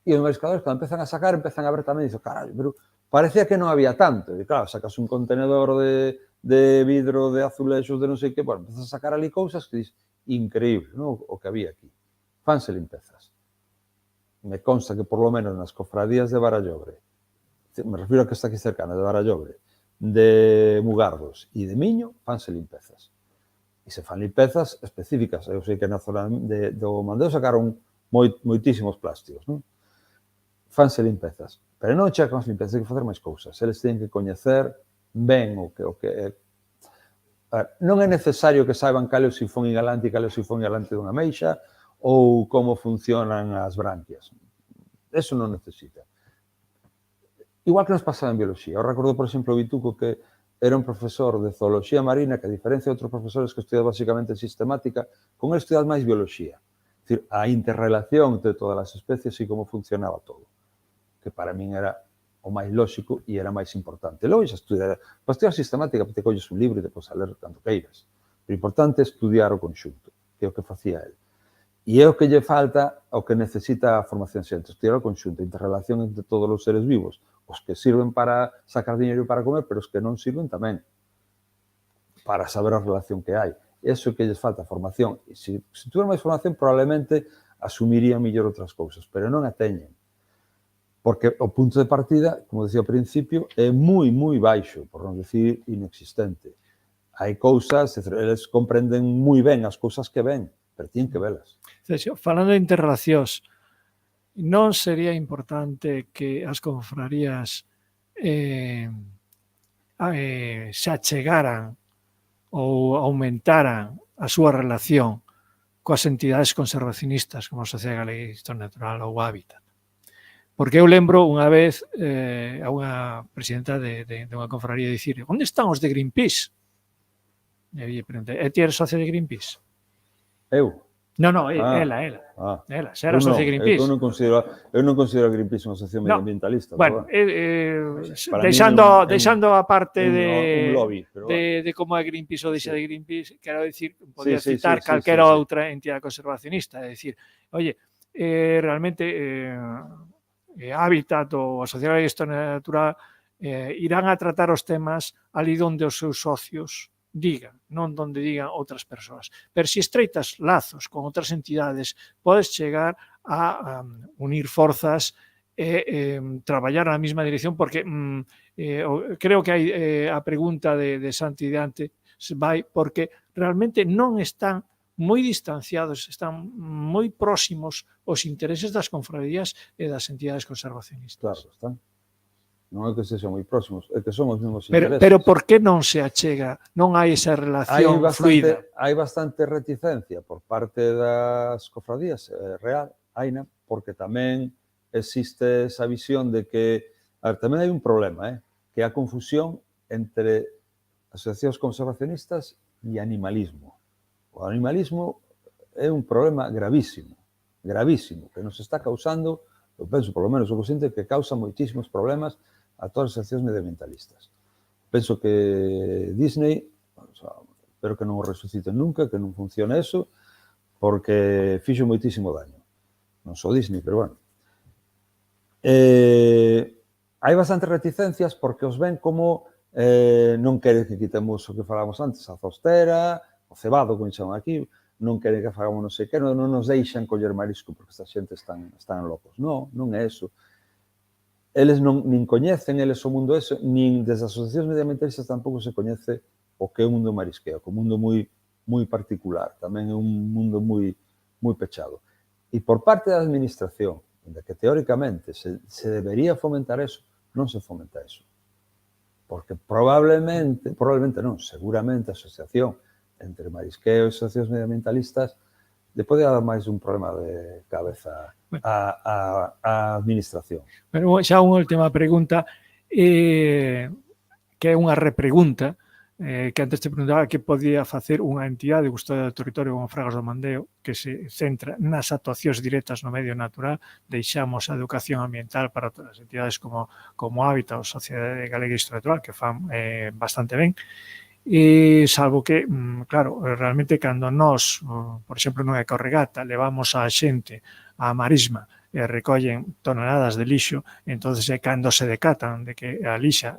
E os mariscadores, cando empezan a sacar, empezan a ver tamén, dicen, carallo, pero parecía que non había tanto. E claro, sacas un contenedor de vidro, de azulexos, de non sei que, bueno, empezas a sacar ali cousas que dices, increíble, non? O que había aquí. Fanse limpezas. Me consta que por lo menos nas cofradías de Barallobre, me refiro a que está aquí cercana, de Barallobre, de Mugardos e de Miño, fanse limpezas. E se fan limpezas específicas. Eu sei que na zona do Mandeo sacaron moitísimos plásticos, non? Fanse limpezas. Pero non checan as limpezas, hai que facer máis cousas. Eles teñen que coñecer ben o que é. Non é necesario que saiban cal é o sifón inhalante e cal é o sifón inhalante dunha meixa ou como funcionan as branquias. Eso non necesita. Igual que nos pasaba en biología. Eu recordo, por exemplo, o Vituco que era un profesor de zoología marina que, a diferencia de outros profesores que estudian basicamente sistemática, con ele estudiaba máis biología. É dicir, a interrelación de todas as especies e como funcionaba todo. Que para min era o máis lóxico e era máis importante. Logo, xa estudiar, para estudiar sistemática, te colles un libro e te podes a ler cando queiras. O importante é estudiar o conxunto, que é o que facía ele. E é o que lle falta, o que necesita a formación xente, estudiar o conxunto, a interrelación entre todos os seres vivos, os que sirven para sacar dinheiro para comer, pero os que non sirven tamén, para saber a relación que hai. Eso que lles falta, formación. E se tuver máis formación, probablemente asumirían mellor outras cousas, pero non a teñen. Porque o punto de partida, como decía ao principio, é moi baixo, por non decir inexistente. Hai cousas, eles comprenden moi ben as cousas que ven, pero tienen que velas. Falando de interrelacións, non sería importante que as confrarías se achegaran ou aumentaran a súa relación coas entidades conservacionistas como a Sociedade Galega de Historia Natural ou Hábitat? Porque eu lembro unha vez a unha presidenta de unha confraría dicir, onde están os de Greenpeace? E eu lle preguntei, ti eres socio de Greenpeace? Eu? Non, ela. Se era socio de Greenpeace. Eu non considero a Greenpeace unha asociación medioambientalista. Bueno, deixando a parte de como é Greenpeace ou deixa de Greenpeace, quero dicir, podía citar calquera outra entidade conservacionista, é dicir, oye, realmente Hábitat ou a Sociedade de Historia Natural irán a tratar os temas ali onde os seus socios digan, non onde digan outras persoas. Pero se estreitas lazos con outras entidades, podes chegar a unir forzas e traballar na mesma dirección, porque creo que hai a pregunta de Santi de antes vai porque realmente non están moi distanciados, están moi próximos aos intereses das confrarías e das entidades conservacionistas. Claro, están. Non é que sexan moi próximos, é que son os mesmos Pero intereses. por que non se achega? Non hai esa relación fluida? Hai bastante reticencia por parte das cofradías, real, haina, porque tamén existe esa visión de que, a ver, tamén hai un problema, que é a confusión entre asociacións conservacionistas e animalismo. O animalismo é un problema gravísimo, que nos está causando, eu penso, polo menos o consciente, que causa moitísimos problemas a todas as asociacións medioambientalistas. Penso que Disney, espero que non o resuciten nunca, que non funcione eso, porque fixo moitísimo daño. Non só Disney, pero bueno. Hai bastantes reticencias porque os ven como non queren que quitemos o que falamos antes, a zostera, o cebado, como chaman aquí, non queren que fagamos non sei que, non nos deixan coller marisco porque esta xente están locos. Non é eso. Eles nin coñecen, eles o mundo ese, nin desde as asociacións medioambientalistas tampouco se coñece o que é o mundo marisqueo, que é un mundo moi particular, tamén é un mundo moi pechado. E por parte da administración, onde que teóricamente se debería fomentar eso, non se fomenta eso. Porque probablemente non, seguramente a asociación entre marisqueo e asociacións medioambientalistas lle pode dar máis un problema de cabeza a administración. Pero xa unha última pregunta, que é unha repregunta, que antes te preguntaba que podía facer unha entidade de custodia do territorio como Fragas do Mandeo que se centra nas actuacións directas no medio natural. Deixamos a educación ambiental para todas as entidades como Hábitat ou Sociedade Galega de Historia Natural, que fan bastante ben. E salvo que, claro, realmente cando nós, por exemplo, nunha ecorregata, levamos a xente á marisma e recollen toneladas de lixo, entonces é cando se decatan de que a ría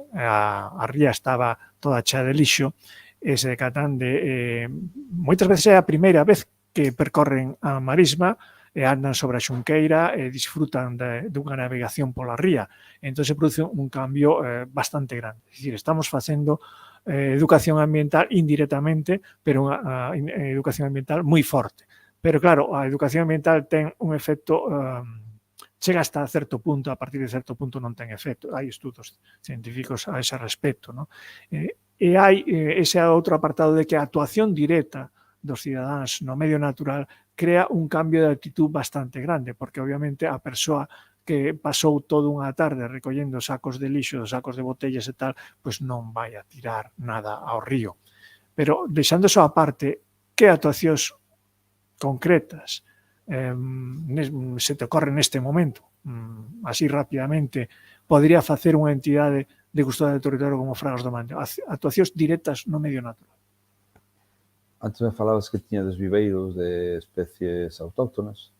estaba toda chea de lixo, e se decatan de... moitas veces é a primeira vez que percorren a marisma e andan sobre a xunqueira e disfrutan dunha navegación pola ría. Entón se produce un cambio bastante grande. É dicir, estamos facendo educación ambiental indirectamente, pero unha educación ambiental moi forte. Pero claro, a educación ambiental ten un efecto, chega hasta certo punto, a partir de certo punto non ten efecto. Hai estudos científicos a ese respecto, non? E hai ese outro apartado de que a actuación directa dos cidadáns no medio natural crea un cambio de actitud bastante grande, porque obviamente a persoa que pasou toda unha tarde recollendo sacos de lixo, sacos de botellas e tal, pois non vai a tirar nada ao río. Pero, deixando eso aparte, que actuacións concretas se te ocorre neste momento, así rapidamente, podría facer unha entidade de custodia do territorio como Fragas do Mandeo? Actuacións directas no medio natural. Antes me falabas que tiñades viveiros de especies autóctonas.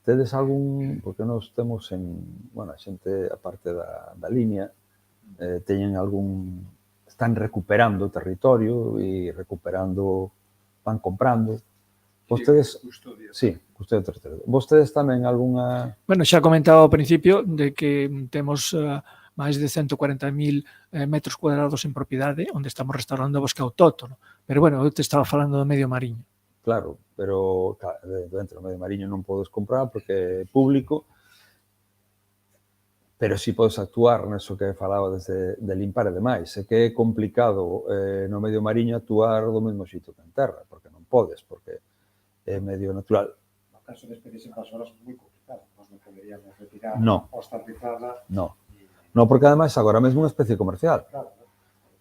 Tedes algún, porque nós temos a xente, a parte da línea, teñen están recuperando o territorio e van comprando. Vostedes, sí, custodia do territorio. Vostedes tamén algunha... Bueno, xa comentaba ao principio de que temos máis de 140.000 metros cuadrados en propiedade onde estamos restaurando bosque autóctono. Pero, bueno, eu te estaba falando do medio mariño. Claro, pero dentro do medio mariño non podes comprar porque é público, pero si podes actuar neso que falaba de limpar e demais. É que é complicado no medio mariño actuar do mesmo xito que en terra, porque non podes, porque é medio natural. No caso de especies invasoras é moi complicado, nós non poderíamos retirar o estabilizada. Non, porque ademais agora mesmo é unha especie comercial.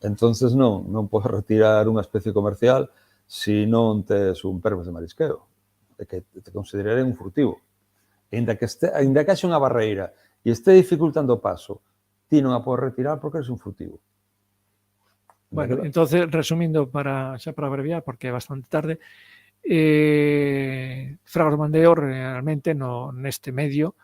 Entonces non podes retirar unha especie comercial se non tes un permis de marisqueo, é que te consideraré un furtivo. Ainda que haxe unha barreira e este dificultando o paso, ti non a podes retirar porque eres un furtivo. Bueno, entonces, resumindo, xa para abreviar, porque é bastante tarde, Fragas do Mandeo realmente neste medio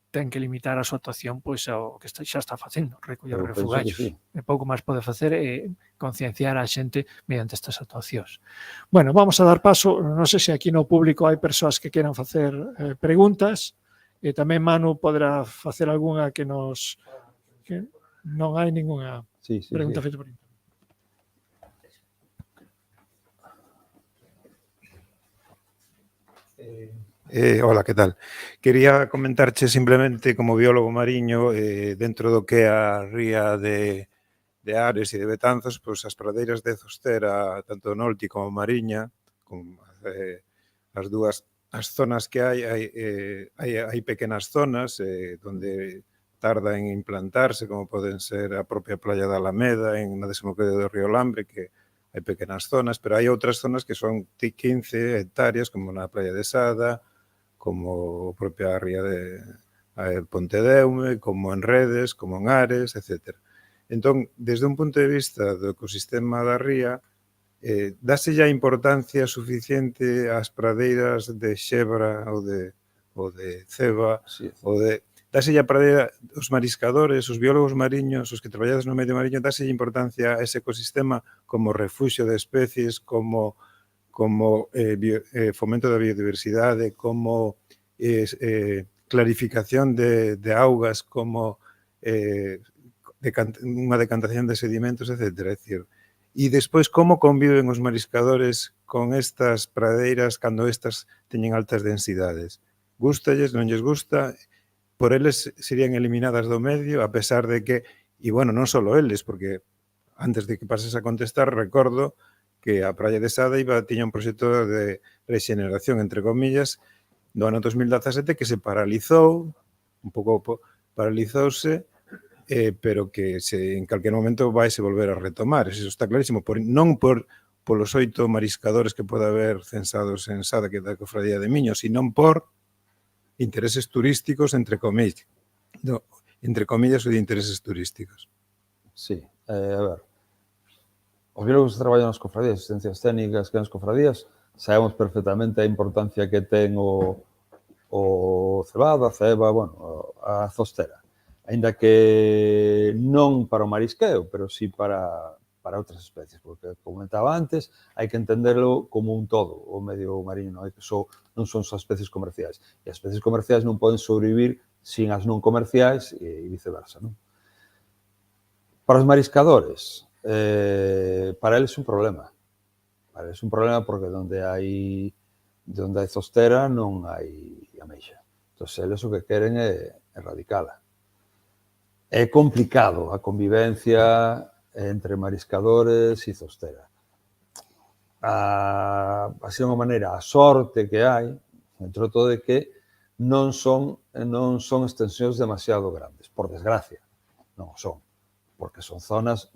ten que limitar a súa actuación pois ao que xa está facendo, recoller refugallos. E pouco máis pode facer é concienciar a xente mediante estas actuacións. Bueno, vamos a dar paso, non sei se aquí no público hai persoas que queran facer preguntas, e tamén Manu poderá facer algunha que nos... que non hai ninguna pregunta feita por internet. Hola, que tal? Quería comentarche simplemente como biólogo mariño dentro do que é a ría de Ares e de Betanzos, pois as pradeiras de Zostera, tanto Nolti como Mariña, con as dúas as zonas que hai pequenas zonas donde tarda en implantarse, como poden ser a propia playa da Alameda, na desembocadura do río Lambre, que hai pequenas zonas, pero hai outras zonas que son 15 hectáreas, como na playa de Sada, como a propia ría de Pontedeume, como en Redes, como en Ares, etc. Entón, desde un punto de vista do ecosistema da ría, dáse ya importancia suficiente ás pradeiras de xebra ou de ceba, Sí, dáse ya pradeira, os mariscadores, os biólogos mariños, os que traballades no medio mariño, dáse importancia a ese ecosistema como refuxio de especies, como fomento da biodiversidade, como clarificación de augas, como unha decantación de sedimentos, etc. É dicir, e despois como conviven os mariscadores con estas pradeiras cando estas teñen altas densidades. Gústalles, non lles gusta, por eles serían eliminadas do medio, a pesar de que, e bueno, non só eles, porque antes de que pases a contestar, recordo que a Praia de Sada tiña un proxecto de regeneración, entre comillas, do ano 2017 que se paralizou, un pouco paralizouse, pero que en calquer momento vaise volver a retomar, eso está clarísimo, non polos 8 mariscadores que pode haber censados en Sada, que é da Cofradía de Miño, sino por intereses turísticos, entre comillas, ou de intereses turísticos. Sí, a ver, os biólogos que traballan nas cofradías, ciencias técnicas que nas cofradías, sabemos perfectamente a importancia que ten o cebado, a ceba, bueno, a zostera. Ainda que non para o marisqueo, pero sí para outras especies, porque, como comentaba antes, hai que entenderlo como un todo, o medio marino, non son só especies comerciais. E as especies comerciais non poden sobrevivir sin as non comerciais e viceversa, non? Para os mariscadores, para eles é un problema. Para eles é un problema porque onde hai zostera non hai ameixa. Entón, eles o que queren é erradicala. É complicado a convivencia entre mariscadores e zostera. Así de unha maneira, a sorte que hai, dentro de todo, é que non son extensións demasiado grandes, por desgracia. Non son, porque son zonas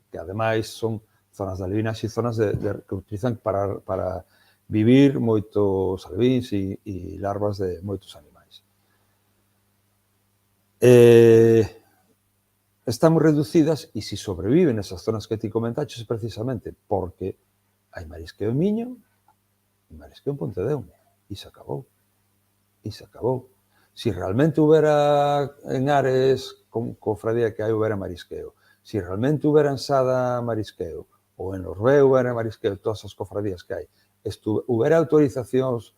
que, ademais, son zonas de alevinaxe e zonas que utilizan para vivir moitos alevins e larvas de moitos animais. Están moi reducidas e se sobreviven esas zonas que ti comentaches precisamente porque hai marisqueo en Miño e marisqueo en Pontedeume e se acabou. E se acabou. Se realmente houbera en Ares, con cofradía que hai, houbera marisqueo, se realmente houbera en Sada marisqueo, ou en Orbeo houbera marisqueo, todas as cofradías que hai, houbera autorizacións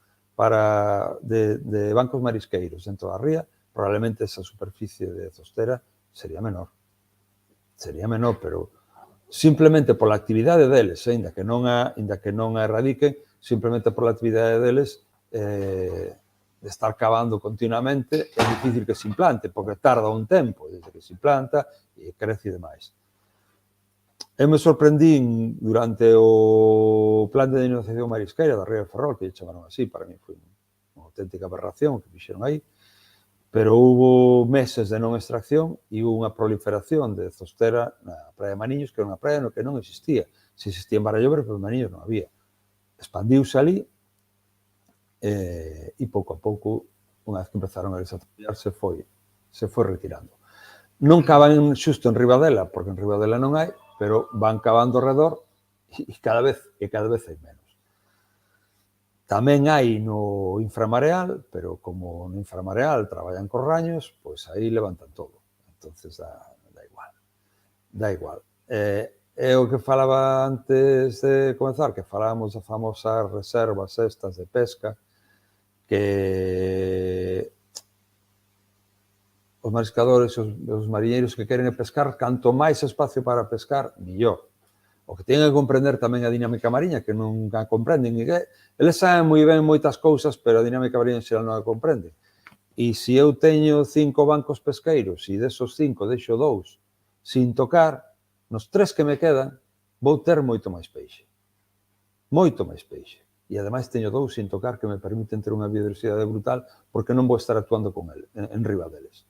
de bancos marisqueiros dentro da ría, probablemente esa superficie de zostera sería menor. Sería menor, pero simplemente pola actividade deles, ainda que non a erradiquen, simplemente pola actividade deles, de estar cavando continuamente, é difícil que se implante, porque tarda un tempo desde que se implanta e crece demais. Eu me sorprendín durante o plan de dinamización marisqueira da Ría de Ferrol, que chamaron así, para mí foi unha auténtica aberración que fixeron aí, pero hubo meses de non extracción e hubo unha proliferación de zostera na Praia de Maniños, que era unha praia no que non existía. Se existía en Barallobre, pero en Maniños non había. Expandiuse ali e pouco a pouco, unha vez que empezaron a desarrollar, se foi retirando. Non cavan xusto en Ribadela, porque en Ribadela non hai, pero van cavando ao redor e cada vez hai menos. Tamén hai no inframareal, pero como no inframareal traballan cos raños, pois aí levantan todo. Entonces dá igual. Dá igual. É o que falaba antes de comenzar, que falábamos das famosas reservas estas de pesca, que os mariscadores, os mariñeiros que queren pescar, canto máis espacio para pescar, millor. O que teñen que comprender tamén a dinámica mariña, que non a comprenden. Eles saben moi ben moitas cousas, pero a dinámica mariña en xeral non a comprende. E se eu teño 5 bancos pesqueiros e desos 5 deixo 2 sin tocar, nos 3 que me quedan vou ter moito máis peixe. Moito máis peixe. E ademais teño 2 sin tocar que me permiten ter unha biodiversidade brutal porque non vou estar actuando con ele, en riba deles.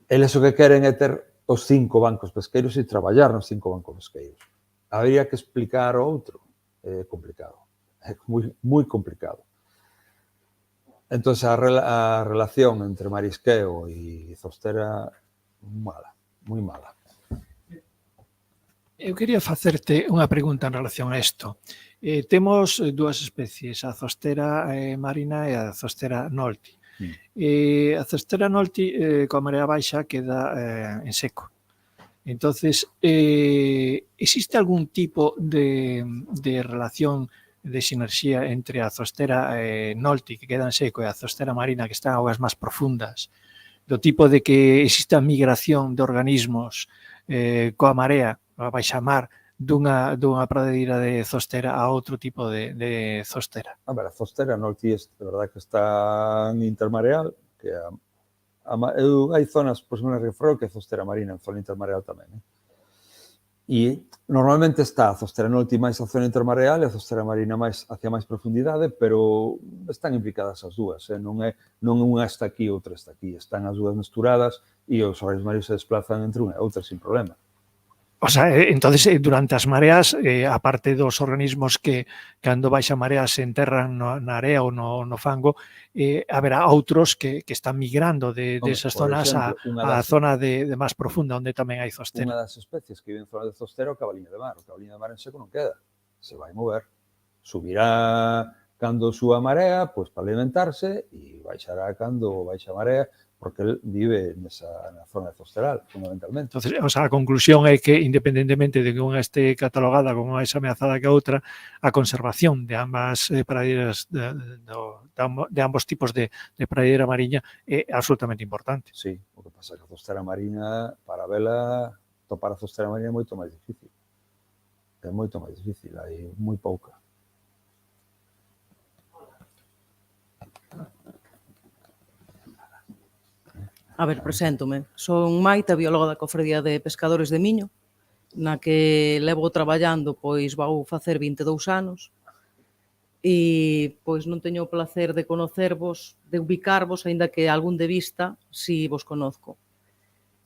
Eles o que queren é ter os 5 bancos pesqueiros e traballar nos 5 bancos pesqueiros. Habría que explicar o outro. É complicado. É moi complicado. Entón, a relación entre marisqueo e zostera, mala, moi mala. Eu quería facerte unha pregunta en relación a isto. Temos dúas especies, a zostera marina e a zostera nolti. A zostera nolti, coa marea baixa, queda en seco. Entonces, existe algún tipo de relación de sinerxía entre a zostera nolti, que queda en seco, e a zostera marina, que está en augas máis profundas, do tipo de que existe a migración de organismos coa marea, a baixamar, dunha pradeira de zostera a outro tipo de zostera? A ver, a zostera nolti é verdade que está en intermareal, que hai zonas, por exemplo, na Río Ferrol, que é zostera marina, en zona intermareal tamén. E normalmente está a zostera nolti máis a zona intermareal e a zostera marina máis hacia máis profundidade, pero están implicadas as dúas. Non unha está aquí e outra está aquí. Están as dúas mesturadas e os organismos marinos se desplazan entre unha e outra sin problema. O sea, entonces, durante as mareas, aparte dos organismos que cando baixa marea se enterran na area ou no fango, haberá outros que están migrando desas zonas á zona de máis profunda, onde tamén hai zostera. Unha das especies que vive en zona de zostera é o cabaliño de mar. O cabaliño de mar en seco non queda. Se vai mover. Subirá cando suba a marea, pois para alimentarse, e baixará cando baixa a marea, porque el vive na zona zosteral, fundamentalmente. Entonces, o sea, a conclusión é que, independentemente de que unha este catalogada como máis ameazada que a outra, a conservación de ambas pradeiras, de ambos tipos de pradeira mariña é absolutamente importante. Sí, o que pasa é que a zostera marina, para vela, topar a zostera marina é moito máis difícil. É moito máis difícil, hai moi pouca. A ver, preséntome. Son Maite, bióloga da Cofradía de Pescadores de Miño, na que levo traballando, pois vou facer 22 anos, e pois non teño o placer de conocervos, de ubicarvos, aínda que algún de vista, si vos conozco.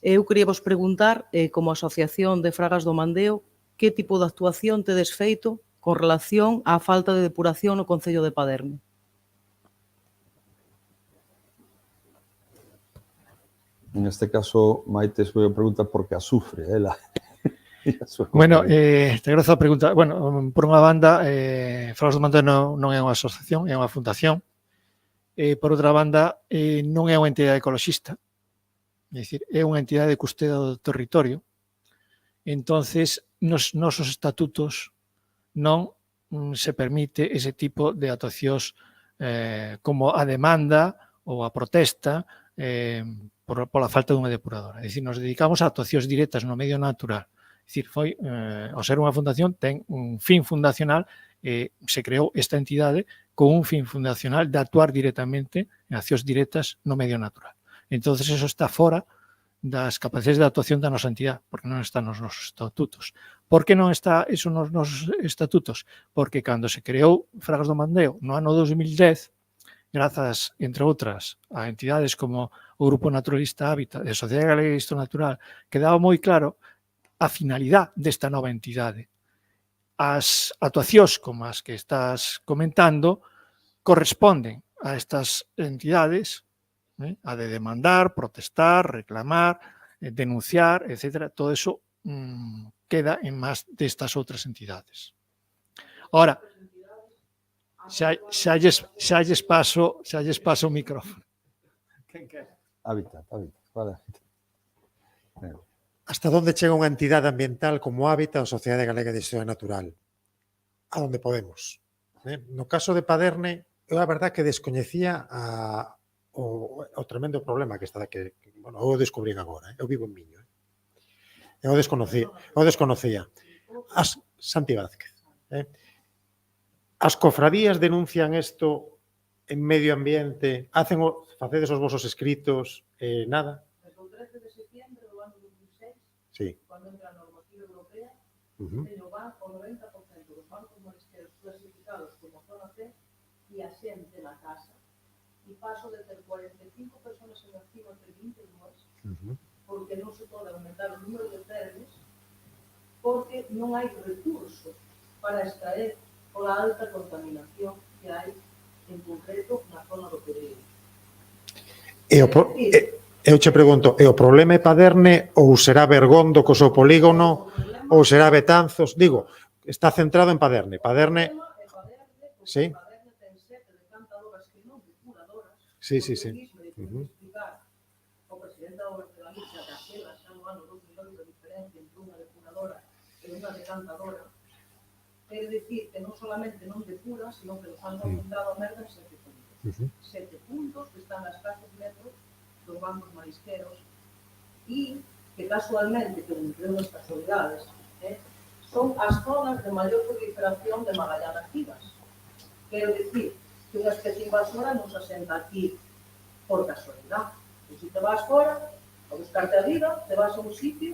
Eu quería vos preguntar, como Asociación de Fragas do Mandeo, que tipo de actuación tedes feito con relación á falta de depuración no Concello de Paderne? En este caso, Maite se foi a pregunta porque a sufre, ela. Bueno, te agradezo a pregunta. Bueno, por unha banda, Fragas do Mandeo non é unha asociación, é unha fundación. Por outra banda, non é unha entidade ecoloxista, é dicir, é unha entidade de custeio do territorio. Entonces, nos nosos estatutos non se permite ese tipo de actuacións como a demanda ou a protesta pola falta dunha depuradora. É dicir, nos dedicamos a actuacións directas no medio natural. É dicir, ao ser unha fundación, ten un fin fundacional e se creou esta entidade con un fin fundacional de actuar directamente en accións directas no medio natural. Entón, eso está fora das capacidades de actuación da nosa entidade, porque non está nos nosos estatutos. Por que non está eso nos nosos estatutos? Porque cando se creou Fragas do Mandeo no ano 2010, grazas, entre outras, a entidades como o Grupo Naturalista Hábitat e a Sociedade Galega de Historia Natural, quedaba moi claro a finalidade desta nova entidade. As actuacións como as que estás comentando corresponden a estas entidades, a de demandar, protestar, reclamar, denunciar, etc. Todo eso queda en más destas outras entidades. Ahora, xa lles paso o micrófono. Hábitat, vale. Hasta onde chega unha entidade ambiental como Hábitat ou Sociedade Galega de Historia Natural? A onde podemos. No caso de Paderne, eu a verdad que descoñecía o tremendo problema que está bueno, eu o descubrín agora, eu vivo en Miño. Eu o desconocía. Santi Vázquez. As cofradías denuncian isto en medio ambiente, facedes os vosos escritos, nada? Desde o 13 de septiembre do ano 2006, Sí. cando entra a normativa europea, teño banco o 90% dos bancos marisqueros clasificados como zona C e a xente na casa. E paso de ter 45 personas en activo entre 22, porque non se pode aumentar o número de termes, porque non hai recursos para extraer pola alta contaminación que hai, en concreto, na zona do Pedreiro. Eu che pregunto, o problema é Paderne ou será Bergondo co seu polígono ou será Betanzos? Digo, está centrado en Paderne. Paderne... Sí. Paderne ten 7 decantadoras que non depuradoras. Sí. O presidente da Obras de Galicia, que aquela xa no ano 2002 de diferencia entre unha depuradora e unha decantadora, quere dicir que non solamente non depura, sino que nos han aumentado a merda en 7 puntos. 7 puntos que están a escasos metros dos bancos marisqueros e que casualmente, que entre unhas casualidades, son as zonas de maior proliferación de magallán activas. Quero dicir que unha especie invasora non se asenta aquí por casualidade. E se te vas fora, a buscarte a vida, te vas a un sitio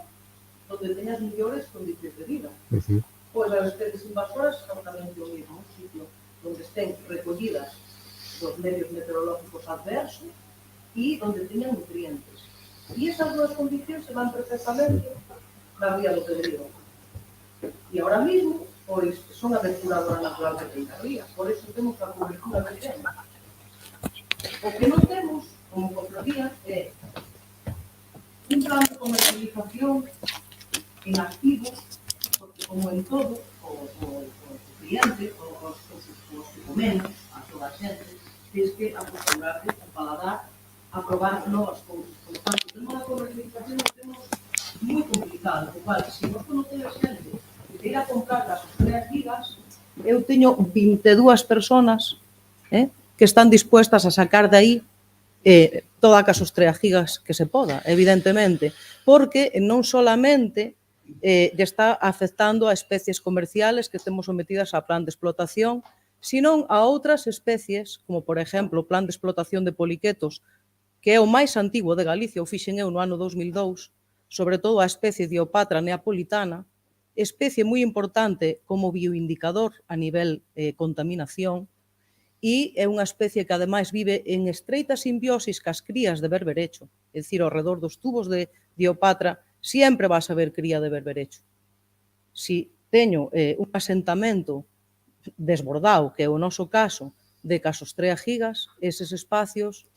donde teñas mellores condicións de vida. Pois as especies invasoras son tamén o mismo, un sitio donde estén recollidas dos medios meteorológicos adversos e donde teñan nutrientes. E esas dúas condicións se van perfectamente na ría do Pedreiro. E ahora mismo, pois, son a depuradora natural que ten a ría. Por eso temos a cobertura que temos. O que non temos, como cofradía, é un plan de comercialización en activos, porque como en todo, o cliente, os que comemos, a toda a xente, tens que acostumbrarte a paladar, a probar novas cousas. Por tanto, temos a comercialización que temos moi complicado, o cual, se vos conocer a xente que te ir a comprar as 3 gigas, eu teño 22 personas que están dispuestas a sacar de aí toda a casos 3 gigas que se poda, evidentemente, porque non solamente lle está afectando a especies comerciales que temos sometidas a plan de explotación, sino a outras especies, como por exemplo o plan de explotación de poliquetos, que é o máis antigo de Galicia, o fixen eu no ano 2002, sobre todo a especie Diopatra neapolitana, especie moi importante como bioindicador a nivel contaminación, e é unha especie que ademais vive en estreita simbiosis cas crías de berberecho, é dicir, ao redor dos tubos de Diopatra sempre vas a ver cría de berberecho. Si teño un asentamento desbordado, que é o noso caso, de Casostrea gigas, eses espacios,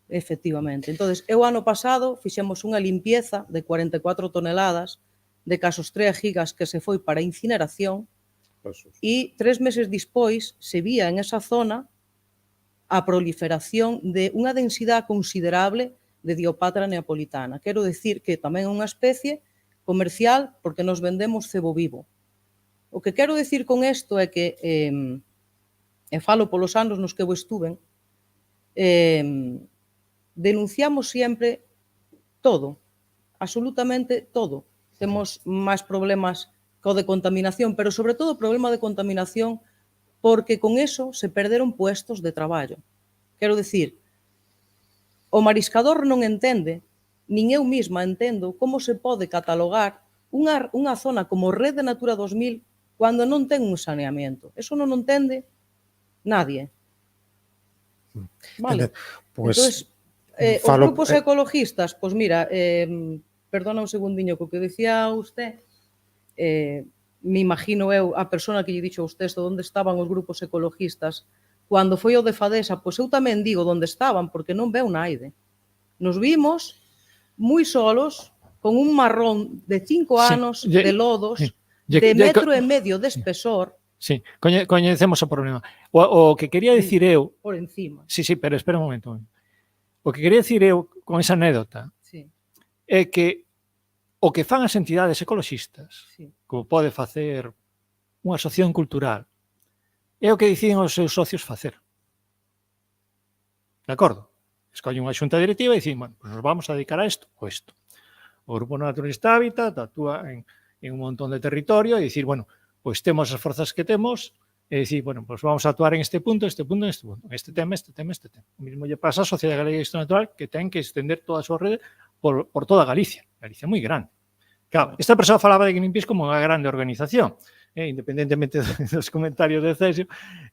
efectivamente. Entonces, eu ano pasado fixemos unha limpieza de 44 toneladas de Casostrea gigas que se foi para incineración e 3 meses despois se vía en esa zona a proliferación de unha densidade considerable de Diopatra neapolitana. Quero dicir que tamén é unha especie comercial porque nos vendemos cebo vivo. O que quero dicir con isto é que, e falo polos anos nos que eu estuven, denunciamos sempre todo, absolutamente todo. Temos máis problemas co de contaminación, pero sobre todo o problema de contaminación porque con eso se perderon puestos de traballo. Quero dicir, o mariscador non entende, nin eu mesma entendo, como se pode catalogar unha zona como Rede Natura 2000 cando non ten un saneamento. Eso non entende nadie. Vale? Entón, os grupos ecologistas, pois mira, perdona un segundiño co que dicía usted, me imagino eu a persona que lle dixo a usted onde estaban os grupos ecologistas cando foi o de Fadesa, pois eu tamén digo onde estaban, porque non veu naide. Nos vimos moi solos, con un marrón de 5 anos de lodos, de metro e medio de espesor. Sí, coñecemos o problema. O que quería dicir eu... Por encima. Sí, pero espera un momento. O que quería dicir eu con esa anécdota é que o que fan as entidades ecologistas, como pode facer unha asociación cultural, é o que deciden os seus socios facer. De acordo? Escollen unha xunta directiva e dicen, bueno, pues nos vamos a dedicar a isto ou isto. O Grupo Naturalista Hábitat actúa en en un montón de territorio e dicir, bueno, pois temos as forzas que temos, e dicir, bueno, pois vamos a actuar en este punto, este punto, este punto, este tema, este tema, este tema. O mesmo lle pasa a Sociedade Galega de Historia Natural, que ten que extender toda a súa rede por toda Galicia. Galicia é moi grande. Claro, esta persoa falaba de Greenpeace como unha grande organización, independentemente dos comentarios de Cesio,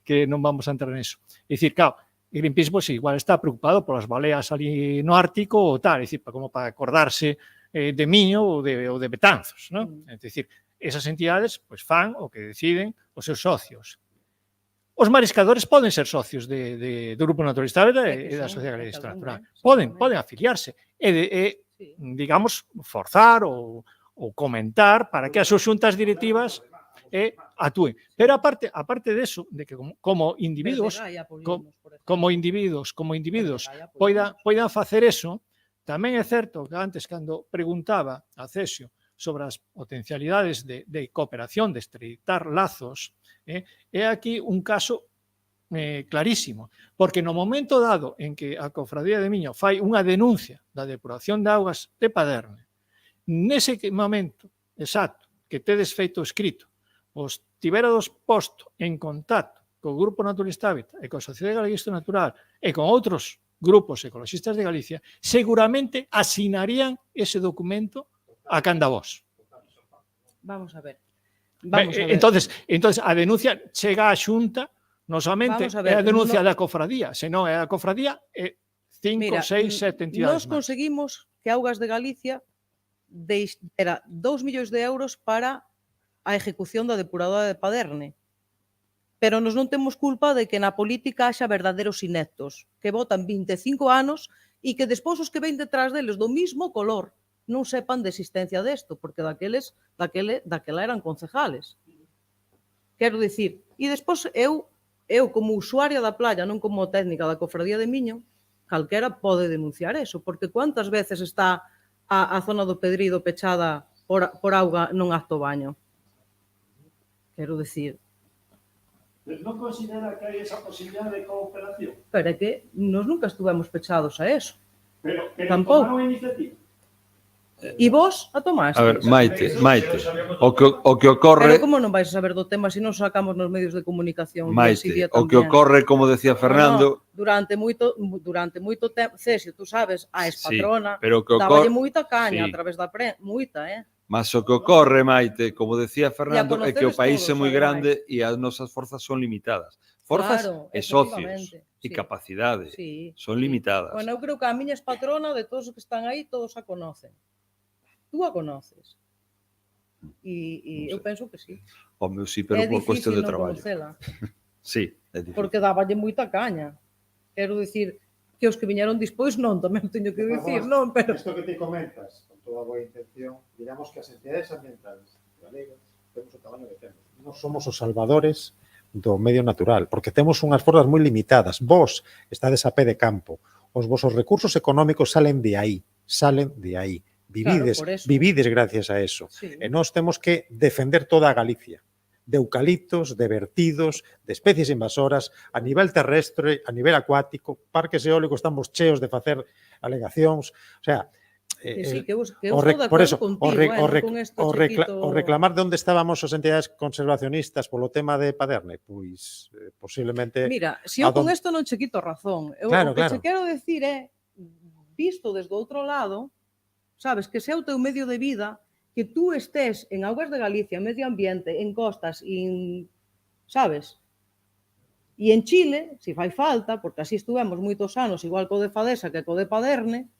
que non vamos a entrar neso. É dicir, claro, Greenpeace pues, igual está preocupado polas baleas ali no Ártico ou tal, é dicir, como para acordarse de Miño ou de Betanzos, non? É dicir, esas entidades pues, fan o que deciden os seus socios. Os mariscadores poden ser socios do Grupo Naturalista e da Sociedade Galega de Historia Natural. Poden afiliarse e, digamos, forzar ou comentar para que as súas xuntas directivas actúen. Pero aparte de eso, de que como individuos poidan facer eso, tamén é certo que antes, cando preguntaba a Cesio sobre as potencialidades de cooperación, de estreitar lazos, é aquí un caso clarísimo, porque no momento dado en que a Cofradía de Miño fai unha denuncia da depuración de augas de Paderne, nese momento exacto que tedes feito escrito, os tiverades posto en contacto co Grupo Naturalista Hábitat e coa Sociedade Galega de Historia Natural e con outros grupos ecologistas de Galicia, seguramente asinarían ese documento a canda vos. Vamos a ver. Entonces, a denuncia chega á Xunta, non somente é a denuncia da cofradía, senón é a cofradía e 5, 6, 7 entidades máis. Nos conseguimos que Augas de Galicia era 2 millóns de euros para a ejecución da depuradora de Paderne. Pero nos non temos culpa de que na política haxa verdaderos ineptos, que votan 25 anos e que despois os que ven detrás deles do mismo color non sepan de existencia desto, porque daquela eran concejales. Quero dicir, e despois eu como usuaria da playa, non como técnica da Cofradía de Miño, calquera pode denunciar eso, porque cuántas veces está a zona do Pedrido pechada por auga non apto baño. Quero dicir... Non considera que hai esa posibilidade de cooperación? Pero é que nós nunca estuvemos pechados a eso. Pero tampouco. Tomaron a iniciativa. E vos a tomaste. A ver, Maite, o que ocorre... Pero como non vais a saber do tema se non sacamos nos medios de comunicación? Maite, o que ocorre, como decía Fernando... Durante moito tempo, Cesio, tú sabes, a expatrona dáballe moita caña a través da prensa, moita, Mas o que ocorre, Maite, como decía Fernando, é que o país é moi grande e as nosas forzas son limitadas. Forzas e socios e capacidade son limitadas. Bueno, eu creo que a miña expatrona, de todos os que están aí, todos a conocen. Tú a conoces. E eu penso que sí. Home, sí, pero por cuestión de traballo. Sí, é difícil. Porque dáballe moita caña. Quero dicir que os que viñeron despois non, tamén teño que dicir, non, pero... Isto que te comentas, con toda a boa intención, digamos que as entidades ambientales galegas temos o tamaño que temos. Non somos os salvadores do medio natural, porque temos unhas forzas moi limitadas. Vos estades a pé de campo. Os vosos recursos económicos salen de aí. Vivides gracias a eso. Sí. E nós temos que defender toda a Galicia. De eucaliptos, de vertidos, de especies invasoras, a nivel terrestre, a nivel acuático, parques eólicos, estamos cheos de facer alegacións. O sea, por eso, o reclamar de onde estábamos as entidades conservacionistas polo tema de Paderne, pois posiblemente... Mira, se eu con isto non che quito razón. O que che quero decir é, visto desde outro lado, sabes, que se é o teu medio de vida, que tú estés en Augas de Galicia, en medio ambiente, en costas, sabes? E en Chile, se fai falta, porque así estuvemos moitos anos, igual co de Fadesa que co de Paderne,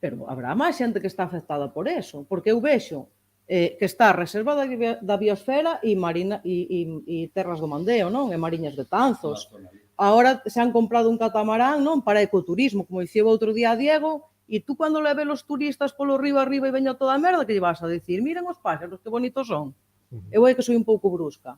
pero habrá máis xente que está afectada por eso, porque eu vexo que está reserva da biosfera e terras do Mandeo, non? E mariñas de Tanzos. Ahora se han comprado un catamarán, non? Para ecoturismo, como dicía outro día a Diego. E tú, cando leve os turistas polo río arriba e veña toda a merda, que lle vas a dicir? Miren os páxaros, que bonitos son. Eu é que soy un pouco brusca.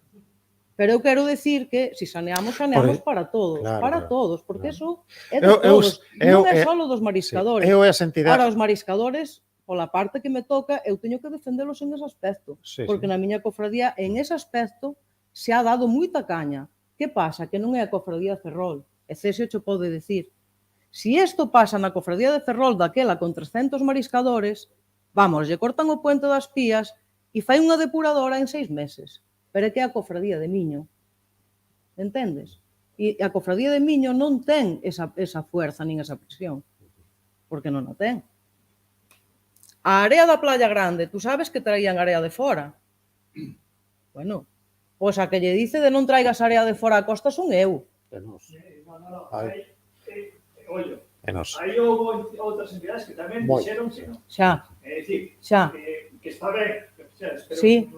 Pero eu quero decir que, se saneamos para todos. Para todos, porque eso é de todos. Non é só dos mariscadores. Ahora, os mariscadores, pola parte que me toca, eu teño que defendelos en ese aspecto. Porque na miña cofradía, en ese aspecto, se ha dado moita caña. Que pasa? Que non é a cofradía de Ferrol. E Cesio che pode decir. Si isto pasa na cofradía de Ferrol daquela con 300 mariscadores, Vamos, lle cortan o puente das Pías e fai unha depuradora en 6 meses. Pero é que é a cofradía de Miño. Entendes? E a cofradía de Miño non ten esa fuerza nin esa presión. Porque non a ten. A area da Playa Grande, tú sabes que traían area de fora. Bueno, pois a que lle dice de non traigas area de fora a costa son eu. E nos. Ollo, E nos. aí houve outras entidades que tamén dixeron que non. Xa, É dicir, xa. que está ben, pero Sí.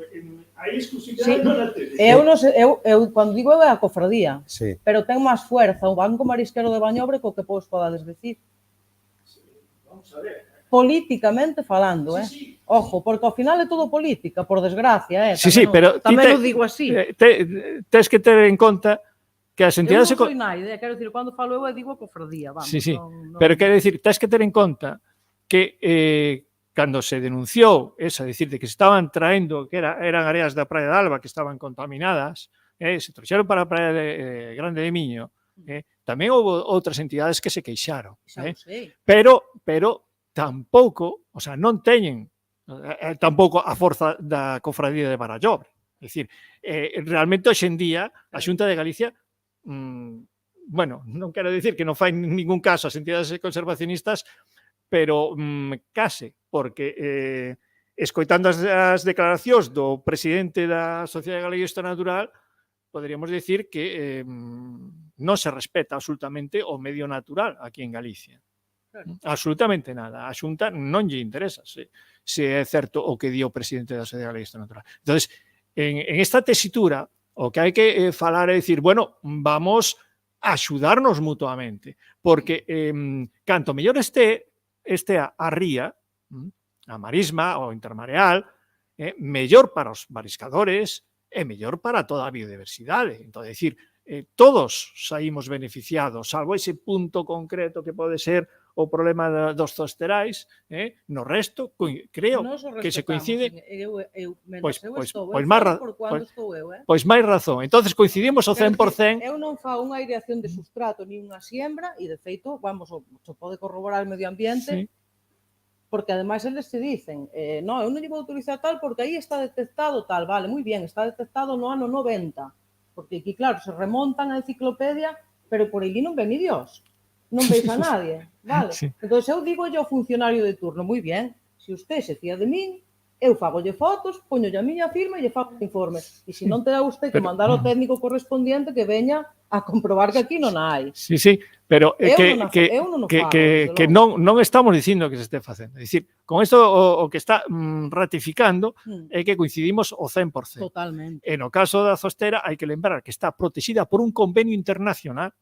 aí exclusividade Sí. non a tedes. Eu non sei, eu cando digo eu é a cofradía, Sí. pero ten máis fuerza o Banco Marisquero de Bañobre co que vos podades decir. Vamos a ver. Políticamente falando, Sí. Ojo, porque ao final é todo política, por desgracia, Sí, sí, pero tamén o digo así. Tes que ter en conta que as Eu entidades... non soy naide, quero dicir, cando falo eu digo a cofradía, vamos. Sí, sí, non... pero quero dicir, tens que ter en conta que cando se denunciou esa, decir, de que se estaban traendo, que eran áreas da Praia de Alba que estaban contaminadas, se trouxeron para a Praia de Grande de Miño, tamén houve outras entidades que se queixaron. Xa o sei. Pero tampouco, o sea, non teñen tampouco a forza da cofradía de Barallobre. É dicir, realmente hoxe en día a Xunta de Galicia bueno, non quero dicir que non fai ningún caso as entidades conservacionistas, pero case, porque escoitando as declaracións do presidente da Sociedade Galega de Historia Natural, poderíamos dicir que non se respeta absolutamente o medio natural aquí en Galicia. Claro. Absolutamente nada. A Xunta non lle interesa se é certo o que di o presidente da Sociedade Galega de Historia Natural. Entón, en esta tesitura, o que hai que falar é dicir, bueno, vamos a axudarnos mutuamente, porque canto mellor este a ría, a marisma ou intermareal, mellor para os mariscadores e mellor para toda a biodiversidade. Entón, é dicir, todos saímos beneficiados, salvo ese punto concreto que pode ser o problema dos zosterais, no resto, creo que se coincide... Pois máis razón. Entonces coincidimos ao 100%. Eu non fago unha aireación de sustrato ni unha siembra, e de feito, vamos, se pode corroborar o medio ambiente, porque ademais eles se dicen, no, eu non lle vou autorizar tal porque aí está detectado tal, vale, moi bien, está detectado no ano 90, porque aquí, claro, se remontan a enciclopedia, pero por aí non ven ni Dios. Non veis a nadie, vale? Sí. Entón, eu digo yo ao funcionario de turno, moi bien, se usted se fía de min, eu fagolle fotos, poñolle a miña firma e lle fago informe. E se non terá usted que mandar ao técnico correspondiente que veña a comprobar que aquí non hai. Sí, sí, pero que non estamos dicindo que se este facendo. É dicir, con isto o que está ratificando é que coincidimos o 100%. Totalmente. E no caso da Zostera hai que lembrar que está protegida por un convenio internacional,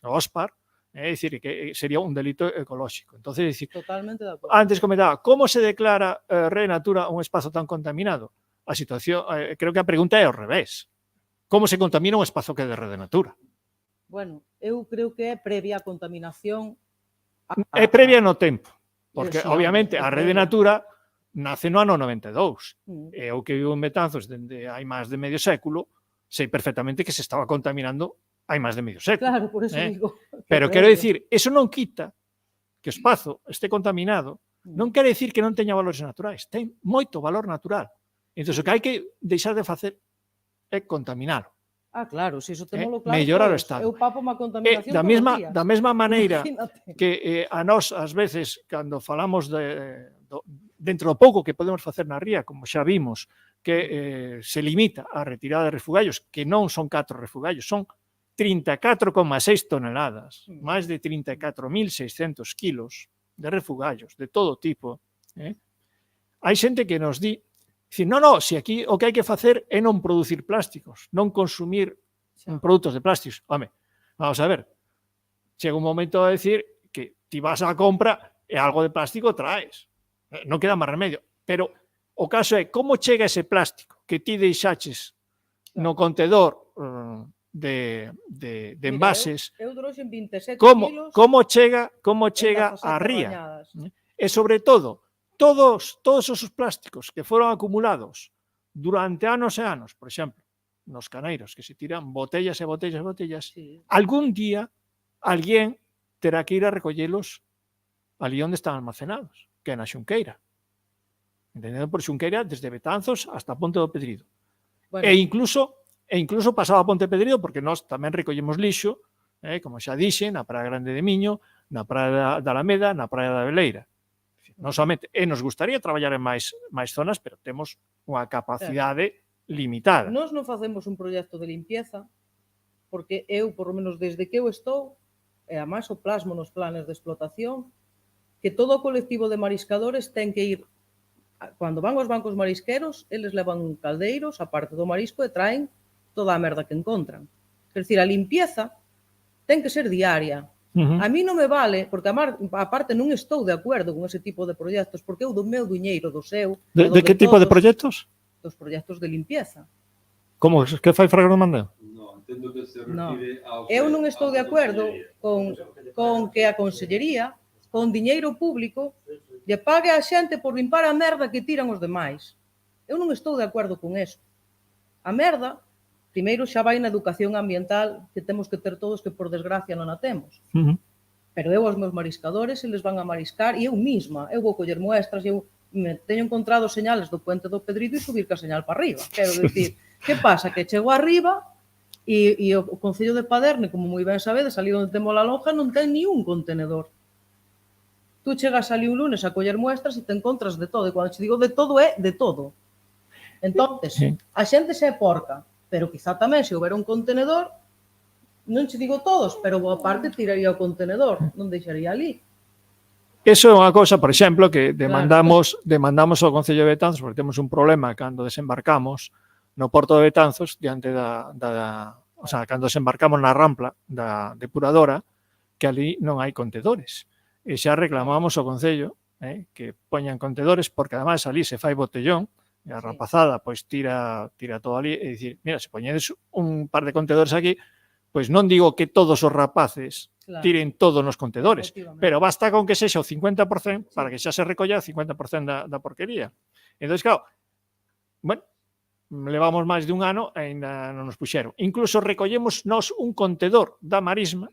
o OSPAR, é dicir, que sería un delito ecolóxico. Entonces, é dicir, totalmente de acordo. Antes comentaba, como se declara Rede Natura un espazo tan contaminado? A situación, creo que a pregunta é ao revés. Como se contamina un espazo que é de Rede Natura? Bueno, eu creo que é previa a contaminación. É previa no tempo, porque obviamente a Rede Natura nace no ano 92. E o que vivo en Betanzos dende hai máis de medio século, sei perfectamente que se estaba contaminando hai máis de medio século. Claro, por eso digo. Pero quero dicir, eso non quita que o espazo este contaminado, non quere dicir que non teña valores naturais, ten moito valor natural. Entón, o que hai que deixar de facer é contaminalo. Ah, claro, se iso temolo claro. Mellorar o estado. Eu papo má contaminación da mesma maneira que a nós, ás veces, cando falamos dentro do pouco que podemos facer na ría, como xa vimos, que se limita a retirada de refugallos, que non son 4 refugallos, son 34,6 toneladas, máis de 34.600 kilos de refugallos, de todo tipo. Hai xente que nos di, non, se aquí o que hai que facer é non producir plásticos, non consumir produtos de plásticos. Home, vamos a ver, chega un momento a decir que ti vas á compra e algo de plástico traes. Non queda máis remedio. Pero o caso é, como chega ese plástico que ti deixaches no contedor de envases, como chega a ría. E sobre todo, todos esos plásticos que foron acumulados durante anos e anos, por exemplo, nos caneiros que se tiran botellas e botellas e botellas, algún día alguén terá que ir a recollelos ali onde están almacenados, que é na xunqueira. entendendo por Xunqueira desde Betanzos hasta Ponte do Pedrido. Bueno, E incluso pasaba a Ponte Pedrido, porque nós tamén recollemos lixo, como xa dixen, na Praia Grande de Miño, na Praia da Alameda, na Praia da Veleira. Non somente, nos gustaría traballar en máis zonas, pero temos unha capacidade limitada. nós non facemos un proxecto de limpieza, porque eu, por lo menos desde que eu estou, e ademais o plasmo nos planes de explotación, que todo o colectivo de mariscadores ten que ir, cando van aos bancos marisqueros, eles levan caldeiros, a parte do marisco, e traen toda a merda que encontran. Quer dicir, a limpieza ten que ser diaria. A mí non me vale, porque aparte non estou de acordo con ese tipo de proxectos, porque eu do meu diñeiro, do seu... De que tipo de proxectos? Dos proxectos de limpieza. Como? Que fai Fraga Mandeo? No, entendo que se No. refire ao... Eu non estou de acordo con que a Consellería, con diñeiro público, lle pague a xente por limpar a merda que tiran os demais. Eu non estou de acordo con eso. A merda, primeiro xa vai na educación ambiental que temos que ter todos, que por desgracia non a temos. Pero eu aos meus mariscadores, eles van a mariscar, e eu mesma, eu vou coller muestras, eu teño encontrado señales do Puente do Pedrido e subir ca señal para arriba. Quero dicir, que pasa? Que chego arriba e o Concello de Paderne, como moi ben sabedes, ali onde temos a lonja, non ten ni un contenedor. Tú chegas ali un lunes a coller muestras e te encontras de todo. E cando te digo de todo, é de todo. Entonces, a xente xa é porca, pero quizá tamén se houbera un contenedor, non che digo todos, pero boa parte tiraría o contenedor, non deixaría ali. Eso é unha cousa, por exemplo, que demandamos ao Concello de Betanzos, porque temos un problema cando desembarcamos no Porto de Betanzos, diante o sea, cando desembarcamos na rampla da depuradora, que ali non hai contedores. E xa reclamamos ao Concello que poñan contedores, porque ademais ali se fai botellón, e a rapazada pois tira todo ali, e dicir, mira, se poñedes un par de contedores aquí, pois non digo que todos os rapaces tiren todos nos contedores, pero basta con que sexa o 50% para que xa se recolla o 50% da porquería. Entón, claro, bueno, levamos máis de un ano e ainda non nos puxeron. Incluso recollemos nós un contedor da marisma,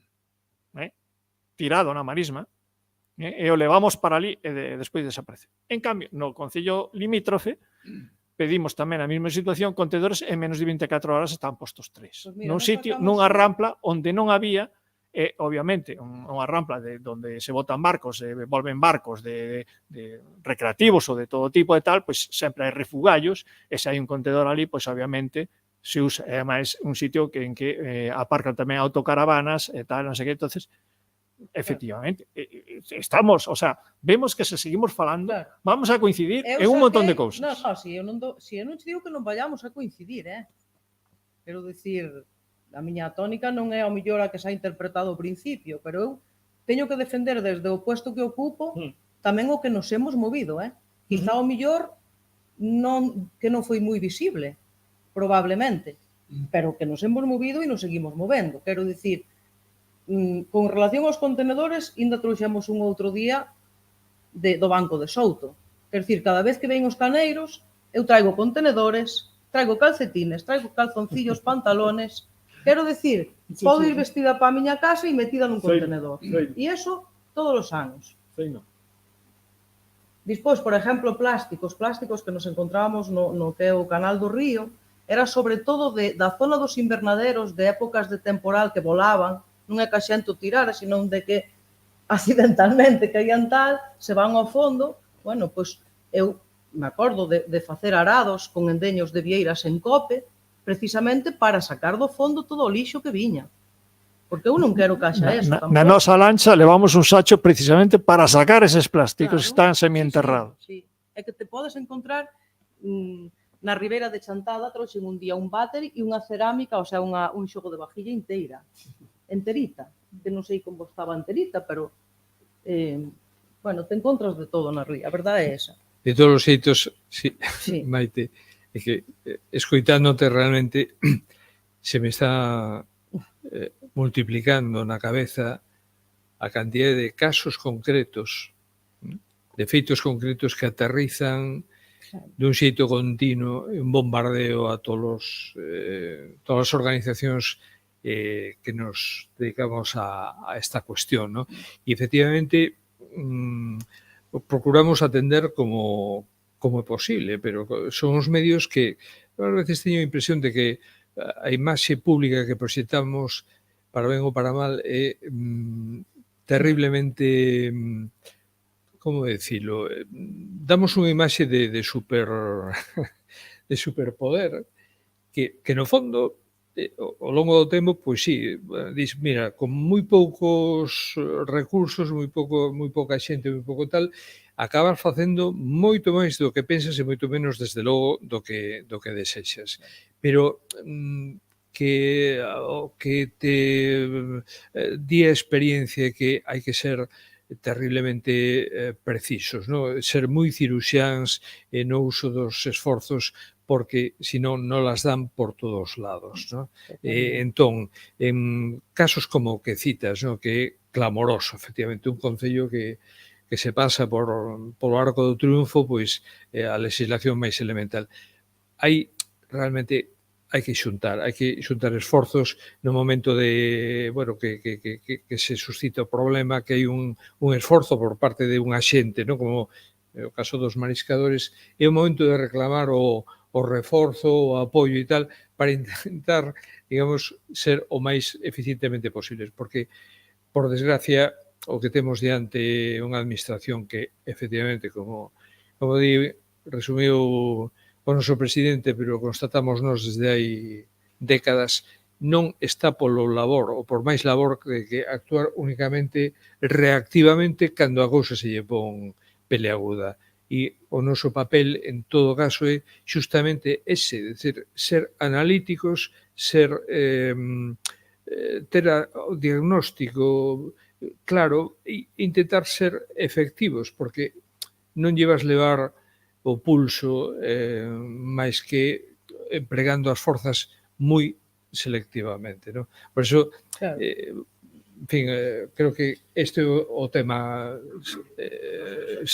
tirado na marisma, e o levamos para ali e despois desaparece. En cambio, no Concello limítrofe, pedimos tamén a mesma situación, contedores en menos de 24 horas están postos 3. Pues mira, nun sitio, nunha rampla onde non había, obviamente, unha rampla onde se botan barcos, volven barcos de recreativos ou de todo tipo e tal, pois sempre hai refugallos, e se hai un contedor ali, pois obviamente se usa, é máis un sitio en que aparcan tamén autocaravanas e tal, non sei que, entonces efectivamente, estamos, o sea, vemos que se seguimos falando, vamos a coincidir en un montón de cousas. Non, si eu non te digo que non vayamos a coincidir, quero dicir, a miña tónica non é ao mellor a que se ha interpretado ao principio, pero eu teño que defender desde o puesto que ocupo tamén o que nos hemos movido, Quizá ao mellor que non foi moi visible, probablemente, pero que nos hemos movido e nos seguimos movendo. Quero dicir, con relación aos contenedores, ainda trouxemos un outro día do Banco de Souto. Quer dicir, cada vez que ven os caneiros, eu traigo contenedores, traigo calcetines, traigo calzoncillos, pantalones. Quero dicir, podo ir vestida para a miña casa e metida nun contenedor. E iso todos os anos. Despois, por exemplo, plásticos que nos encontrábamos no que é o Canal do Río, era sobre todo da zona dos invernaderos, de épocas de temporal que volaban, non é que a xente o tirara, senón de que accidentalmente caían tal, se van ao fondo. Bueno, pois eu me acordo de facer arados con endeños de vieiras en cope, precisamente para sacar do fondo todo o lixo que viña. Porque eu non quero que haxa eso. Na nosa lancha levamos un sacho precisamente para sacar eses plásticos que están semienterrados. É que te podes encontrar na Ribeira de Chantada, trouxen un día un váter e unha cerámica, o sea, un xogo de vajilla inteira. Enterita, que non sei como estaba enterita, pero bueno, te encontras de todo na ría, a verdade é esa. De todos os xeitos, sí. Maite, é que escoitándote realmente se me está multiplicando na cabeza a cantidad de casos concretos, de feitos concretos que aterrizan dun xeito continuo, un bombardeo a todas as organizacións que nos dedicamos a esta cuestión, E efectivamente procuramos atender como como é posible, pero son os medios que a veces teño a impresión de que a imaxe pública que proxectamos para ben ou para mal é terriblemente, como decirlo, damos unha imaxe de superpoder que no fondo ao longo do tempo, pois sí, dis, mira, con moi poucos recursos, moi pouca xente, moi pouco tal, acabas facendo moito máis do que pensas e moito menos, desde logo, do que desexas. Pero que o que te di a experiencia que hai que ser terriblemente precisos, no? Ser moi ciruxáns no uso dos esforzos, porque senón non las dan por todos lados, no? Entón, en casos como o que citas, no? Que é clamoroso, efectivamente, un concello que se pasa polo arco do triunfo, pois a legislación máis elemental. Realmente hai que xuntar esforzos no momento de, bueno, que se suscita o problema, que hai un esforzo por parte de un axente, no? Como o caso dos mariscadores, é o momento de reclamar o reforzo, o apoio e tal, para intentar, digamos, ser o máis eficientemente posibles, porque, por desgracia, o que temos diante é unha administración que, efectivamente, como resumiu o noso presidente, pero constatamos nós desde hai décadas, non está polo labor, ou por máis labor, que actuar únicamente reactivamente cando a cousa se lle pon peleaguda. E o noso papel, en todo caso, é xustamente ese, ser analíticos, ter o diagnóstico claro e intentar ser efectivos, porque non llevas levar o pulso máis que empregando as forzas moi selectivamente, no? Por iso, Claro. En fin, creo que este é o tema,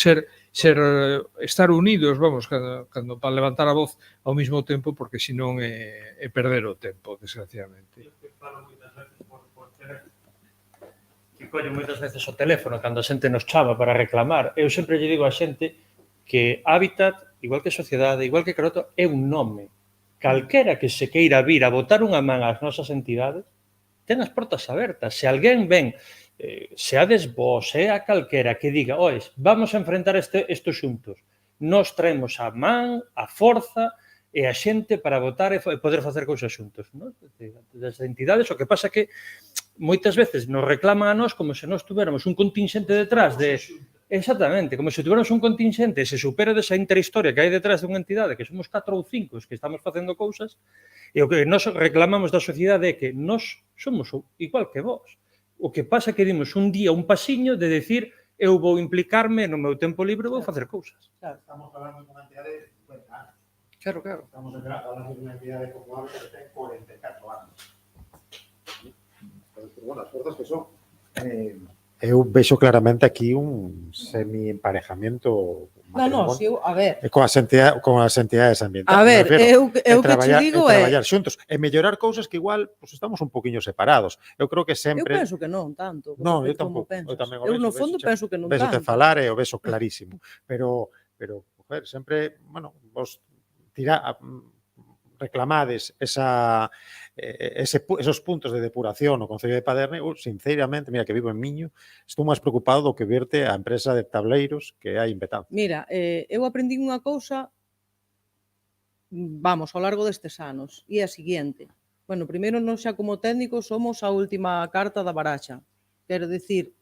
estar unidos, vamos, cando para levantar a voz ao mesmo tempo, porque senón é perder o tempo, desgraciadamente. Que collo moitas veces o teléfono cando a xente nos chama para reclamar. Eu sempre lle digo a xente que Hábitat, igual que Sociedade, igual que Caroto, é un nome. Calquera que se queira vir a botar unha man ás nosas entidades, ten as portas abertas. Se alguén ven, seades vos, sea calquera, que diga, ois, vamos a enfrentar isto xuntos. Nos traemos a man, a forza e a xente para votar e poder facer cousas xuntos. Das entidades, o que pasa que moitas veces nos reclaman a nós como se nós tuviéramos un contingente detrás de... Exactamente, como se tuviéramos un contingente e se supera desa interhistoria que hai detrás dunha entidade, que somos 4 ou 5 os que estamos facendo cousas, e o que nos reclamamos da sociedade é que nós somos igual que vos. O que pasa é que dimos un día un pasiño de decir eu vou implicarme no meu tempo libre, vou facer cousas. Claro, estamos falando de unha entidade de 50 anos. Claro, claro. Estamos falando de unha entidade como Hábitat que ten 44 anos. Pero, bueno, as forzas que son... eu vexo claramente aquí un semi-emparejamiento a ver. Con as entidades ambientales. A ver, eu que te digo é... traballar xuntos e mellorar cousas que igual pues, estamos un poquinho separados. Eu creo que sempre... Eu penso que non tanto. Non, eu tampouco. Eu no fondo penso que non tanto. Vexo te falar e o vexo clarísimo. Pero joder, sempre, bueno, vos reclamades esos puntos de depuración no Concello de Paderne, sinceramente, mira que vivo en Miño, estou máis preocupado do que verte a empresa de tableiros que hai en Betanzos. Mira, eu aprendí unha cousa, vamos, ao largo destes anos, e a seguinte. Bueno, primeiro, non xa como técnicos somos a última carta da baraxa. Quero dicir,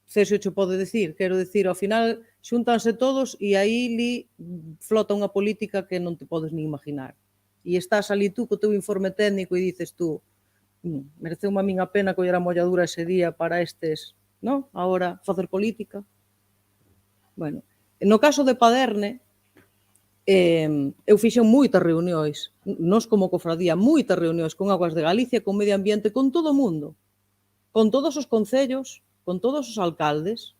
Cesio che pode dicir, quero dicir, ao final xúntanse todos e aí flota unha política que non te podes ni imaginar. E estás ali tú co teu informe técnico e dices tú, mereceu a min a pena coller a molladura ese día para estes, non? Ahora facer política. Bueno, no caso de Paderne, eu fixen moitas reunións, nós como cofradía, moitas reunións con Aguas de Galicia, con Medio Ambiente, con todo o mundo, con todos os concellos, con todos os alcaldes.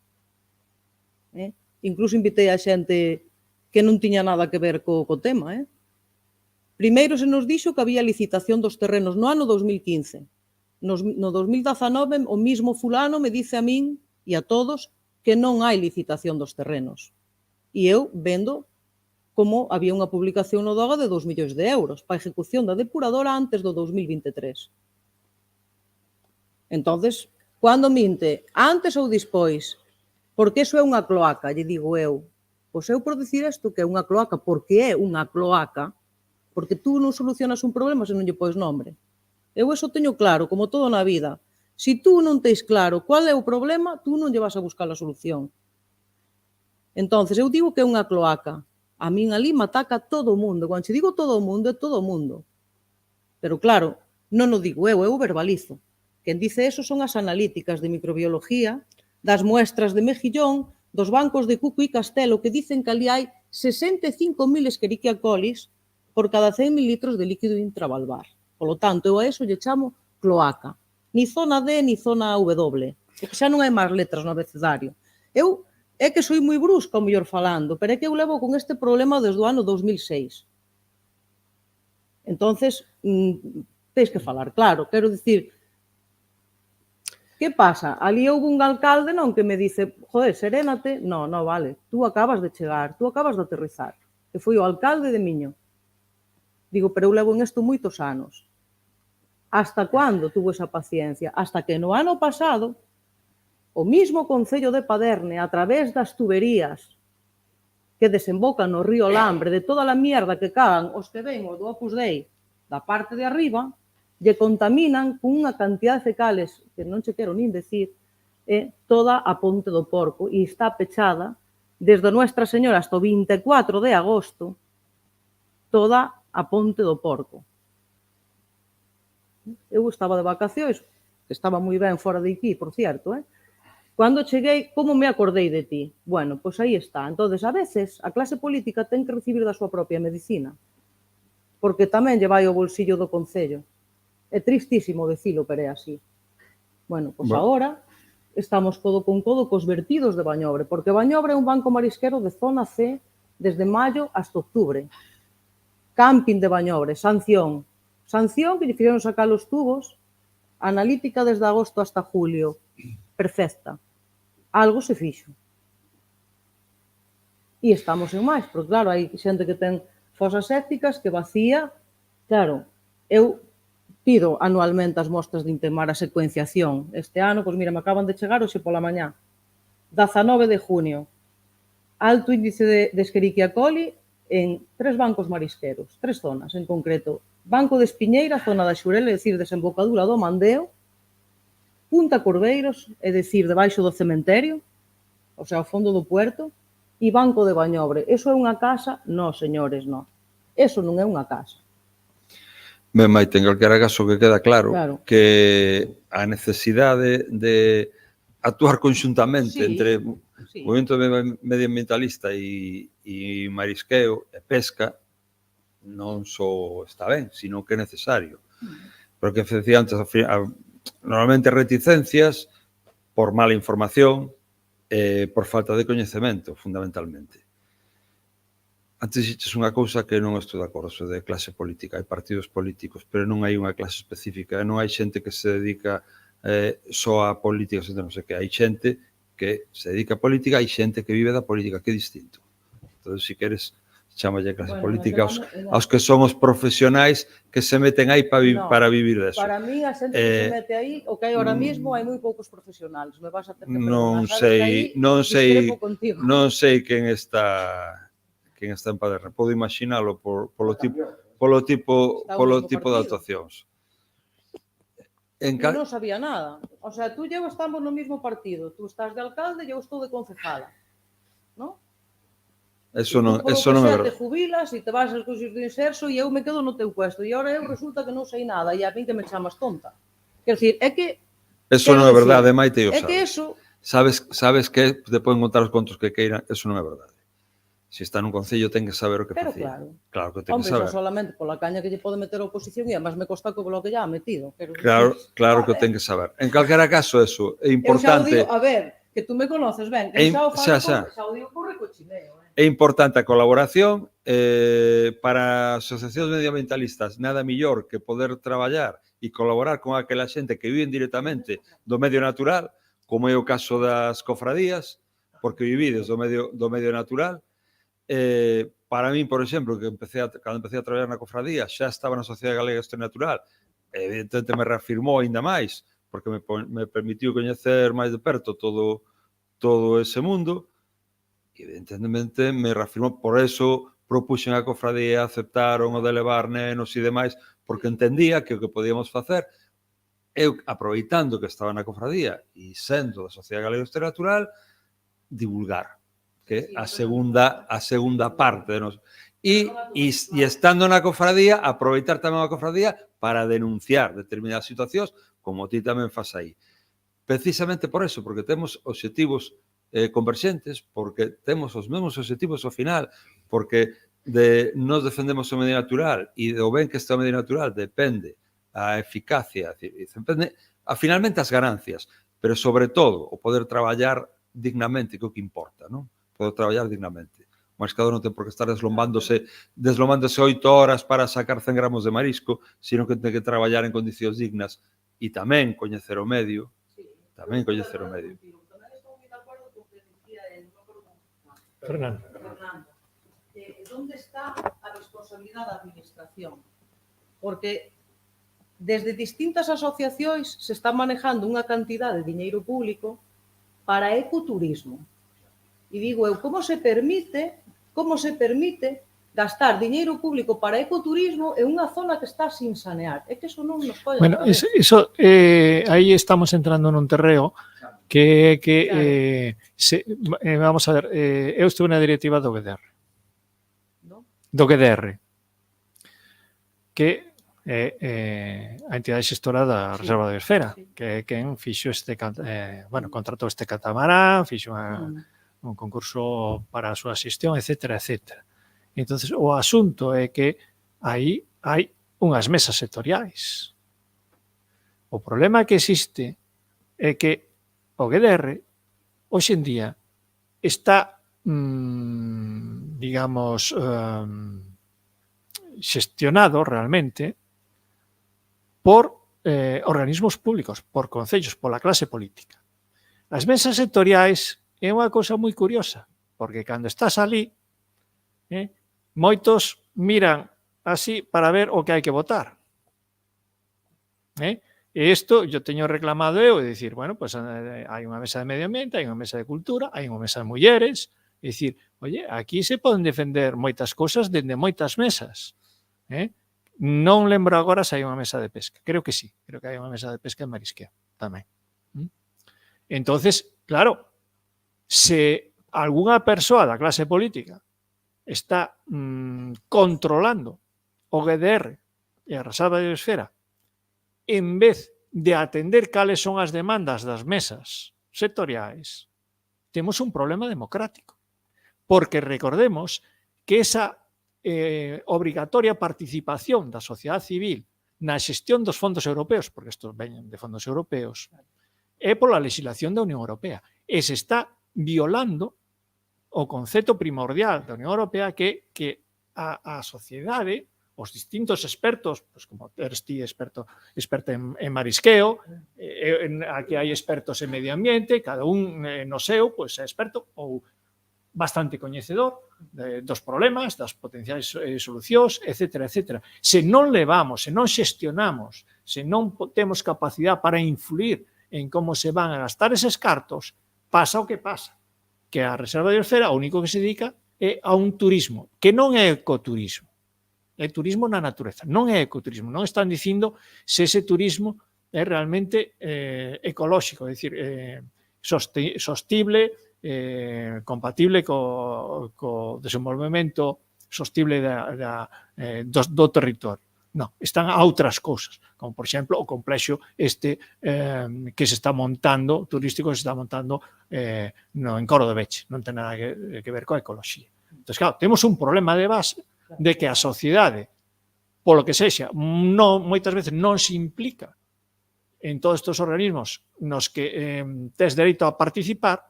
Incluso invitei a xente que non tiña nada que ver co tema. Primeiro se nos dixo que había licitación dos terrenos no ano 2015. No 2019, o mismo fulano me dice a min e a todos que non hai licitación dos terrenos. E eu vendo como había unha publicación no DOGA de 2 millóns de euros para a ejecución da depuradora antes do 2023. Entonces, cando minte, antes ou despois, porque iso é unha cloaca, lle digo eu, pois eu por dicir isto que é unha cloaca, porque é unha cloaca, porque tú non solucionas un problema se non lle pois nombre. Eu eso teño claro, como todo na vida. Se tú non tens claro cual é o problema, tú non lle vas a buscar a solución. Entonces, eu digo que é unha cloaca. A min ali me ataca todo o mundo. Cando che digo todo o mundo, é todo o mundo. Pero claro, non o digo eu verbalizo. Quen dice eso son as analíticas de microbiología, das muestras de mejillón, dos bancos de Cuco e Castelo, que dicen que ali hai 65.000 Escherichia colis por cada 100 mililitros de líquido intravalvar. Polo tanto, eu a eso lle chamo cloaca. Ni zona D, ni zona W. Porque xa non hai máis letras no abecedario. Eu é que soy moi brusca, ao mellor falando, pero é que eu levo con este problema desde o ano 2006. Entonces, tens que falar claro. Quero dicir, que pasa? Ali houve un alcalde non que me dice, joder, serénate. No, vale, tú acabas de chegar, tú acabas de aterrizar. Que foi o alcalde de Miño. Digo, pero eu levo en isto moitos anos. Hasta cando tuvo esa paciencia? Hasta que no ano pasado o mismo Concello de Paderne, a través das tuberías que desembocan no río Lambre, de toda a mierda que cagan os que ven o do Opus Dei da parte de arriba, lle contaminan con unha cantidad de fecales que non che quero nin decir, toda a Ponte do Porco, e está pechada desde Nuestra Señora hasta o 24 de agosto, toda a Ponte do Porco. Eu estaba de vacacións, que estaba moi ben fora de aquí, por cierto, Cando cheguei, como me acordei de ti? Bueno, pois aí está. Entonces, a veces, a clase política ten que recibir da súa propia medicina, porque tamén lle vai o bolsillo do Concello. É tristísimo decilo, pero é así. Bueno, pois agora estamos codo con codo cos vertidos de Bañobre, porque Bañobre é un banco marisquero de zona C desde maio hasta octubre. Camping de Bañobre, sanción. Sanción que lle fixeron sacar os tubos, analítica desde agosto hasta julio. Perfecta. Algo se fixo. E estamos en máis, porque claro, hai xente que ten fosas sépticas que vacía. Claro, eu pido anualmente as mostras de Intemar a secuenciación. Este ano, pois mira, me acaban de chegar hoxe pola mañá. 19 de junio. Alto índice de Escherichia coli en 3 bancos marisqueros, 3 zonas en concreto. Banco de Espiñeira, zona da Xurel, é dicir, desembocadura do Mandeo, Punta Corbeiros, é dicir, debaixo do cementerio, o sea, ao fondo do puerto, e Banco de Bañobre. Eso é unha casa? No, señores, no. Eso non é unha casa. Ben, Maite, en calquera caso que queda claro que a necesidade de actuar conxuntamente entre o movimento medioambientalista e marisqueo e pesca non só está ben, sino que é necesario. Porque, efectivamente, normalmente reticencias por mala información e por falta de coñecemento, fundamentalmente. Antes dixeches unha cousa que non estou de acordo, so de clase política. Hai partidos políticos, pero non hai unha clase específica. Non hai xente que se dedica só a política, non sei que. Hai xente que se dedica a política, hai xente que vive da política, que é distinto. Entón, se queres, chamalle clase política aos que son os profesionais que se meten aí para vivir deso. Para mí, a xente que se mete aí, o que hai ahora mismo, hai moi poucos profesionais. Me vas a ter que perdonar. Non sei quen está en Paderne. Podo imaginalo polo tipo de actuacións. Non sabía nada. O sea, tú e eu estamos no mismo partido. Tú estás de alcalde e eu estou de concejala. ¿No? Eso non é verdade. Te jubilas e te vas aos cursos do inserso e eu me quedo no teu puesto. E agora eu resulta que non sei nada e a mí que me chamas tonta. Quer dizer, é que... Eso non é verdade, Maite, e o sabes. É que eso... Sabes que te poden contar os contos que queiran, eso non é verdade. Se está nun concello ten que saber o que facía. Claro que ten que saber. Hombre, solamente pola caña que lle pode meter a oposición e además me costa que o bloque ya ha metido. Claro que ten que saber. En calquera caso, eso é importante. Eu xa o digo, a ver, que tú me conoces ben, que xa o falo, digo por recochineo. É importante a colaboración para asociacións medioambientalistas. Nada mellor que poder traballar e colaborar con aquela xente que viven directamente do medio natural, como é o caso das cofradías, porque vivides do medio natural, Para min, por exemplo, cando empecé a traballar na cofradía, xa estaba na Sociedade Galega de Historia Natural, evidentemente me reafirmou ainda máis, porque me permitiu coñecer máis de perto todo ese mundo, e evidentemente me reafirmou, por eso propuxen a cofradía, aceptaron o de levar nenos e demais, porque entendía que o que podíamos facer, eu, aproveitando que estaba na cofradía e sendo da Sociedade Galega de Historia Natural, divulgar, que a segunda parte de nos. E estando na cofradía, aproveitar tamén a cofradía para denunciar determinadas situacións, como ti tamén fas aí. Precisamente por eso, porque temos obxectivos converxentes, porque temos os mesmos obxectivos ao final, porque nos defendemos o medio natural e do ben que está o medio natural depende a eficacia, depende finalmente as ganancias, pero sobre todo o poder traballar dignamente, que é o que importa, non? Poder traballar dignamente. O mariscador non ten por que estar deslomándose 8 horas para sacar 100 gramos de marisco, sino que ten que traballar en condicións dignas e tamén coñecer o medio, Fernando. ¿Dónde está a responsabilidade da administración? Porque desde distintas asociacións se está manejando unha cantidade de diñeiro público para ecoturismo. E digo eu, como se permite gastar diñeiro público para ecoturismo en unha zona que está sin sanear? É que eso non nos pode... Bueno, eso aí estamos entrando nun terreo que vamos a ver, eu estuve na directiva do GDR. Do GDR, que é a entidade xestora da Reserva da Biosfera, que é quen fixo contratou este catamarán, fixo un concurso para a súa xestión, etcétera, etcétera. Entonces, o asunto é que aí hai unhas mesas sectoriais. O problema que existe é que o GDR, hoxe en día, está, digamos, xestionado realmente por organismos públicos, por concellos, pola clase política. As mesas sectoriais é unha cousa moi curiosa, porque cando estás ali, moitos miran así para ver o que hai que votar. E isto yo teño reclamado eu, de dicir, bueno, pues hai unha mesa de medio ambiente, hai unha mesa de cultura, hai unha mesa de mulleres, é dicir, oye, aquí se poden defender moitas cousas dende moitas mesas. Non lembro agora se hai unha mesa de pesca. Creo que sí, creo que hai unha mesa de pesca en Marisqueo tamén. Entonces, claro, se algunha persoa da clase política está controlando o GDR e a Reserva da Biosfera en vez de atender cales son as demandas das mesas sectoriais, temos un problema democrático. Porque recordemos que esa obrigatoria participación da sociedade civil na xestión dos fondos europeos, porque estos veñen de fondos europeos, é pola legislación da Unión Europea. E se está violando o concepto primordial da Unión Europea que a sociedade, os distintos expertos, pues como eres ti experta en marisqueo, aquí hai expertos en medio ambiente, cada un no seu pues, é experto ou bastante coñecedor dos problemas, das potenciais solucións, etcétera, etcétera. Se non levamos, se non xestionamos, se non temos capacidade para influir en como se van a gastar eses cartos, pasa o que pasa. Que a Reserva da Biosfera o único que se dedica é a un turismo, que non é ecoturismo. É turismo na natureza, non é ecoturismo. Non están dicindo se ese turismo é realmente ecolóxico, é dicir, sostible, compatible co desenvolvemento sostible do territorio. Non, están a outras cousas, como, por exemplo, o complexo que se está montando, turístico que se está montando en Coro de Beche. Non ten nada que ver coa ecoloxía. Entón, claro, temos un problema de base de que a sociedade, polo que sexa, moitas veces non se implica en todos estes organismos nos que tes dereito a participar,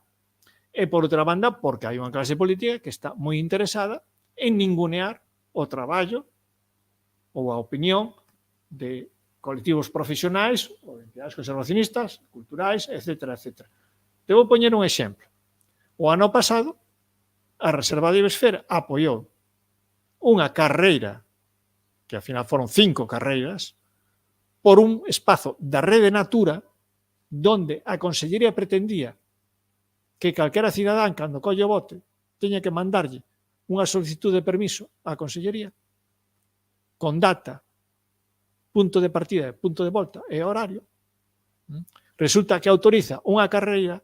e, por outra banda, porque hai unha clase política que está moi interesada en ningunear o traballo ou a opinión de colectivos profesionais ou entidades a Reserva de Biosfera apoiou unha carreira, que ao final foron 5 carreiras, por un espazo da Rede Natura donde a Consellería pretendía que calquera cidadán, cando colle o bote, teña que mandarlle unha solicitud de permiso á Consellería con data, punto de partida, punto de volta e horario. Resulta que autoriza unha carreira,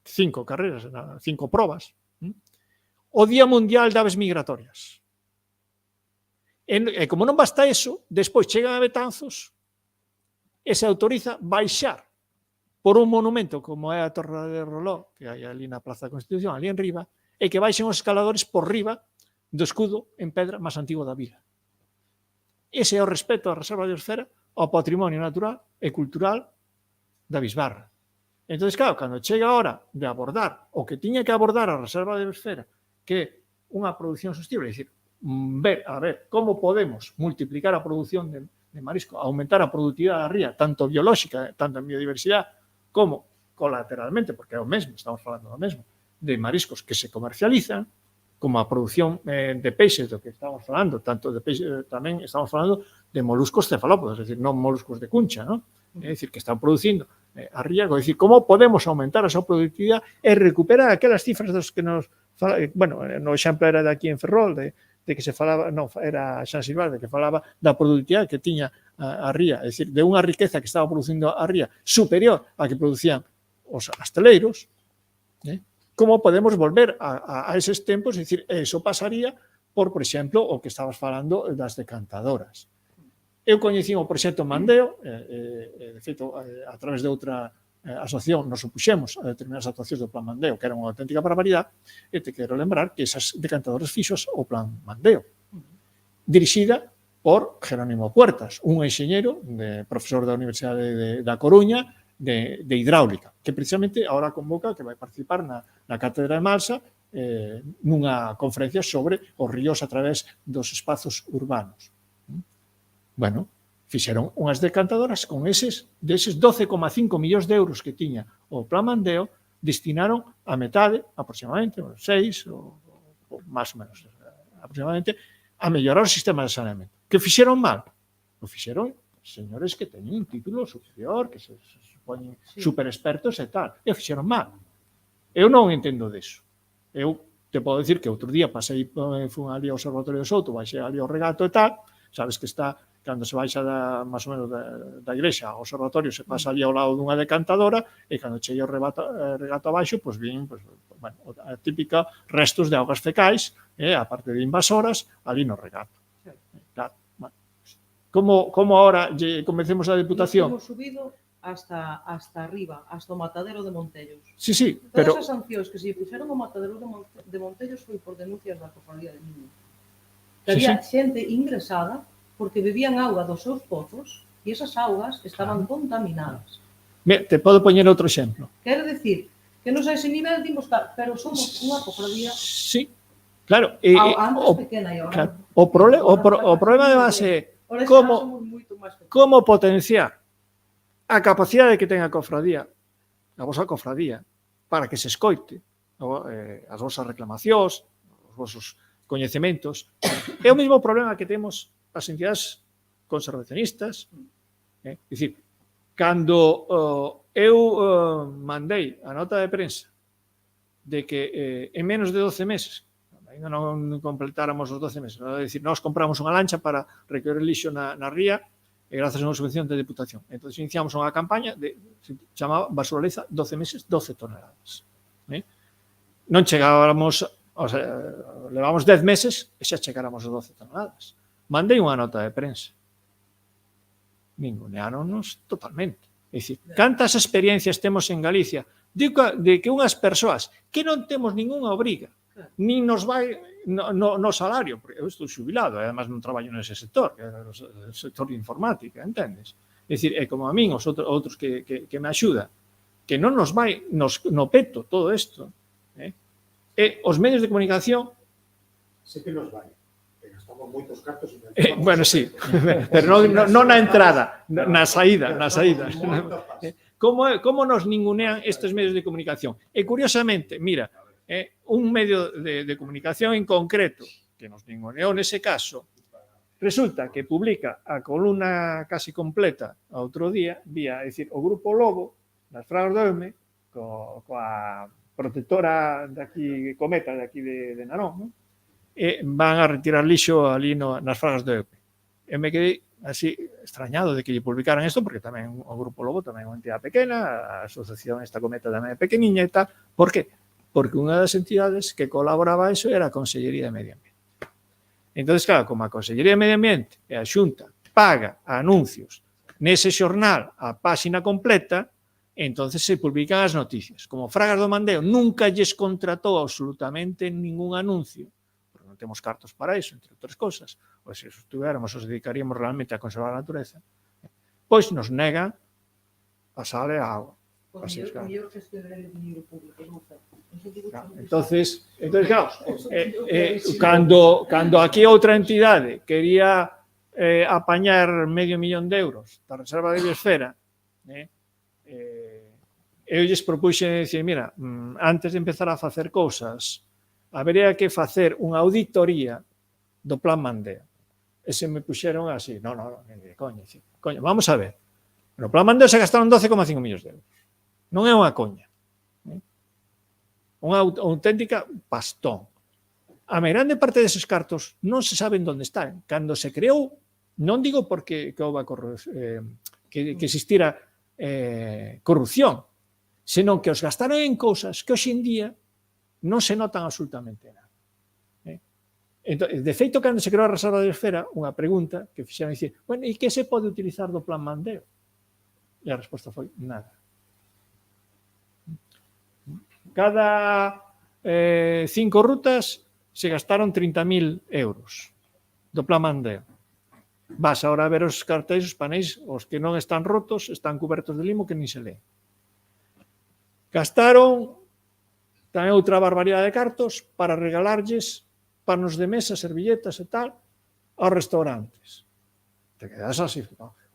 5 carreiras, 5 probas, o Día Mundial de Aves Migratorias. E como non basta eso, despois chegan a Betanzos e se autoriza baixar por un monumento como é a Torre de Roló, que hai ali na Plaza da Constitución, ali en riba, e que baixen os escaladores por riba do escudo en pedra máis antigo da vila. Ese é o respeto á Reserva de Biosfera, ao patrimonio natural e cultural da Bisbarra. Entón, claro, cando chega a hora de abordar o que tiña que abordar a Reserva de Biosfera, que é unha produción sostible, é dicir, ver como podemos multiplicar a produción de marisco, aumentar a productividade da ría, tanto biolóxica, tanto en biodiversidade, como colateralmente, porque é o mesmo, estamos falando do mesmo, de mariscos que se comercializan, como a produción de peixes do que estamos falando, tanto de peixes, tamén estamos falando de moluscos cefalópodos, é dicir, non moluscos de cuncha, non? É dicir, que están producindo a ría, é dicir, como podemos aumentar a súa productividade e recuperar aquelas cifras dos que nos fala, bueno, no exemplo era de aquí en Ferrol, de que se falaba, non, era San Silvestre, que falaba da productividade que tiña a ría, é dicir, de unha riqueza que estaba producindo a ría superior a que producían os asteleiros, como podemos volver a eses tempos, é dicir, eso pasaría por exemplo, o que estabas falando das decantadoras. Eu coñecín o proxecto Mandeo, de feito, a través de outra asociación nos opuxemos a determinadas actuacións do Plan Mandeo, que era unha auténtica barbaridade, e te quero lembrar que esas decantadoras fixos o Plan Mandeo, dirixida por Jerónimo Puertas, un enxeñero, profesor da Universidade da Coruña, de hidráulica, que precisamente ahora convoca que vai participar na Cátedra de Malsa nunha conferencia sobre os ríos a través dos espazos urbanos. Bueno, fixeron unhas decantadoras con deses 12,5 millóns de euros que tiña o Plan Mandeo, destinaron a metade, aproximadamente, 6 ou máis ou menos, aproximadamente, a mellorar o sistema de saneamento. Que fixeron mal? O fixeron señores que teñen un título superior, que se supoñen super expertos e tal, e o fixeron mal. Eu non entendo deso. Eu te podo dicir que outro día pasei, fui ali ao Observatorio do Souto, baixei ali ao regato e tal, sabes que está, cando se baixa máis ou menos da igrexa ao observatorio, se pasa ali ao lado dunha decantadora, e cando cheguei ao regato abaixo, pois vin, bueno, a típica restos de augas fecais, a parte de invasoras, ali no regato. Claro, bueno. Como ahora convencemos a Deputación? Hemos subido hasta arriba, hasta o matadero de Montellos. Sí, pero... Todas as sancións que se puxeron ao matadero de Montellos foi por denuncias da Cofradía de Miño. Había xente ingresada porque bebían auga dos seus pozos e esas augas estaban contaminadas. Te podo poñer outro exemplo. Quero decir, que nos a ese nivel dimos tal, pero somos unha cofradía... Sí, claro. Antes pequena e agora... O problema de base é como potenciar a capacidade que ten a cofradía, a vosa cofradía, para que se escoite as vosas reclamacións, os vosos coñecementos. É o mesmo problema que temos as entidades conservacionistas. É dicir, cando eu mandei a nota de prensa de que en menos de 12 meses, ainda non completáramos os 12 meses, é dicir, nós compramos unha lancha para recoller lixo na ría, e grazas a unha subvención de Deputación. Entón, iniciamos unha campaña se chamaba Basuraleza 12 meses, 12 toneladas. Non chegábamos, o sea, levamos 10 meses e xa chegáramos a 12 toneladas. Mandei unha nota de prensa. Ninguneáronos totalmente. É dicir, cantas experiencias temos en Galicia de que unhas persoas que non temos ningunha obriga, nin nos vai no salario, porque eu estou xubilado, e además non traballo nese sector, que é o sector de informática, entendes? É dicir, é como a min, os outros que me axudan, que non nos vai no peto todo isto, e os medios de comunicación... Sí que nos vai, que gastamos moitos cartos... Bueno, sí, pero non na entrada, na saída. Como nos ningunean estes medios de comunicación? E curiosamente, mira, un medio de comunicación en concreto, que nos ninguneou nese caso, resulta que publica a columna casi completa outro día, vía, é dicir, o Grupo Lobo, das Fragas do Eume, coa protectora de aquí, Cometa, de aquí de Narón, e van a retirar lixo ali nas Fragas do Eume. Eu me quedei así extrañado de que lle publicaran isto, porque tamén o Grupo Lobo tamén é unha entidade pequena, a asociación esta Cometa tamén é pequeniña e tal. Por que? Porque unha das entidades que colaboraba a iso era a Consellería de Medio Ambiente. Entón, claro, como a Consellería de Medio Ambiente e a Xunta paga anuncios nese xornal a páxina completa, entonces se publican as noticias. Como Fragas do Mandeo nunca lles contratou absolutamente ningún anuncio, porque non temos cartos para iso, entre outras cosas, pois se estuviéramos, os dedicaríamos realmente a conservar a natureza, pois nos negan a sal e a agua. Entonces, claro, cando aquí outra entidade quería apañar €500,000 da Reserva de Biosfera, eu lles propuxen decir, mira, antes de empezar a facer cousas, habería que facer unha auditoría do Plan Mandeo. E se me puxeron así, coño, vamos a ver. No Plan Mandeo se gastaron €12,5 millóns. Non é unha coña. Unha auténtica pastón. A grande parte deses cartos non se saben onde están. Cando se creou, non digo porque que existira corrupción, senón que os gastaron en cousas que hoxe en día non se notan absolutamente nada. Entón, de feito, cando se creou a Reserva da Biosfera, unha pregunta que fixeron dicir, bueno, e que se pode utilizar do Plan Mandeo? E a resposta foi nada. Cada 5 rutas se gastaron €30,000 do Plan Mandeo. Vas agora a ver os cartéis, os panéis, os que non están rotos, están cubertos de limo que nin se lee. Gastaron tamén outra barbaridade de cartos para regalarlles panos de mesa, servilletas e tal, aos restaurantes. Te quedas así.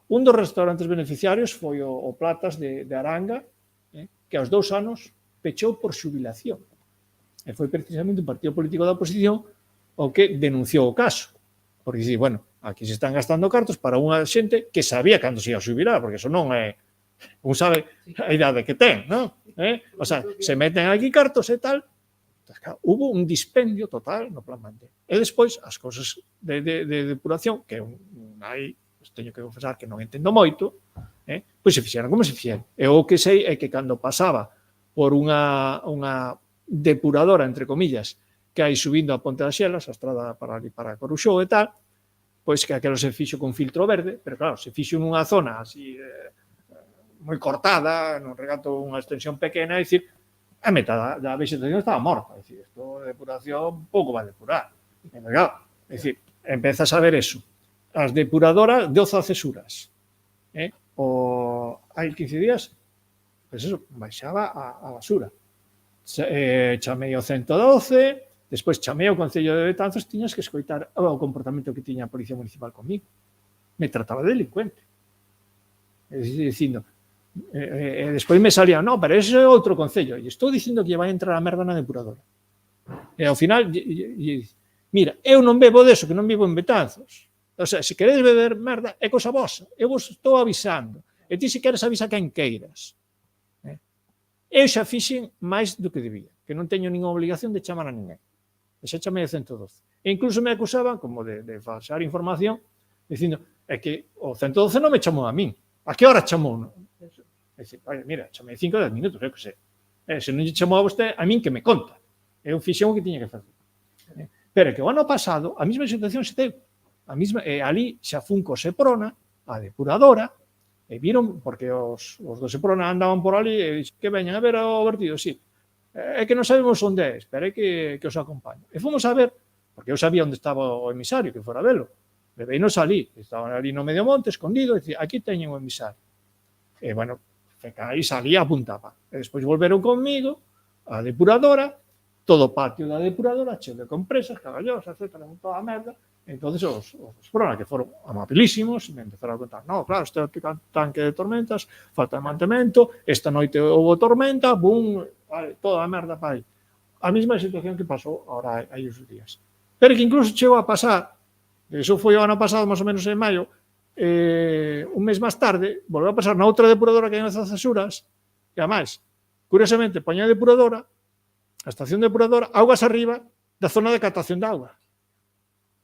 Un dos restaurantes beneficiarios foi o Platas de Aranga, que aos 2 anos pechou por xubilación. E foi precisamente un partido político da oposición o que denunciou o caso. Porque dice, bueno, aquí se están gastando cartos para unha xente que sabía cando se ia a xubilar, porque eso non é... Un sabe a idade que ten, non? O sea, se meten aquí cartos e tal. Hubo un dispendio total no Plan Mandeo. E despois, as cousas de depuración, que aí teño que confesar que non entendo moito, pois se fixeron como se fixeron. E o que sei é que cando pasaba por unha depuradora, entre comillas, que hai subindo a Ponte das Xelas, a estrada para Coruxou e tal, pois que aquilo se fixo con filtro verde, pero claro, se fixo nunha zona así moi cortada, non regato unha extensión pequena, é dicir, a metade da vegetación estaba morta. É dicir, isto de depuración pouco vai depurar. Claro, é dicir, empezas a ver eso. As depuradoras, 12 cesuras. Hai 15 días, pois eso, baixaba a basura. Chamei ao 112, despois chamei ao Concello de Betanzos, tiñas que escoitar o comportamento que tiña a Policía Municipal comigo. Me trataba de delincuente. Dicindo, e despois me salía, no, pero ese é outro concello, e estou dicindo que lle vai entrar a merda na depuradora. E ao final, mira, eu non bebo deso, que non vivo en Betanzos. O sea, se queredes beber merda, é cosa vosa. Eu vos estou avisando. E ti, se queres, avisa quen queiras. Eu xa fixen máis do que debía, que non teño ninguna obligación de chamar a ninguén. E xa chamei a 112. E incluso me acusaban, como de falsear información, dicindo, é que o 112 non me chamou a min. A que hora chamou? É dicir, mira, chamei 5 ou 10 minutos, eu que sei. Se non lle chamou a vostede, a min que me conta. Eu fixen o que tiña que facer. Pero que o ano pasado, a mesma situación se deu. Ali xa fun co Seprona, a depuradora, e viron, porque os do Seprona andaban por ali, e dixen que veñan a ver o vertido, sí. É que non sabemos onde é, espere que os acompaño. E fomos a ver, porque eu sabía onde estaba o emisario, que fora a velo. Leveinos ali, estaban ali no medio monte, escondido, e dicía, aquí teñen o emisario. E, bueno, aí salía, apuntaba. E despois volveron conmigo, a depuradora, todo o patio da depuradora, cheo de compresas, cagallosas, etcétera, toda a merda. Entonces, os Seprona, que foron amabilísimos, me empezaron a contar, no, claro, este é o tanque de tormentas, falta de mantemento, esta noite houve tormenta, bum, vale, toda a merda para aí. a mesma situación que pasou ahora hai uns días. Pero que incluso chegou a pasar, eso foi o ano pasado, máis ou menos en maio, un mes máis tarde, volveu a pasar na outra depuradora que hai nas Cesuras, e ademais, curiosamente, poña a depuradora, a estación depuradora, augas arriba da zona de captación de auga.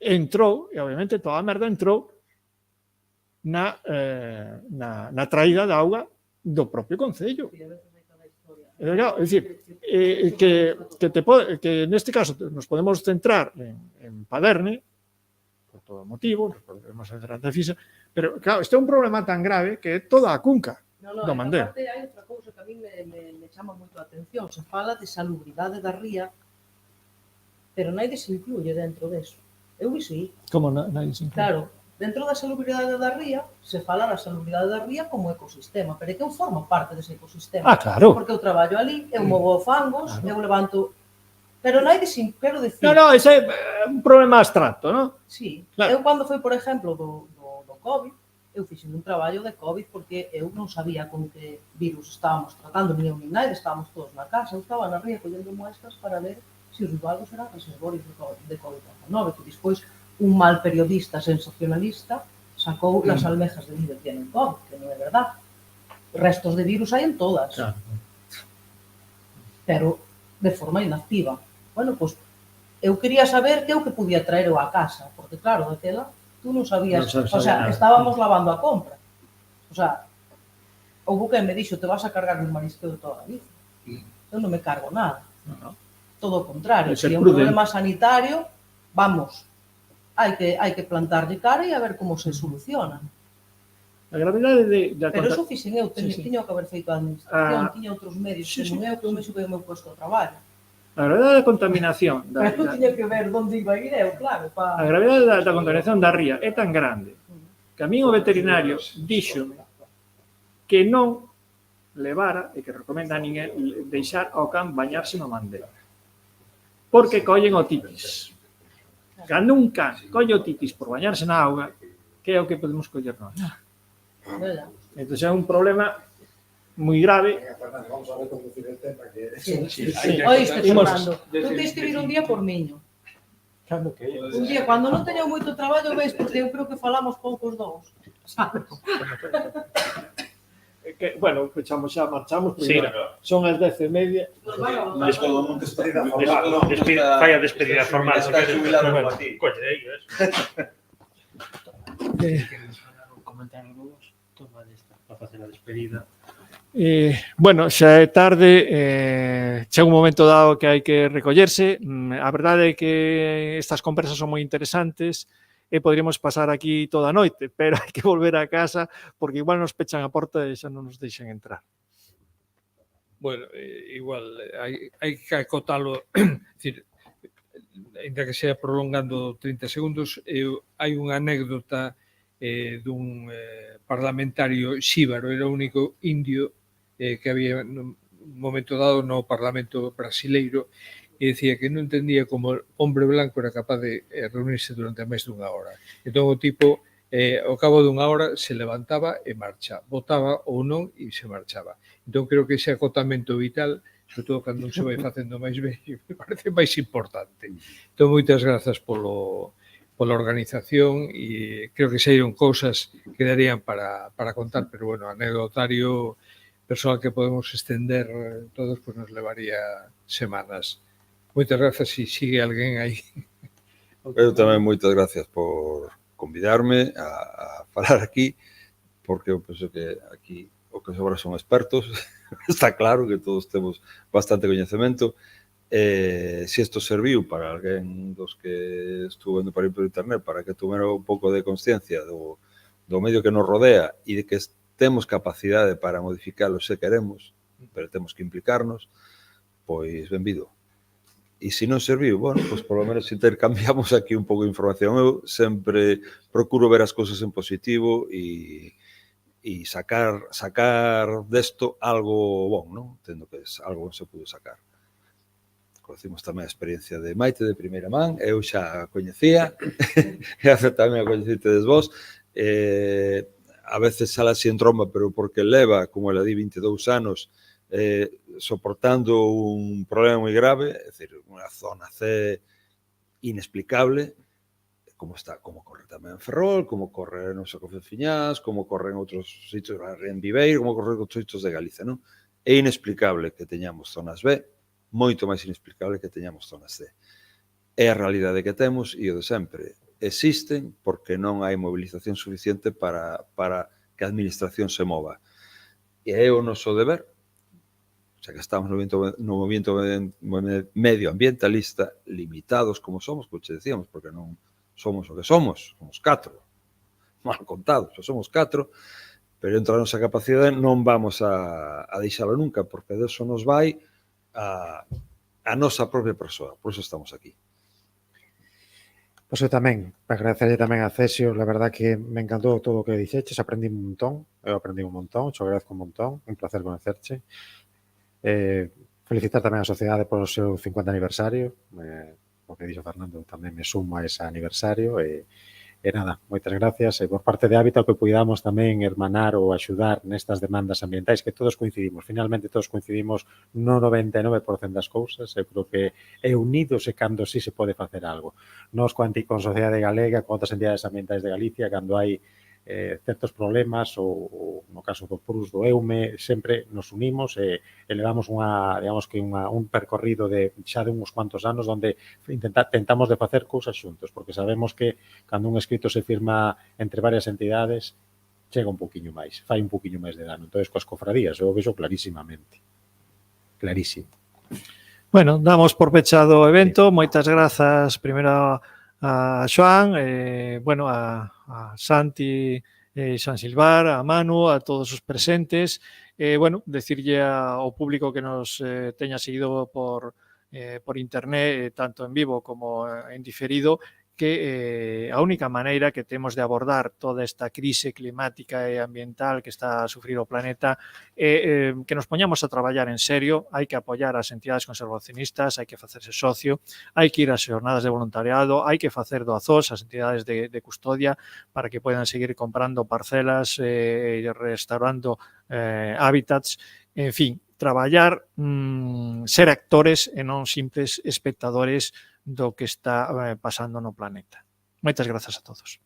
Entrou, e obviamente toda a merda entrou na traída de auga do propio Concello. É dicir, que neste caso nos podemos centrar en Paderne, por todo motivo, nos podemos centrar en Cefisa, pero claro, este é un problema tan grave que é toda a cunca do Mandeo. Aparte, hai outra cousa que a mí me chama moito a atención. Se fala de salubridade da ría, pero naide se incluye dentro deso. Eu vi sí. Como nadie se incluye? Claro, dentro da salubridade da ría, se fala da salubridade da ría como ecosistema, pero é que eu formo parte dese ecosistema. Ah, claro. Porque eu traballo ali, eu movo fangos, eu levanto... Pero naide sin, quero dicir... No, ese é un problema abstracto, non? Sí. Claro. Eu cando foi, por exemplo, do COVID, eu fixen un traballo de COVID porque eu non sabía con que virus estábamos tratando, nin eu nin naide, estábamos todos na casa, eu estaba na ría collendo muestras para ver se os bivalvos eran reservorios de COVID-19, que despois un mal periodista sensacionalista sacou as almejas de vida que tienen COVID, que non é verdade. Restos de virus hai en todas. Claro. Pero de forma inactiva. Bueno, pois, eu quería saber que é o que podía traer eu á casa, porque claro, daquela, tú non sabías, o sea, estábamos lavando a compra. O sea, houve que me dixo, te vas a cargar un marisqueo de toda a vida. Eu non me cargo nada. Todo o contrario, se é un problema sanitario, vamos, hai que plantarlle cara e a ver como se soluciona. A gravidade Pero eso fixen eu, tiño que haber feito a administración, tiña outros medios, que non eu, que eu me supe o meu posto de traballo. A gravidade da contaminación Pero tiña que ver onde iba a ir eu, claro. A gravidade da contaminación da ría é tan grande que a mí o veterinario díxome que non levara e que recomenda a ninguén deixar ao can bañarse no Mandeo. Porque collen otitis. Cando un can colle otitis por bañarse na auga, que é o que podemos coller nós? Entón é un problema moi grave. Vamos a reconducir el tema que... Oíste, Fernando, tú tens que vir un día por miño. Un día, cando non teño moito traballo, ves, porque eu creo que falamos poucos dous. Bueno, pechamos xa, marchamos, porque son as 10:30. Fai a despedida formal. Está jubilado por ti. Coño, é iso. Comentar algo toma desta para facer a despedida. Bueno, xa é tarde, chega un momento dado que hai que recollerse. A verdade é que estas conversas son moi interesantes e poderíamos pasar aquí toda a noite, pero hai que volver a casa porque igual nos pechan a porta e xa non nos deixan entrar. Bueno, igual, hai que acotalo, decir, ainda que sea prolongando 30 segundos, hai unha anécdota dun parlamentario xíbaro, era o único indio que había nun momento dado no Parlamento brasileiro, e dicía que non entendía como o hombre blanco era capaz de reunirse durante máis dunha hora. Entón o tipo, ao cabo dunha hora, se levantaba e marcha, votaba ou non e se marchaba. Entón creo que ese acotamento vital, sobre todo cando se vai facendo máis vello, me parece máis importante. Entón moitas grazas pola organización e creo que saíron cousas que darían para contar, pero bueno, anecdotario persoal que podemos estender todos, pues nos levaría semanas. Moitas grazas se sigue alguén aí. Eu tamén moitas gracias por convidarme a falar aquí, porque eu penso que aquí o que sobra son expertos, está claro que todos temos bastante coñecemento. Se isto serviu para alguén dos que estuvo vendo para ir por internet, para que tumera un pouco de consciencia do medio que nos rodea e de que temos capacidade para modificalo se queremos, pero temos que implicarnos, pois benvido. E se non serviu, bueno, pois por lo menos intercambiamos aquí un pouco de información. Eu sempre procuro ver as cousas en positivo e sacar desto algo bon, non? Entendo que é algo que se pudo sacar. Conocimos tamén a experiencia de Maite de primeira man, eu xa a coñecía, e hace tamén a coñecitedes vos. A veces sala así en tromba, pero porque leva, como ela di, 22 anos soportando un problema moi grave, é dicir, unha zona C inexplicable, como corre tamén en Ferrol, como corre no Sacofe Fiñás, como corre en outros sitios, en Viveiro, como corre en outros sitios de Galicia, non? É inexplicable que teñamos zonas B, moito máis inexplicable que teñamos zonas C. É a realidade que temos e o de sempre. Existen porque non hai movilización suficiente para que a administración se mova. E é o noso deber, xa que estamos no movimento medioambientalista, limitados como somos, como che decíamos, porque non somos o que somos 4, mal contados, somos 4, pero dentro da nosa capacidade non vamos a deixalo nunca, porque de eso nos vai a nosa propia persoa, por eso estamos aquí. Pois eu tamén, agradecerle tamén a Cesio, la verdad que me encantou todo o que dixeches, aprendí un montón, eu aprendí un montón, te agradezco un montón, un placer conocerche. Felicitar tamén a sociedade por o seu 50 aniversario, o que dixo Fernando tamén me sumo a ese aniversario, e nada, moitas gracias, e por parte de Hábitat que puidamos tamén hermanar ou axudar nestas demandas ambientais que todos coincidimos, finalmente todos coincidimos no 99% das cousas, eu creo que é unidos e cando sí se pode facer algo. Nos con Sociedade Galega, con outras entidades ambientais de Galicia, cando hai certos problemas ou no caso do PRUS, do EUME, sempre nos unimos e levamos un percorrido de xa de uns cuantos anos onde tentamos de facer cousas xuntos, porque sabemos que cando un escrito se firma entre varias entidades chega un poquinho máis, fai un poquinho máis de dano. Entón, coas cofradías, eu vexo clarísimamente. Clarísimo. Bueno, damos por pechado o evento. Moitas grazas primeiro a Xoán, bueno, a Santi San Silvar, a Manu, a todos os presentes. Bueno, decirlle ao público que nos teña seguido por internet, tanto en vivo como en diferido, que a única maneira que temos de abordar toda esta crise climática e ambiental que está a sufrir o planeta é que nos poñamos a traballar en serio. Hai que apoiar as entidades conservacionistas, hai que facerse socio, hai que ir ás xornadas de voluntariado, hai que facer doazós ás entidades de custodia para que poidan seguir comprando parcelas e restaurando hábitats, en fin, traballar, ser actores e non simples espectadores do que está pasando no planeta. Moitas grazas a todos.